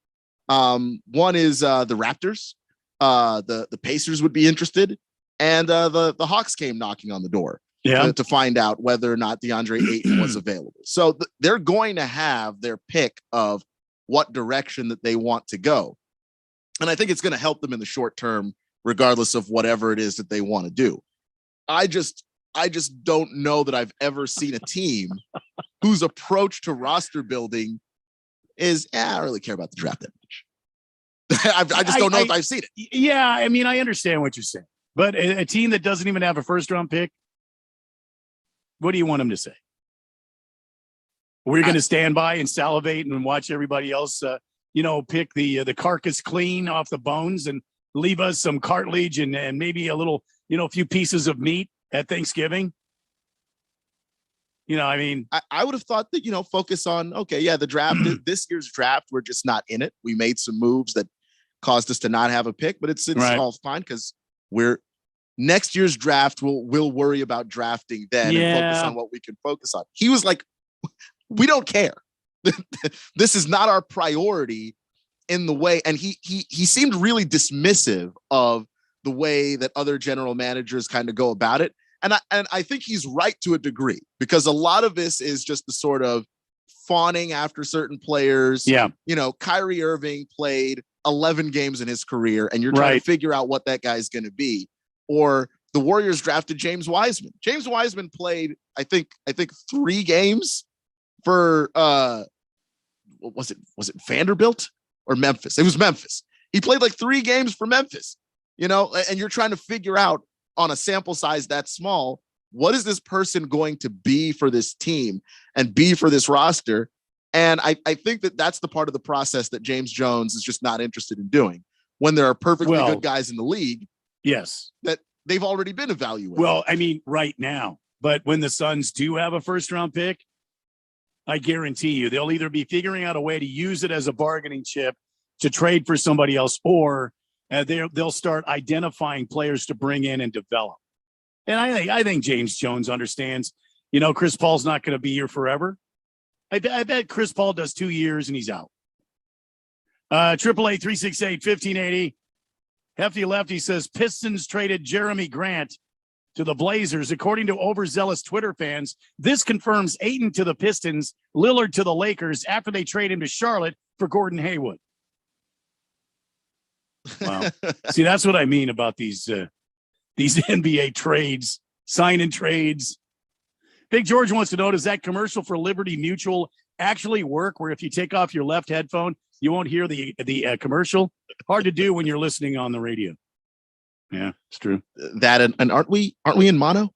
One is the Raptors. The Pacers would be interested. And the Hawks came knocking on the door to find out whether or not DeAndre Ayton was available. So they're going to have their pick of what direction that they want to go. And I think it's going to help them in the short term, regardless of whatever it is that they want to do. I just don't know that I've ever seen a team whose approach to roster building is, I don't really care about the draft that much. I just don't know if I've seen it. Yeah, I mean, I understand what you're saying. But a team that doesn't even have a first-round pick, what do you want them to say? We're going to stand by and salivate and watch everybody else, pick the carcass clean off the bones and leave us some cartilage and maybe a little, a few pieces of meat at Thanksgiving. I would have thought that, focus on, the draft, this year's draft, we're just not in it. We made some moves that caused us to not have a pick, but it's right. All fine because next year's draft, we'll worry about drafting then and focus on what we can focus on. He was like, we don't care. This is not our priority in the way. And he seemed really dismissive of the way that other general managers kind of go about it. And I think he's right to a degree because a lot of this is just the sort of fawning after certain players. Yeah. Kyrie Irving played 11 games in his career and you're trying to figure out what that guy's going to be. Or the Warriors drafted James Wiseman. James Wiseman played, I think 3 games for was it Vanderbilt or Memphis? It was Memphis. He played like 3 games for Memphis, and you're trying to figure out on a sample size that small, what is this person going to be for this team and be for this roster? And I think that that's the part of the process that James Jones is just not interested in doing when there are perfectly good guys in the league. Yes. That they've already been evaluated. Well, I mean, right now, but when the Suns do have a first round pick, I guarantee you they'll either be figuring out a way to use it as a bargaining chip to trade for somebody else, or they'll start identifying players to bring in and develop. And I think James Jones understands, Chris Paul's not going to be here forever. I bet Chris Paul does 2 years and he's out. 888-368-1580. Hefty Lefty says Pistons traded Jeremy Grant to the Blazers. According to overzealous Twitter fans, this confirms Ayton to the Pistons, Lillard to the Lakers after they trade him to Charlotte for Gordon Hayward. Wow. See, that's what I mean about these NBA trades, sign and trades. Big George wants to know, does that commercial for Liberty Mutual actually work where if you take off your left headphone, you won't hear the commercial? Hard to do when you're listening on the radio. Yeah, it's true. That and aren't we in mono?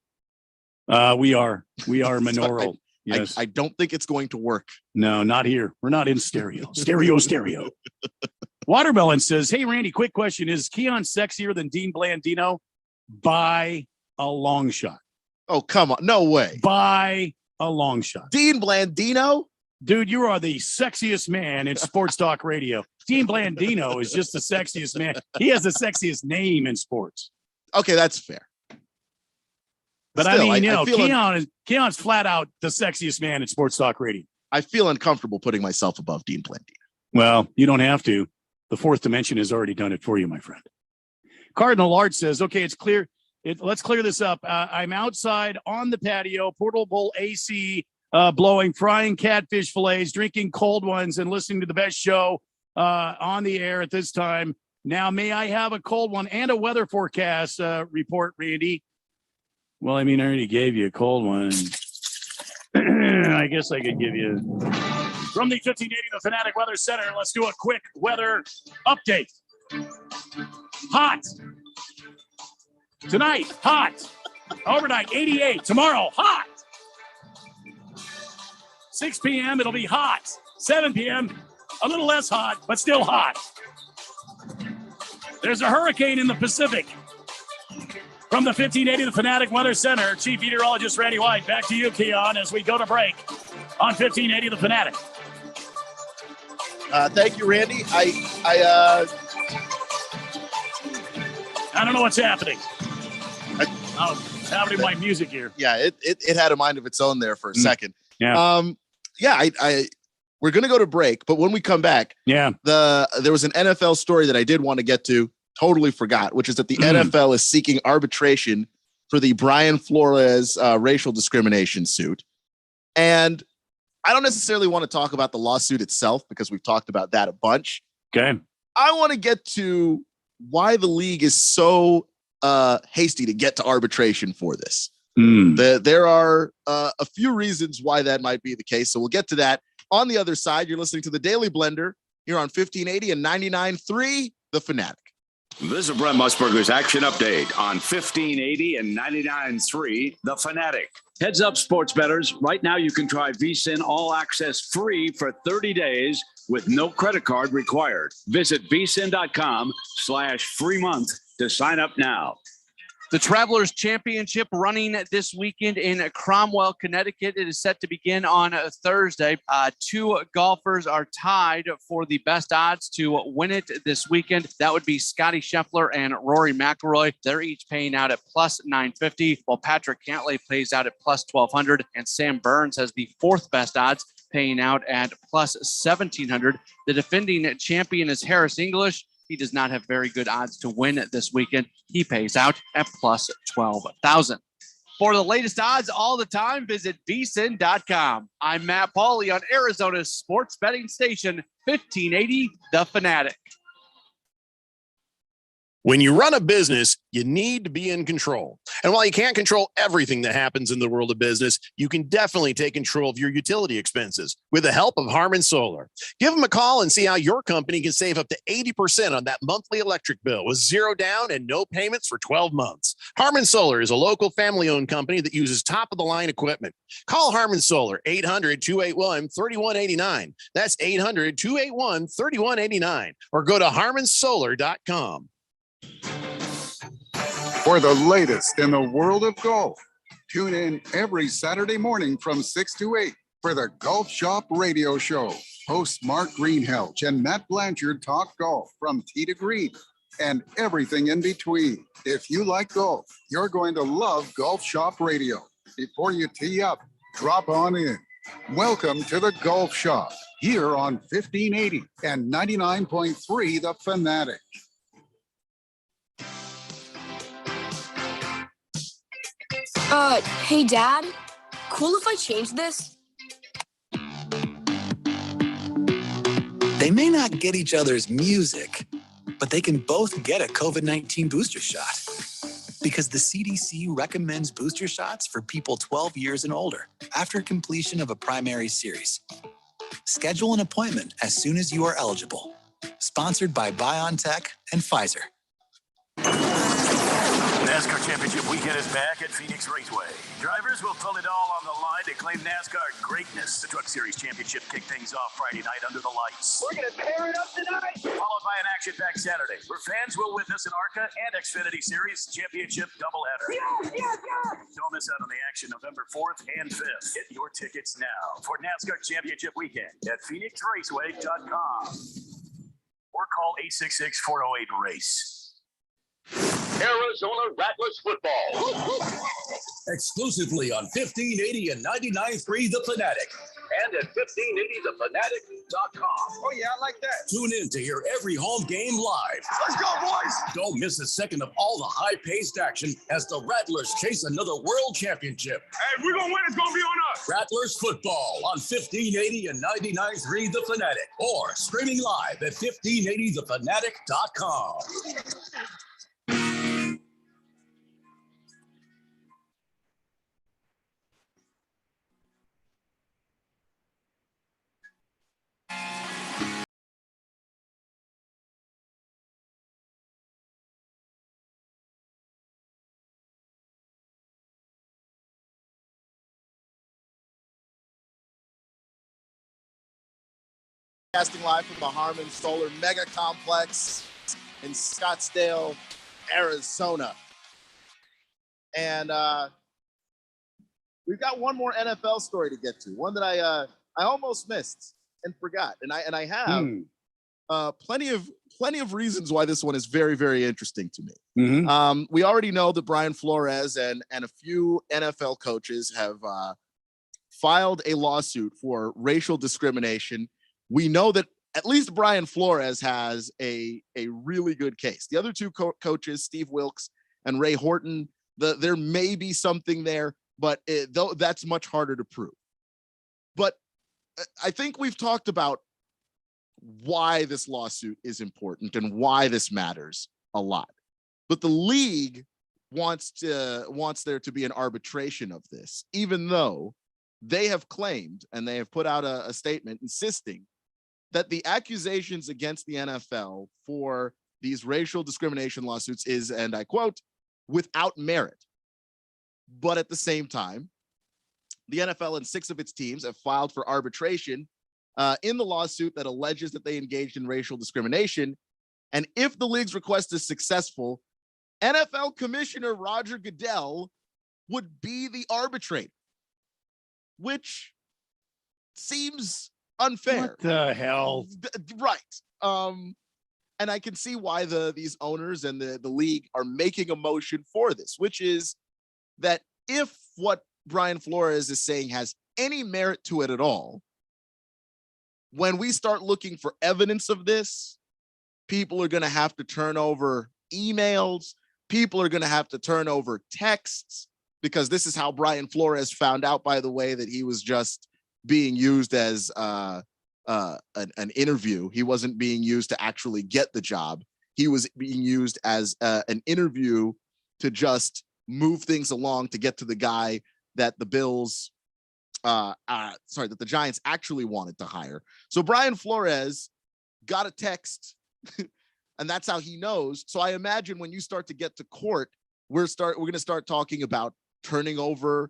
We are monaural. Yes. I don't think it's going to work. No, not here. We're not in stereo. Stereo. Watermelon says, hey, Randy, quick question. Is Keon sexier than Dean Blandino? By a long shot. Oh, come on. No way. By a long shot. Dean Blandino? Dude, you are the sexiest man in sports talk radio. Dean Blandino is just the sexiest man. He has the sexiest name in sports. Okay, that's fair. But Still, I mean, I feel Keon's flat out the sexiest man in sports talk radio. I feel uncomfortable putting myself above Dean Blandino. Well, you don't have to. The fourth dimension has already done it for you, my friend. Cardinal Art says, okay, it's clear. Let's clear this up. I'm outside on the patio, portable AC blowing, frying catfish fillets, drinking cold ones, and listening to the best show on the air at this time. Now, may I have a cold one and a weather forecast report, Randy? Well, I mean, I already gave you a cold one. I guess I could give you from the 1580 The Fanatic Weather Center. Let's do a quick weather update. Hot. Tonight, hot. Overnight, 88. Tomorrow, hot. 6 p.m., it'll be hot. 7 p.m., a little less hot, but still hot. There's a hurricane in the Pacific. From the 1580 The Fanatic Weather Center, Chief Meteorologist Randy White. Back to you, Keon, as we go to break on 1580 The Fanatic. Thank you, Randy. I don't know what's happening. It's happening to my music here. Yeah, it had a mind of its own there for a second. Yeah. We're gonna go to break, but when we come back, there was an NFL story that I did want to get to, totally forgot, which is that the NFL is seeking arbitration for the Brian Flores racial discrimination suit. And I don't necessarily want to talk about the lawsuit itself because we've talked about that a bunch. Okay. I want to get to why the league is so hasty to get to arbitration for this. There are a few reasons why that might be the case. So we'll get to that. On the other side, you're listening to the Daily Blender here on 1580 and 99.3 The Fanatic. This is Brent Musburger's Action Update on 1580 and 99.3 The Fanatic. Heads up, sports bettors. Right now, you can try VSiN All Access free for 30 days with no credit card required. Visit vsin.com/free month to sign up now. The Travelers Championship running this weekend in Cromwell, Connecticut. It is set to begin on Thursday. Two golfers are tied for the best odds to win it this weekend. That would be Scotty Scheffler and Rory McIlroy. They're each paying out at plus 950, while Patrick Cantlay plays out at plus 1200, and Sam Burns has the fourth best odds, paying out at plus 1700. The defending champion is Harris English. He does not have very good odds to win this weekend. He pays out at plus 12,000. For the latest odds all the time, visit vsin.com. I'm Matt Pauley on Arizona's sports betting station, 1580 The Fanatic. When you run a business, you need to be in control. And while you can't control everything that happens in the world of business, you can definitely take control of your utility expenses with the help of Harmon Solar. Give them a call and see how your company can save up to 80% on that monthly electric bill with zero down and no payments for 12 months. Harmon Solar is a local family-owned company that uses top-of-the-line equipment. Call Harmon Solar, 800-281-3189. That's 800-281-3189. Or go to harmonsolar.com. For the latest in the world of golf, tune in every Saturday morning from 6 to 8 for the Golf Shop Radio Show. Hosts Mark Greenhelch and Matt Blanchard talk golf from tee to green and everything in between. If you like golf, you're going to love Golf Shop Radio. Before you tee up, drop on in. Welcome to the Golf Shop here on 1580 and 99.3 The Fanatic. Hey, Dad. Cool if I change this? They may not get each other's music, but they can both get a COVID-19 booster shot. Because the CDC recommends booster shots for people 12 years and older after completion of a primary series. Schedule an appointment as soon as you are eligible. Sponsored by BioNTech and Pfizer. NASCAR Championship weekend is back at Phoenix Raceway. Drivers will put it all on the line to claim NASCAR greatness. The Truck Series Championship kicked things off Friday night under the lights. We're going to tear it up tonight. Followed by an action-packed Saturday where fans will witness an ARCA and Xfinity Series championship doubleheader. Don't miss out on the action November 4th and 5th. Get your tickets now for NASCAR Championship Weekend at PhoenixRaceway.com or call 866-408-RACE. Arizona Rattlers football. Exclusively on 1580 and 99.3 The Fanatic. And at 1580thefanatic.com. Oh, yeah, I like that. Tune in to hear every home game live. Let's go, boys. Don't miss a second of all the high-paced action as the Rattlers chase another world championship. Hey, we're going to win. It's going to be on us. Rattlers football on 1580 and 99.3 The Fanatic. Or streaming live at 1580thefanatic.com. Casting live from the Harmon Solar Mega Complex in Scottsdale, Arizona. And we've got one more NFL story to get to, one that I almost missed and forgot. And I have plenty of reasons why this one is very, very interesting to me. We already know that Brian Flores and a few NFL coaches have filed a lawsuit for racial discrimination. We know that at least Brian Flores has a really good case. The other two coaches, Steve Wilkes and Ray Horton, there may be something there, but though that's much harder to prove. But I think we've talked about why this lawsuit is important and why this matters a lot. But the league wants there to be an arbitration of this, even though they have claimed and they have put out a statement insisting that the accusations against the NFL for these racial discrimination lawsuits is, and I quote, without merit. But at the same time, the NFL and 6 of its teams have filed for arbitration in the lawsuit that alleges that they engaged in racial discrimination. And if the league's request is successful, NFL Commissioner Roger Goodell would be the arbitrator, which seems unfair. What the hell? Right. And I can see why these owners and the league are making a motion for this, which is that if what Brian Flores is saying has any merit to it at all, when we start looking for evidence of this, people are going to have to turn over emails. People are going to have to turn over texts, because this is how Brian Flores found out, by the way, that he was just being used as an interview. He wasn't being used to actually get the job. He was being used as an interview to just move things along to get to the guy that the that the Giants actually wanted to hire. So Brian Flores got a text and that's how he knows. So I imagine when you start to get to court, we're going to start talking about turning over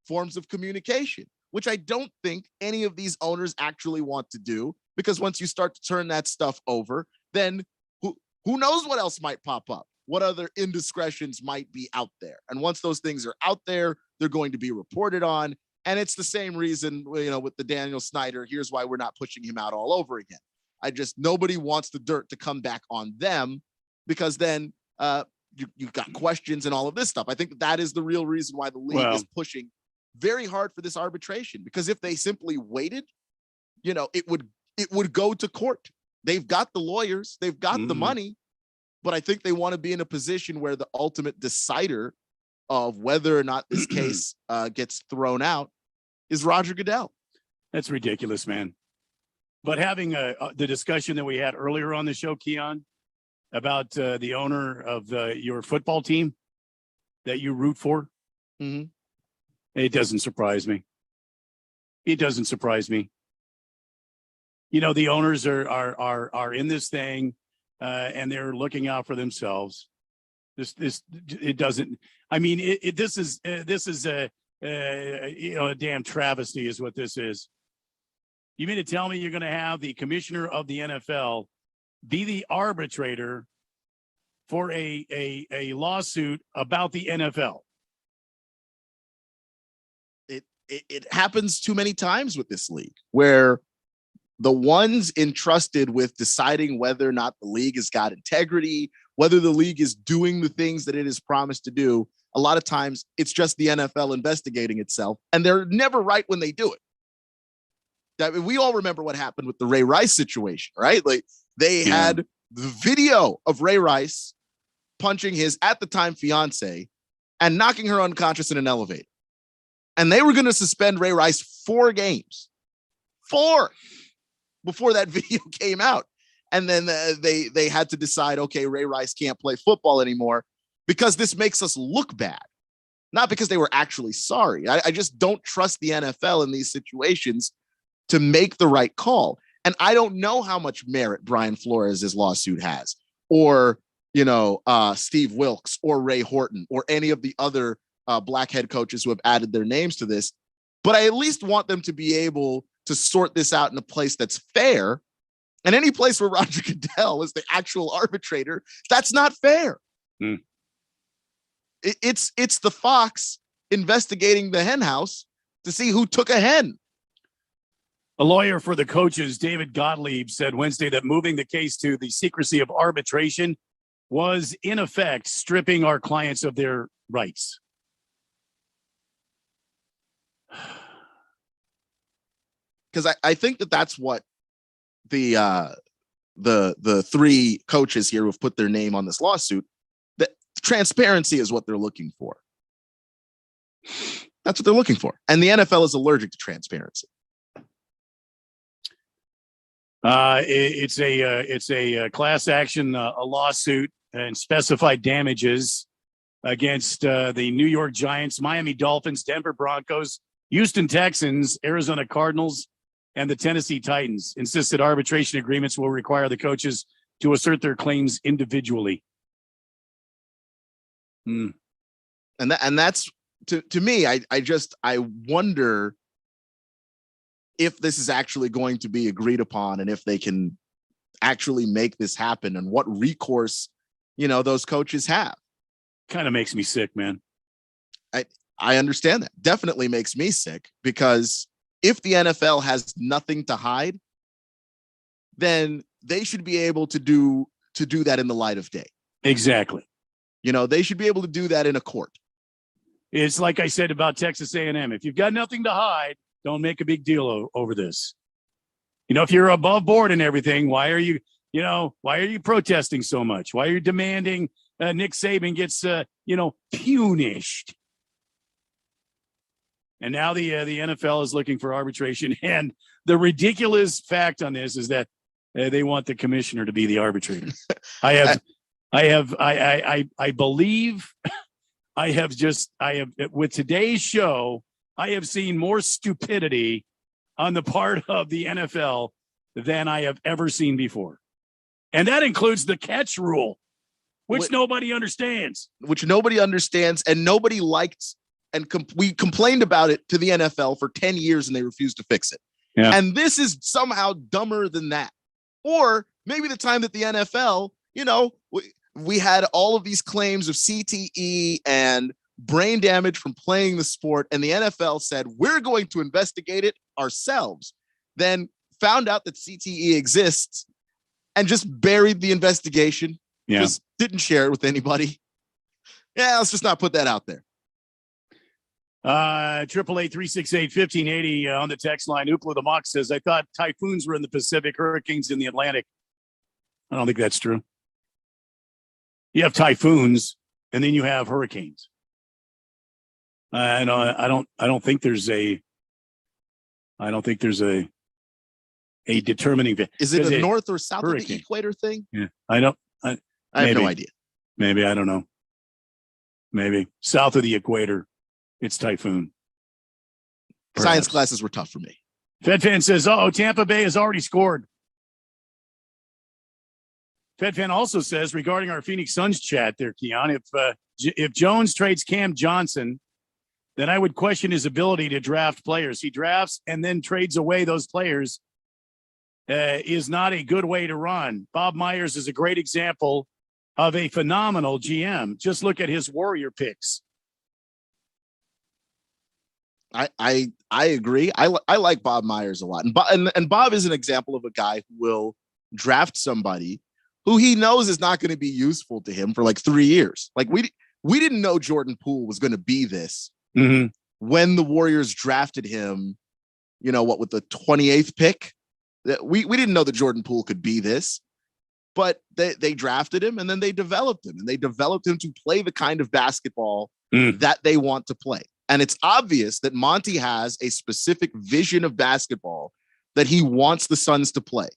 forms of communication, which I don't think any of these owners actually want to do, because once you start to turn that stuff over, then who knows what else might pop up? What other indiscretions might be out there? And once those things are out there, they're going to be reported on. And it's the same reason, with the Daniel Snyder, here's why we're not pushing him out all over again. Nobody wants the dirt to come back on them, because then you've got questions and all of this stuff. I think that is the real reason why the league is pushing very hard for this arbitration, because if they simply waited, it would go to court. They've got the lawyers, they've got the money, but I think they want to be in a position where the ultimate decider of whether or not this case gets thrown out is Roger Goodell. That's ridiculous, man. But having the discussion that we had earlier on the show, Keon, about the owner of your football team that you root for, it doesn't surprise me. It doesn't surprise me. The owners are in this thing, and they're looking out for themselves. It doesn't. I mean, this is a damn travesty, is what this is. You mean to tell me you're going to have the commissioner of the NFL be the arbitrator for a lawsuit about the NFL? It happens too many times with this league, where the ones entrusted with deciding whether or not the league has got integrity, whether the league is doing the things that it is promised to do, a lot of times it's just the NFL investigating itself, and they're never right when they do it. I mean, we all remember what happened with the Ray Rice situation, right? Like they had the video of Ray Rice punching his, at the time, fiance and knocking her unconscious in an elevator. And they were going to suspend Ray Rice 4 games. 4 before that video came out. And then they had to decide, okay, Ray Rice can't play football anymore because this makes us look bad. Not because they were actually sorry. I just don't trust the NFL in these situations to make the right call. And I don't know how much merit Brian Flores' lawsuit has, or, Steve Wilkes or Ray Horton or any of the other black head coaches who have added their names to this. But I at least want them to be able to sort this out in a place that's fair. And any place where Roger Goodell is the actual arbitrator, that's not fair. It's the fox investigating the hen house to see who took a hen. A lawyer for the coaches, David Gottlieb, said Wednesday that moving the case to the secrecy of arbitration was, in effect, stripping our clients of their rights. Because I think that's what the 3 coaches here who have put their name on this lawsuit, that transparency is what they're looking for. That's what they're looking for. And the NFL is allergic to transparency. It's a class action, a lawsuit and specified damages against the New York Giants, Miami Dolphins, Denver Broncos, Houston Texans, Arizona Cardinals, and the Tennessee Titans. Insisted arbitration agreements will require the coaches to assert their claims individually. And that's to me, I wonder if this is actually going to be agreed upon and if they can actually make this happen and what recourse, those coaches have. Kind of makes me sick, man. I understand that. Definitely makes me sick, because if the NFL has nothing to hide, then they should be able to do that in the light of day. Exactly. They should be able to do that in a court. It's like I said about Texas A&M. If you've got nothing to hide, don't make a big deal over this. If you're above board and everything, why are you protesting so much? Why are you demanding Nick Saban gets, punished? And now the NFL is looking for arbitration. And the ridiculous fact on this is that they want the commissioner to be the arbitrator. I believe with today's show, I have seen more stupidity on the part of the NFL than I have ever seen before. And that includes the catch rule, which nobody understands. And nobody liked, and we complained about it to the NFL for 10 years and they refused to fix it. Yeah. And this is somehow dumber than that. Or maybe the time that the NFL, we had all of these claims of CTE and brain damage from playing the sport, and the NFL said, we're going to investigate it ourselves. Then found out that CTE exists and just buried the investigation. Yeah. Just didn't share it with anybody. Yeah, let's just not put that out there. 888-368-1580 on the text line. Oopla the Mock says, I thought typhoons were in the Pacific, hurricanes in the Atlantic. I don't think that's true. You have typhoons and then you have hurricanes. I don't think there's a determining. Is it a north or south hurricane of the equator thing? Yeah, I have no idea. Maybe, I don't know. Maybe south of the equator, it's typhoon. Perhaps. Science classes were tough for me. FedFan says, Tampa Bay has already scored. FedFan also says, regarding our Phoenix Suns chat there, Keon, if Jones trades Cam Johnson, then I would question his ability to draft players. He drafts and then trades away those players is not a good way to run. Bob Myers is a great example of a phenomenal GM. Just look at his Warrior picks. I agree. I like Bob Myers a lot, and Bob is an example of a guy who will draft somebody who he knows is not going to be useful to him for like 3 years. Like we didn't know Jordan Poole was going to be this when the Warriors drafted him. You know what, with the 28th pick, that we didn't know that Jordan Poole could be this, but they drafted him and then they developed him to play the kind of basketball that they want to play. And it's obvious that Monty has a specific vision of basketball that he wants the Suns to play.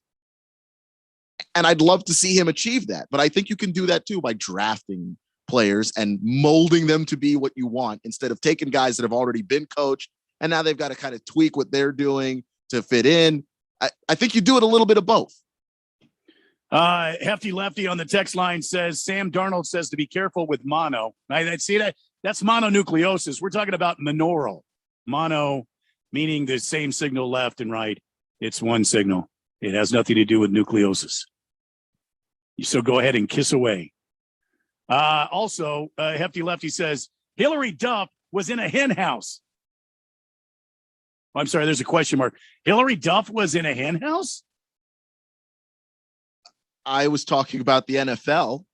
And I'd love to see him achieve that. But I think you can do that too by drafting players and molding them to be what you want instead of taking guys that have already been coached and now they've got to kind of tweak what they're doing to fit in. I think you do it a little bit of both. Hefty Lefty on the text line says, Sam Darnold says to be careful with mono. I see that. That's mononucleosis. We're talking about monaural. Mono meaning the same signal left and right. It's one signal. It has nothing to do with nucleosis. So go ahead and kiss away. Also, Hefty Lefty says, Hillary Duff was in a hen house. I'm sorry, there's a question mark. Hillary Duff was in a hen house? I was talking about the NFL.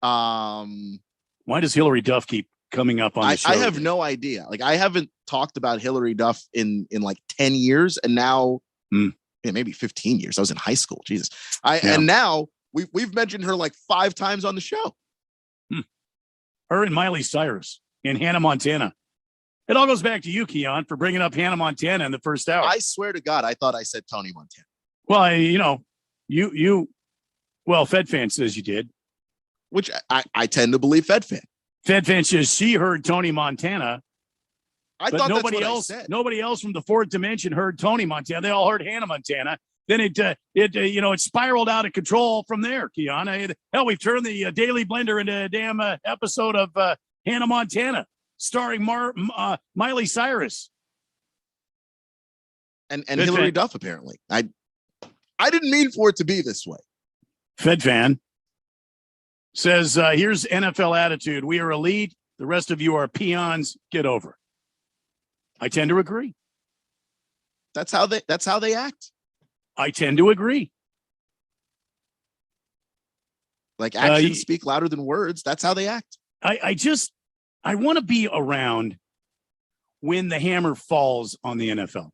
Why does Hillary Duff keep coming up on the show? I have no idea. Like, I haven't talked about Hillary Duff in like 10 years, and now maybe 15 years. I was in high school. Jesus. And now we've mentioned her like 5 times on the show. Her and Miley Cyrus in Hannah Montana. It all goes back to you, Keon, for bringing up Hannah Montana in the first hour. I swear to God, I thought I said Tony Montana. Well, well, FedFan says you did. Which I tend to believe FedFan. FedFan says she heard Tony Montana. I thought nobody else. Nobody else from the fourth dimension heard Tony Montana. They all heard Hannah Montana. Then it spiraled out of control from there, Keon. Hell, we've turned the Daily Blender into a damn episode of Hannah Montana, starring Miley Cyrus and Hillary Duff. Apparently, I didn't mean for it to be this way. FedFan says, "Here's NFL attitude: we are elite. The rest of you are peons. Get over it." I tend to agree. That's how they act. I tend to agree. Like actions speak louder than words. That's how they act. I want to be around when the hammer falls on the NFL.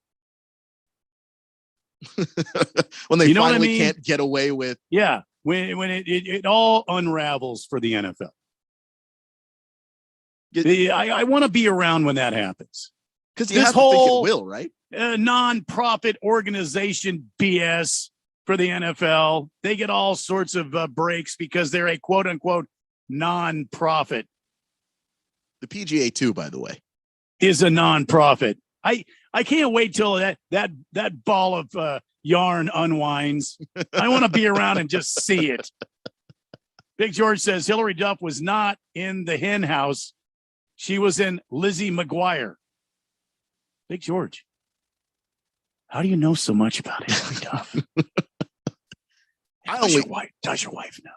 When they finally can't get away with. Yeah. When it all unravels for the NFL. I want to be around when that happens. Because you have to think it will, right? Non-profit organization BS for the NFL. They get all sorts of breaks because they're a quote-unquote non-profit. The PGA too, by the way, is a non-profit. I can't wait till that ball of yarn unwinds. I want to be around and just see it. Big George says Hillary Duff was not in the hen house. She was in Lizzie McGuire. Big George, how do you know so much about Hillary Duff? Does your wife know?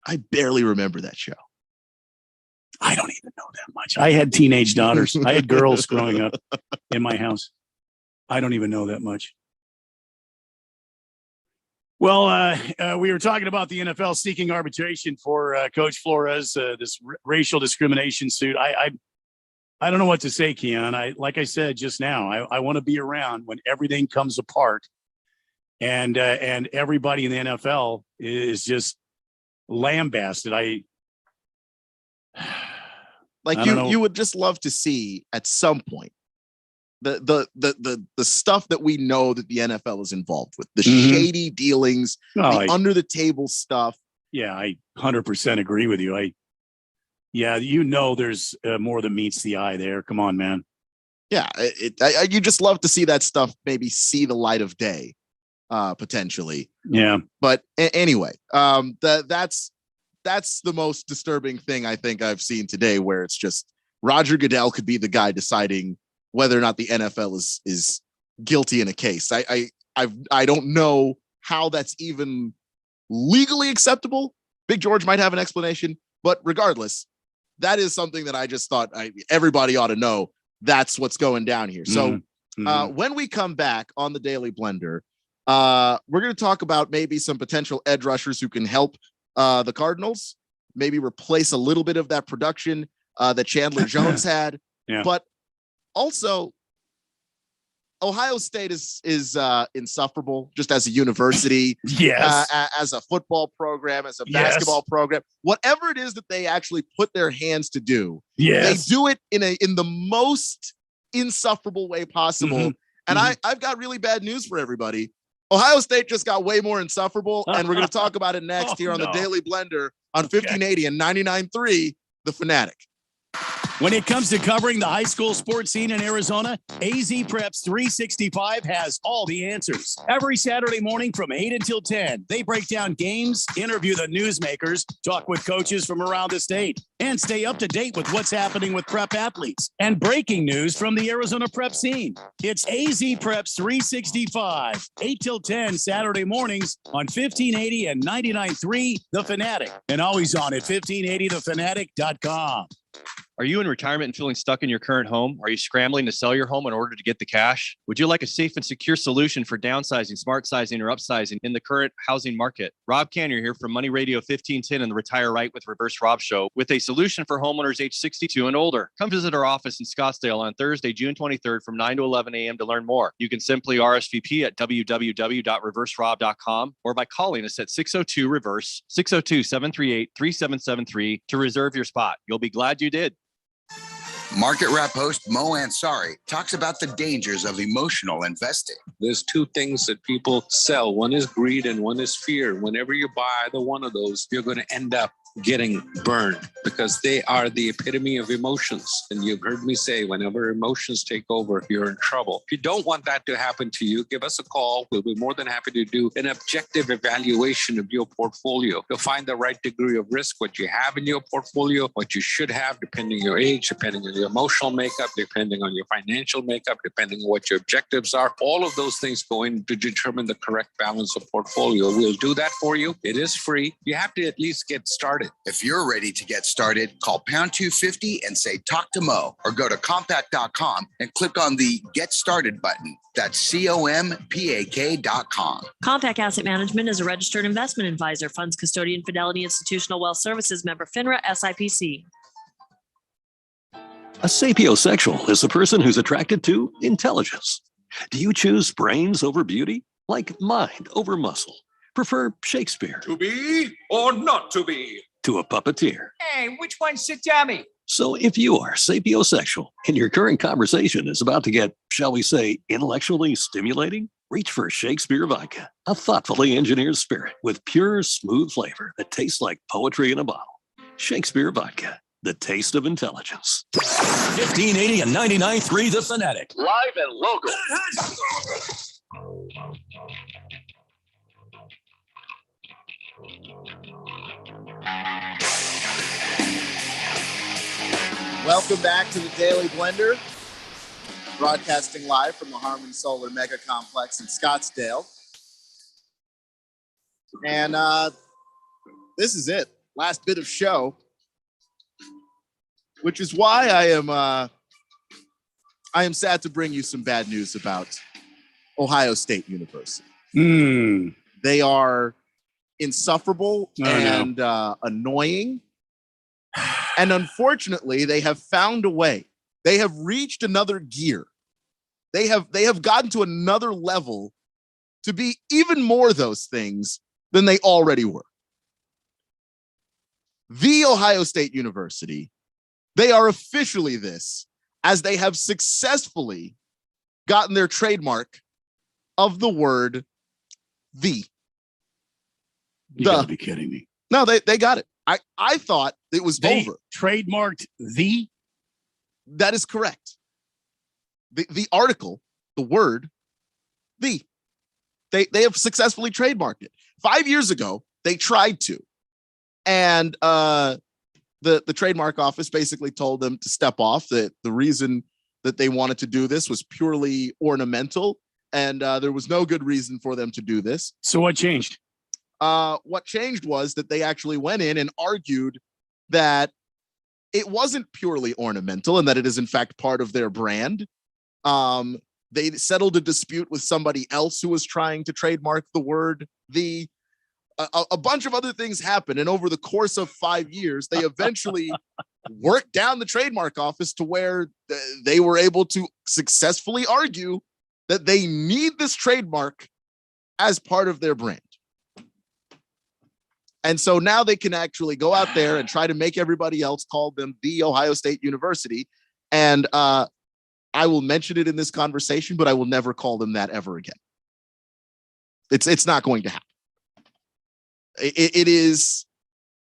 I barely remember that show. I don't even know that much. I had teenage daughters. I had girls growing up in my house. I don't even know that much. Well, we were talking about the NFL seeking arbitration for Coach Flores, this racial discrimination suit. I don't know what to say, Keon. Like I said just now, I want to be around when everything comes apart, and everybody in the NFL is just lambasted. You would just love to see at some point the stuff that we know that the NFL is involved with, the shady dealings, the under the table stuff. Yeah, I 100% agree with you. There's more than meets the eye there. Come on, man. Yeah, you just love to see that stuff maybe see the light of day, potentially. Yeah. But anyway, that's the most disturbing thing I think I've seen today, where it's just Roger Goodell could be the guy deciding whether or not the NFL is guilty in a case. I don't know how that's even legally acceptable. Big George might have an explanation, but regardless, that is something that I just thought everybody ought to know. That's what's going down here. So when we come back on the Daily Blender, we're going to talk about maybe some potential edge rushers who can help the Cardinals, maybe replace a little bit of that production that Chandler Jones had. Yeah. But also, Ohio State is insufferable just as a university, Yes. As a football program, as a Yes. basketball program, whatever it is that they actually put their hands to do, Yes. they do it in the most insufferable way possible. And I've got really bad news for everybody. Ohio State just got way more insufferable, and we're going to talk about it next here on the Daily Blender on 1580 and 99.3 The Fanatic. When it comes to covering the high school sports scene in Arizona, AZ Preps 365 has all the answers. Every Saturday morning from 8 until 10, they break down games, interview the newsmakers, talk with coaches from around the state, and stay up to date with what's happening with prep athletes and breaking news from the Arizona prep scene. It's AZ Preps 365, 8 till 10 Saturday mornings on 1580 and 99.3 The Fanatic, and always on at 1580thefanatic.com. Are you in retirement and feeling stuck in your current home? Are you scrambling to sell your home in order to get the cash? Would you like a safe and secure solution for downsizing, smart sizing, or upsizing in the current housing market? Rob Canyor here from Money Radio 1510 and the Retire Right with Reverse Rob show with a solution for homeowners age 62 and older. Come visit our office in Scottsdale on Thursday, June 23rd from 9 to 11 a.m. to learn more. You can simply RSVP at www.reverserob.com or by calling us at 602-REVERSE, 602-738-3773 to reserve your spot. You'll be glad you did. Market Wrap host Mo Ansari talks about the dangers of emotional investing. There's two things that people sell. One is greed and one is fear. Whenever you buy either one of those, you're going to end up getting burned because they are the epitome of emotions. And you've heard me say, whenever emotions take over, you're in trouble. If you don't want that to happen to you, give us a call. We'll be more than happy to do an objective evaluation of your portfolio. You'll find the right degree of risk, what you have in your portfolio, what you should have, depending on your age, depending on your emotional makeup, depending on your financial makeup, depending on what your objectives are. All of those things go in to determine the correct balance of portfolio. We'll do that for you. It is free. You have to at least get started. If you're ready to get started, call pound 250 and say talk to Mo, or go to compact.com and click on the Get Started button. That's COMPAK.com. Compact Asset Management is a registered investment advisor, funds custodian, Fidelity Institutional Wealth Services, member FINRA, SIPC. A sapiosexual is a person who's attracted to intelligence. Do you choose brains over beauty? Like mind over muscle? Prefer Shakespeare To be or not to be? to a puppeteer? Hey, which one's the dummy? So if you are sapiosexual and your current conversation is about to get, shall we say, intellectually stimulating, reach for Shakespeare Vodka, a thoughtfully engineered spirit with pure, smooth flavor that tastes like poetry in a bottle. Shakespeare Vodka, the taste of intelligence. 1580 and 99.3 The Fanatic. Live and local. Welcome back to the Daily Blender, broadcasting live from the Harmon Solar Mega Complex in Scottsdale. And this is it, last bit of show, which is why I am sad to bring you some bad news about Ohio State University. They are insufferable and annoying. And unfortunately, they have found a way. They have reached another gear. They have gotten to another level to be even more those things than they already were. The Ohio State University, they are officially this, as they have successfully gotten their trademark of the word the. You gotta be kidding me. No, they got it. I thought it was over. Trademarked the? That is correct. The article, the word, the. They have successfully trademarked it. 5 years ago, they tried to. And the trademark office basically told them to step off, that the reason that they wanted to do this was purely ornamental and there was no good reason for them to do this. So what changed? What changed was that they actually went in and argued that it wasn't purely ornamental and that it is in fact part of their brand. They settled a dispute with somebody else who was trying to trademark the word "the." A bunch of other things happened, and over the course of 5 years, they eventually worked down the trademark office to where they were able to successfully argue that they need this trademark as part of their brand. And so now they can actually go out there and try to make everybody else call them the Ohio State University. And I will mention it in this conversation, but I will never call them that ever again. It's not going to happen. It is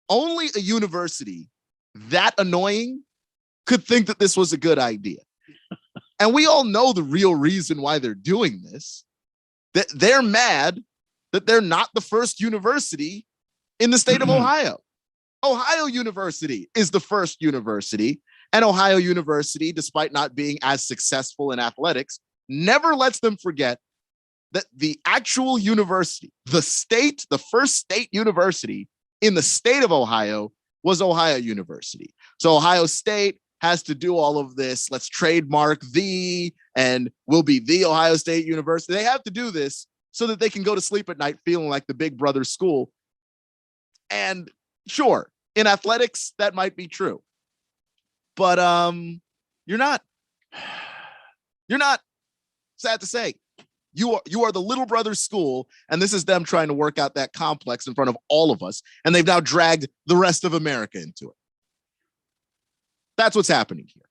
only a university that annoying could think that this was a good idea. And we all know the real reason why they're doing this, that they're mad that they're not the first university in the state of Ohio. Ohio University is the first university, and Ohio University, despite not being as successful in athletics, never lets them forget that the actual university, the first state university in the state of Ohio was Ohio University. So Ohio State has to do all of this. Let's trademark "the" and we'll be the Ohio State University. They have to do this so that they can go to sleep at night feeling like the big brother school. And sure, in athletics, that might be true. But you're not. You're not. Sad to say. You are the little brother school, and this is them trying to work out that complex in front of all of us, and they've now dragged the rest of America into it. That's what's happening here.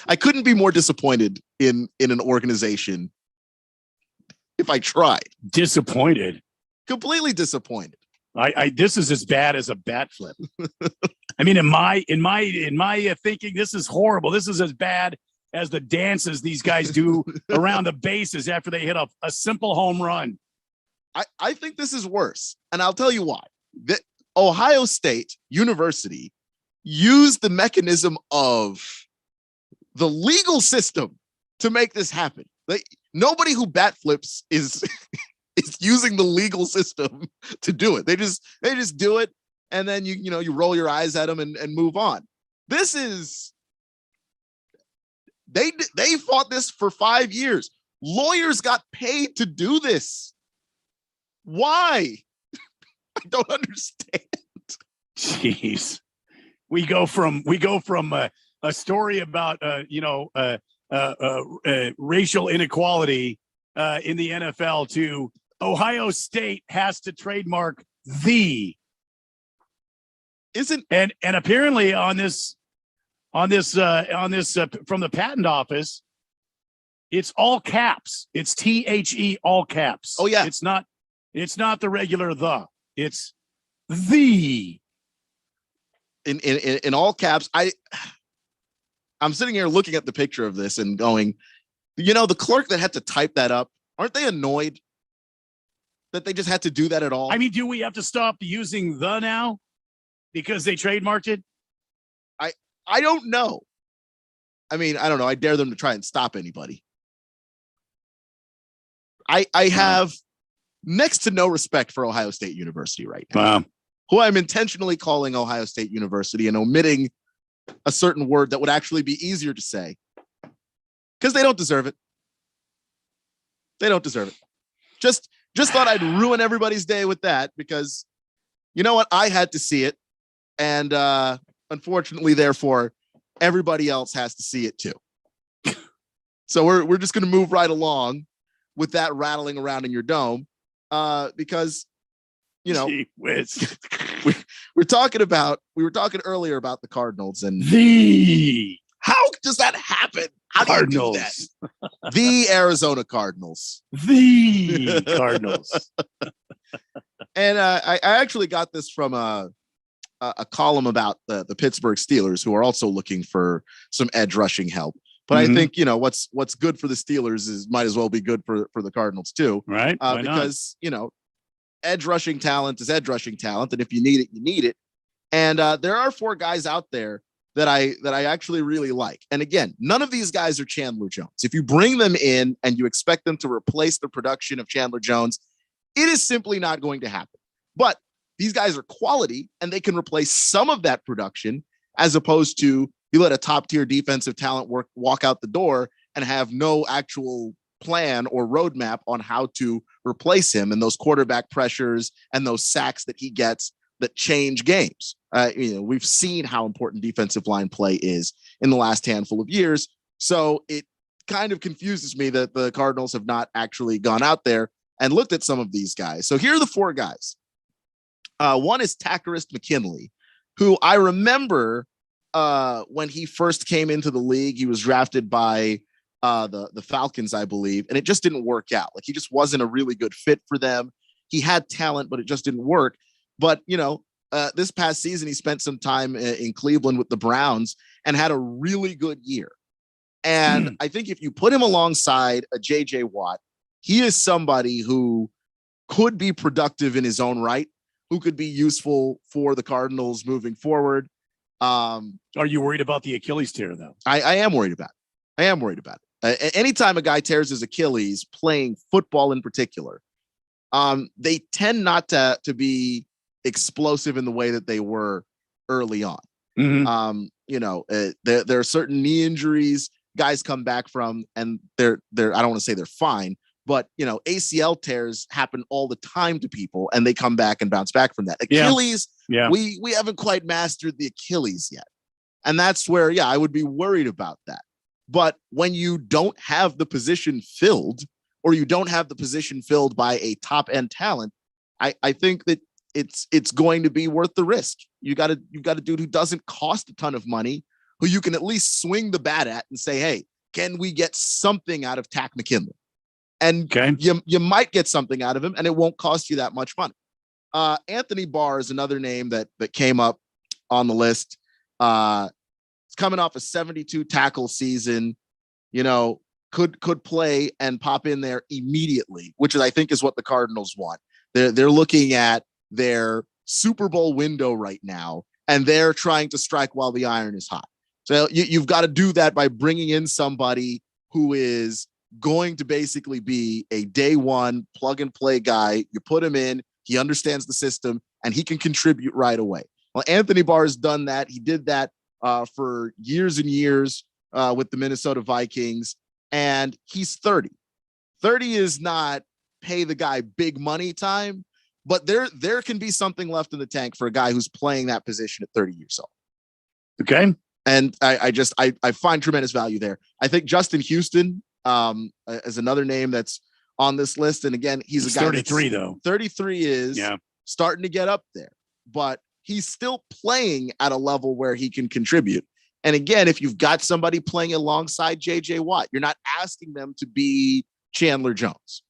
I couldn't be more disappointed in an organization if I tried. Disappointed. Completely disappointed. This is as bad as a bat flip. I mean, in my thinking, this is horrible. This is as bad as the dances these guys do around the bases after they hit a simple home run. I think this is worse, and I'll tell you why. The Ohio State University used the mechanism of the legal system to make this happen. Nobody who bat flips is using the legal system to do it. They just do it, and then you roll your eyes at them and move on. This is they fought this for 5 years. Lawyers got paid to do this. Why? I don't understand. Jeez, we go from a story about racial inequality in the NFL to Ohio State has to trademark "the." And apparently on this from the patent office, it's all caps. It's THE all caps. Oh yeah. It's not the regular "the." It's "the." In all caps. I'm sitting here looking at the picture of this and going, the clerk that had to type that up, aren't they annoyed that they just had to do that at all? I mean, do we have to stop using "the" now because they trademarked it? I don't know. I mean, I don't know. I dare them to try and stop anybody. I have next to no respect for Ohio State University right now. Wow. Who I'm intentionally calling Ohio State University and omitting a certain word that would actually be easier to say because they don't deserve it. They don't deserve it. Just thought I'd ruin everybody's day with that because you know what? I had to see it. And unfortunately, therefore, everybody else has to see it too. So we're just going to move right along with that rattling around in your dome because, we were talking earlier about the Cardinals and how does that happen? How do Cardinals. you do that? The Arizona Cardinals. The Cardinals. And I actually got this from a column about the Pittsburgh Steelers, who are also looking for some edge rushing help. But I think, what's good for the Steelers might as well be good for the Cardinals too. Right. Because, edge rushing talent is edge rushing talent. And if you need it, you need it. And there are 4 guys out there that I actually really like. And again, none of these guys are Chandler Jones. If you bring them in and you expect them to replace the production of Chandler Jones, it is simply not going to happen. But these guys are quality and they can replace some of that production, as opposed to you let a top tier defensive talent walk out the door and have no actual plan or roadmap on how to replace him and those quarterback pressures and those sacks that he gets that change games. We've seen how important defensive line play is in the last handful of years. So it kind of confuses me that the Cardinals have not actually gone out there and looked at some of these guys. So here are the four guys. One is Takarist McKinley, who I remember when he first came into the league, he was drafted by the Falcons, I believe, and it just didn't work out. Like, he just wasn't a really good fit for them. He had talent, but it just didn't work. But, this past season, he spent some time in Cleveland with the Browns and had a really good year. And I think if you put him alongside a JJ Watt, he is somebody who could be productive in his own right, who could be useful for the Cardinals moving forward. Are you worried about the Achilles tear, though? I am worried about it. Anytime a guy tears his Achilles playing football in particular, they tend not to be explosive in the way that they were early on. Mm-hmm. There are certain knee injuries guys come back from, and they're I don't want to say they're fine, but ACL tears happen all the time to people, and they come back and bounce back from that. Achilles, we haven't quite mastered the Achilles yet, and that's where I would be worried about that. But when you don't have the position filled, or you don't have the position filled by a top end talent, I think that it's going to be worth the risk. You got a dude who doesn't cost a ton of money, who you can at least swing the bat at and say, hey, can we get something out of Tack McKinley? And you might get something out of him, and it won't cost you that much money. Anthony Barr is another name that came up on the list. It's coming off a 72 tackle season, could play and pop in there immediately, which I think is what the Cardinals want. They're looking at their Super Bowl window right now, and they're trying to strike while the iron is hot. So you've got to do that by bringing in somebody who is going to basically be a day one plug and play guy. You put him in, he understands the system, and he can contribute right away. Well, Anthony Barr has done that. He did that for years and years with the Minnesota Vikings, and he's 30. 30 is not pay the guy big money time, but there can be something left in the tank for a guy who's playing that position at 30 years old. Okay. And I find tremendous value there. I think Justin Houston is another name that's on this list. And again, he's a guy 33 though. 33 is starting to get up there, but he's still playing at a level where he can contribute. And again, if you've got somebody playing alongside JJ Watt, you're not asking them to be Chandler Jones,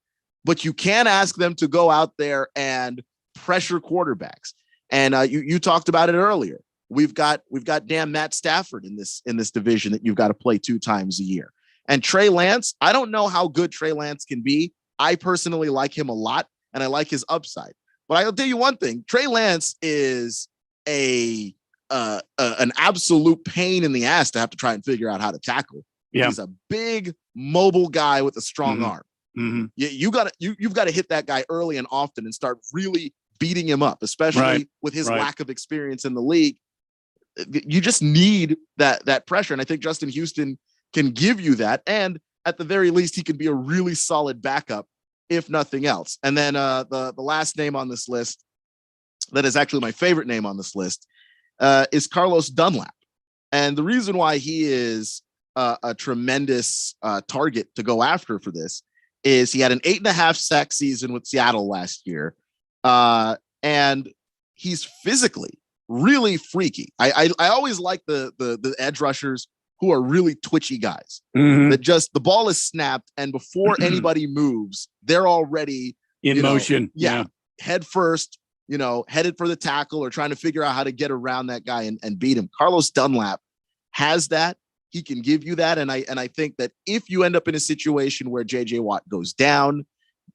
but you can ask them to go out there and pressure quarterbacks. And you talked about it earlier. We've got damn Matt Stafford in this division that you've got to play 2 times a year. And Trey Lance, I don't know how good Trey Lance can be. I personally like him a lot, and I like his upside. But I'll tell you one thing: Trey Lance is an absolute pain in the ass to have to try and figure out how to tackle. Yeah. He's a big, mobile guy with a strong arm. Mm-hmm. You've got to hit that guy early and often and start really beating him up, especially with his lack of experience in the league. You just need that pressure. And I think Justin Houston can give you that. And at the very least, he can be a really solid backup, if nothing else. And then the last name on this list, that is actually my favorite name on this list, is Carlos Dunlap. And the reason why he is a tremendous target to go after for this is he had an 8.5 sack season with Seattle last year. And he's physically really freaky. I always like the edge rushers who are really twitchy guys. Mm-hmm. That just the ball is snapped, and before anybody moves, they're already in motion. Head first, headed for the tackle or trying to figure out how to get around that guy and beat him. Carlos Dunlap has that. He can give you that. And I think that if you end up in a situation where JJ Watt goes down,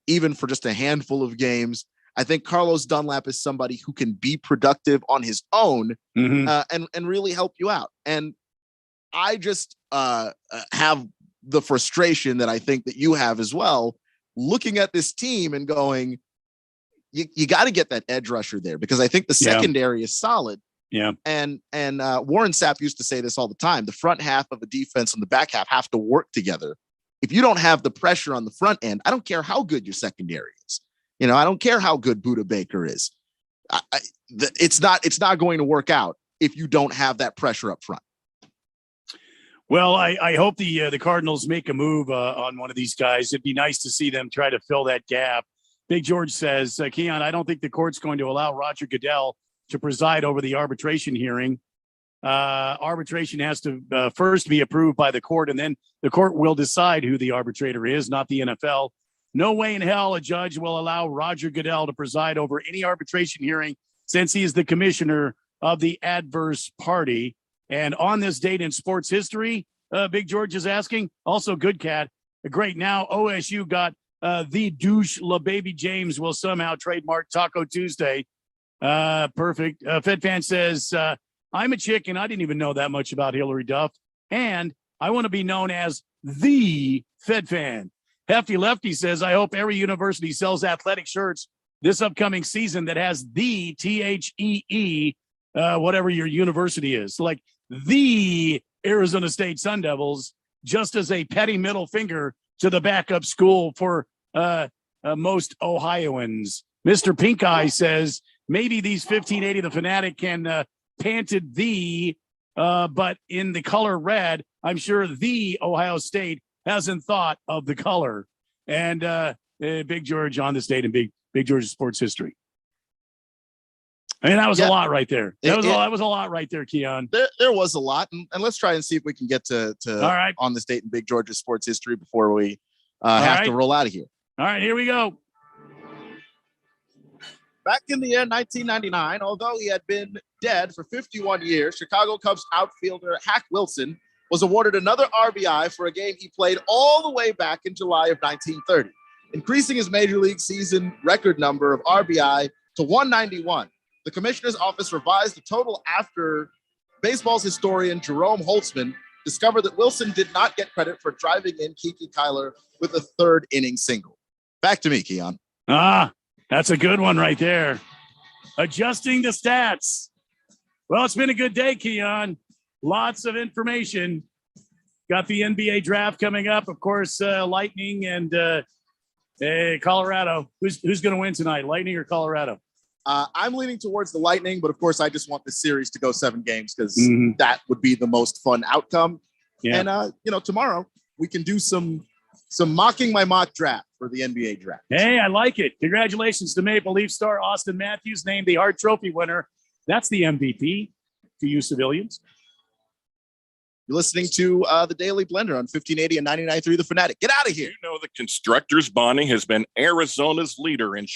even for just a handful of games, I think Carlos Dunlap is somebody who can be productive on his own and really help you out. And I just have the frustration that I think that you have as well, looking at this team and going, you got to get that edge rusher there, because I think the secondary is solid. Yeah. And Warren Sapp used to say this all the time. The front half of a defense and the back half have to work together. If you don't have the pressure on the front end, I don't care how good your secondary is. You know, I don't care how good Budda Baker is. It's not going to work out if you don't have that pressure up front. Well, I hope the Cardinals make a move on one of these guys. It'd be nice to see them try to fill that gap. Big George says, Keon, I don't think the court's going to allow Roger Goodell to preside over the arbitration hearing. Arbitration has to first be approved by the court, and then the court will decide who the arbitrator is, not the NFL. No way in hell a judge will allow Roger Goodell to preside over any arbitration hearing, since he is the commissioner of the adverse party. And on this date in sports history, Big George is asking, also good cat, great. Now OSU got the douche LaBaby James will somehow trademark Taco Tuesday. Perfect. Fed Fan says, I'm a chick and I didn't even know that much about Hillary Duff. And I want to be known as the Fed Fan. Hefty Lefty says, I hope every university sells athletic shirts this upcoming season that has the THEE, whatever your university is. Like the Arizona State Sun Devils, just as a petty middle finger to the backup school for most Ohioans. Mr. Pink Eye says, maybe these 1580 The Fanatic can panted the, but in the color red, I'm sure the Ohio State hasn't thought of the color. And Big George on this date in Big George's sports history. I mean, that was a lot right there. That was a lot right there, Keon. There was a lot, and let's try and see if we can get to all right on this date in Big George's sports history before we have to roll out of here. All right, here we go. Back in the year 1999, although he had been dead for 51 years, Chicago Cubs outfielder Hack Wilson was awarded another RBI for a game he played all the way back in July of 1930, increasing his major league season record number of RBI to 191. The commissioner's office revised the total after baseball's historian Jerome Holtzman discovered that Wilson did not get credit for driving in Kiki Kyler with a third inning single. Back to me, Keon. That's a good one right there. Adjusting the stats. Well, it's been a good day, Keon. Lots of information. Got the NBA draft coming up. Of course, Lightning and Colorado. Who's going to win tonight, Lightning or Colorado? I'm leaning towards the Lightning, but of course, I just want this series to go 7 games because that would be the most fun outcome. Yeah. And, tomorrow we can do some mocking my mock draft for the NBA draft. Hey, I like it. Congratulations to Maple Leaf star Austin Matthews, named the Hart Trophy winner. That's the MVP to you civilians. You're listening to the Daily Blender on 1580 and 99.3 The Fanatic. Get out of here. You know that Constructors Bonding has been Arizona's leader in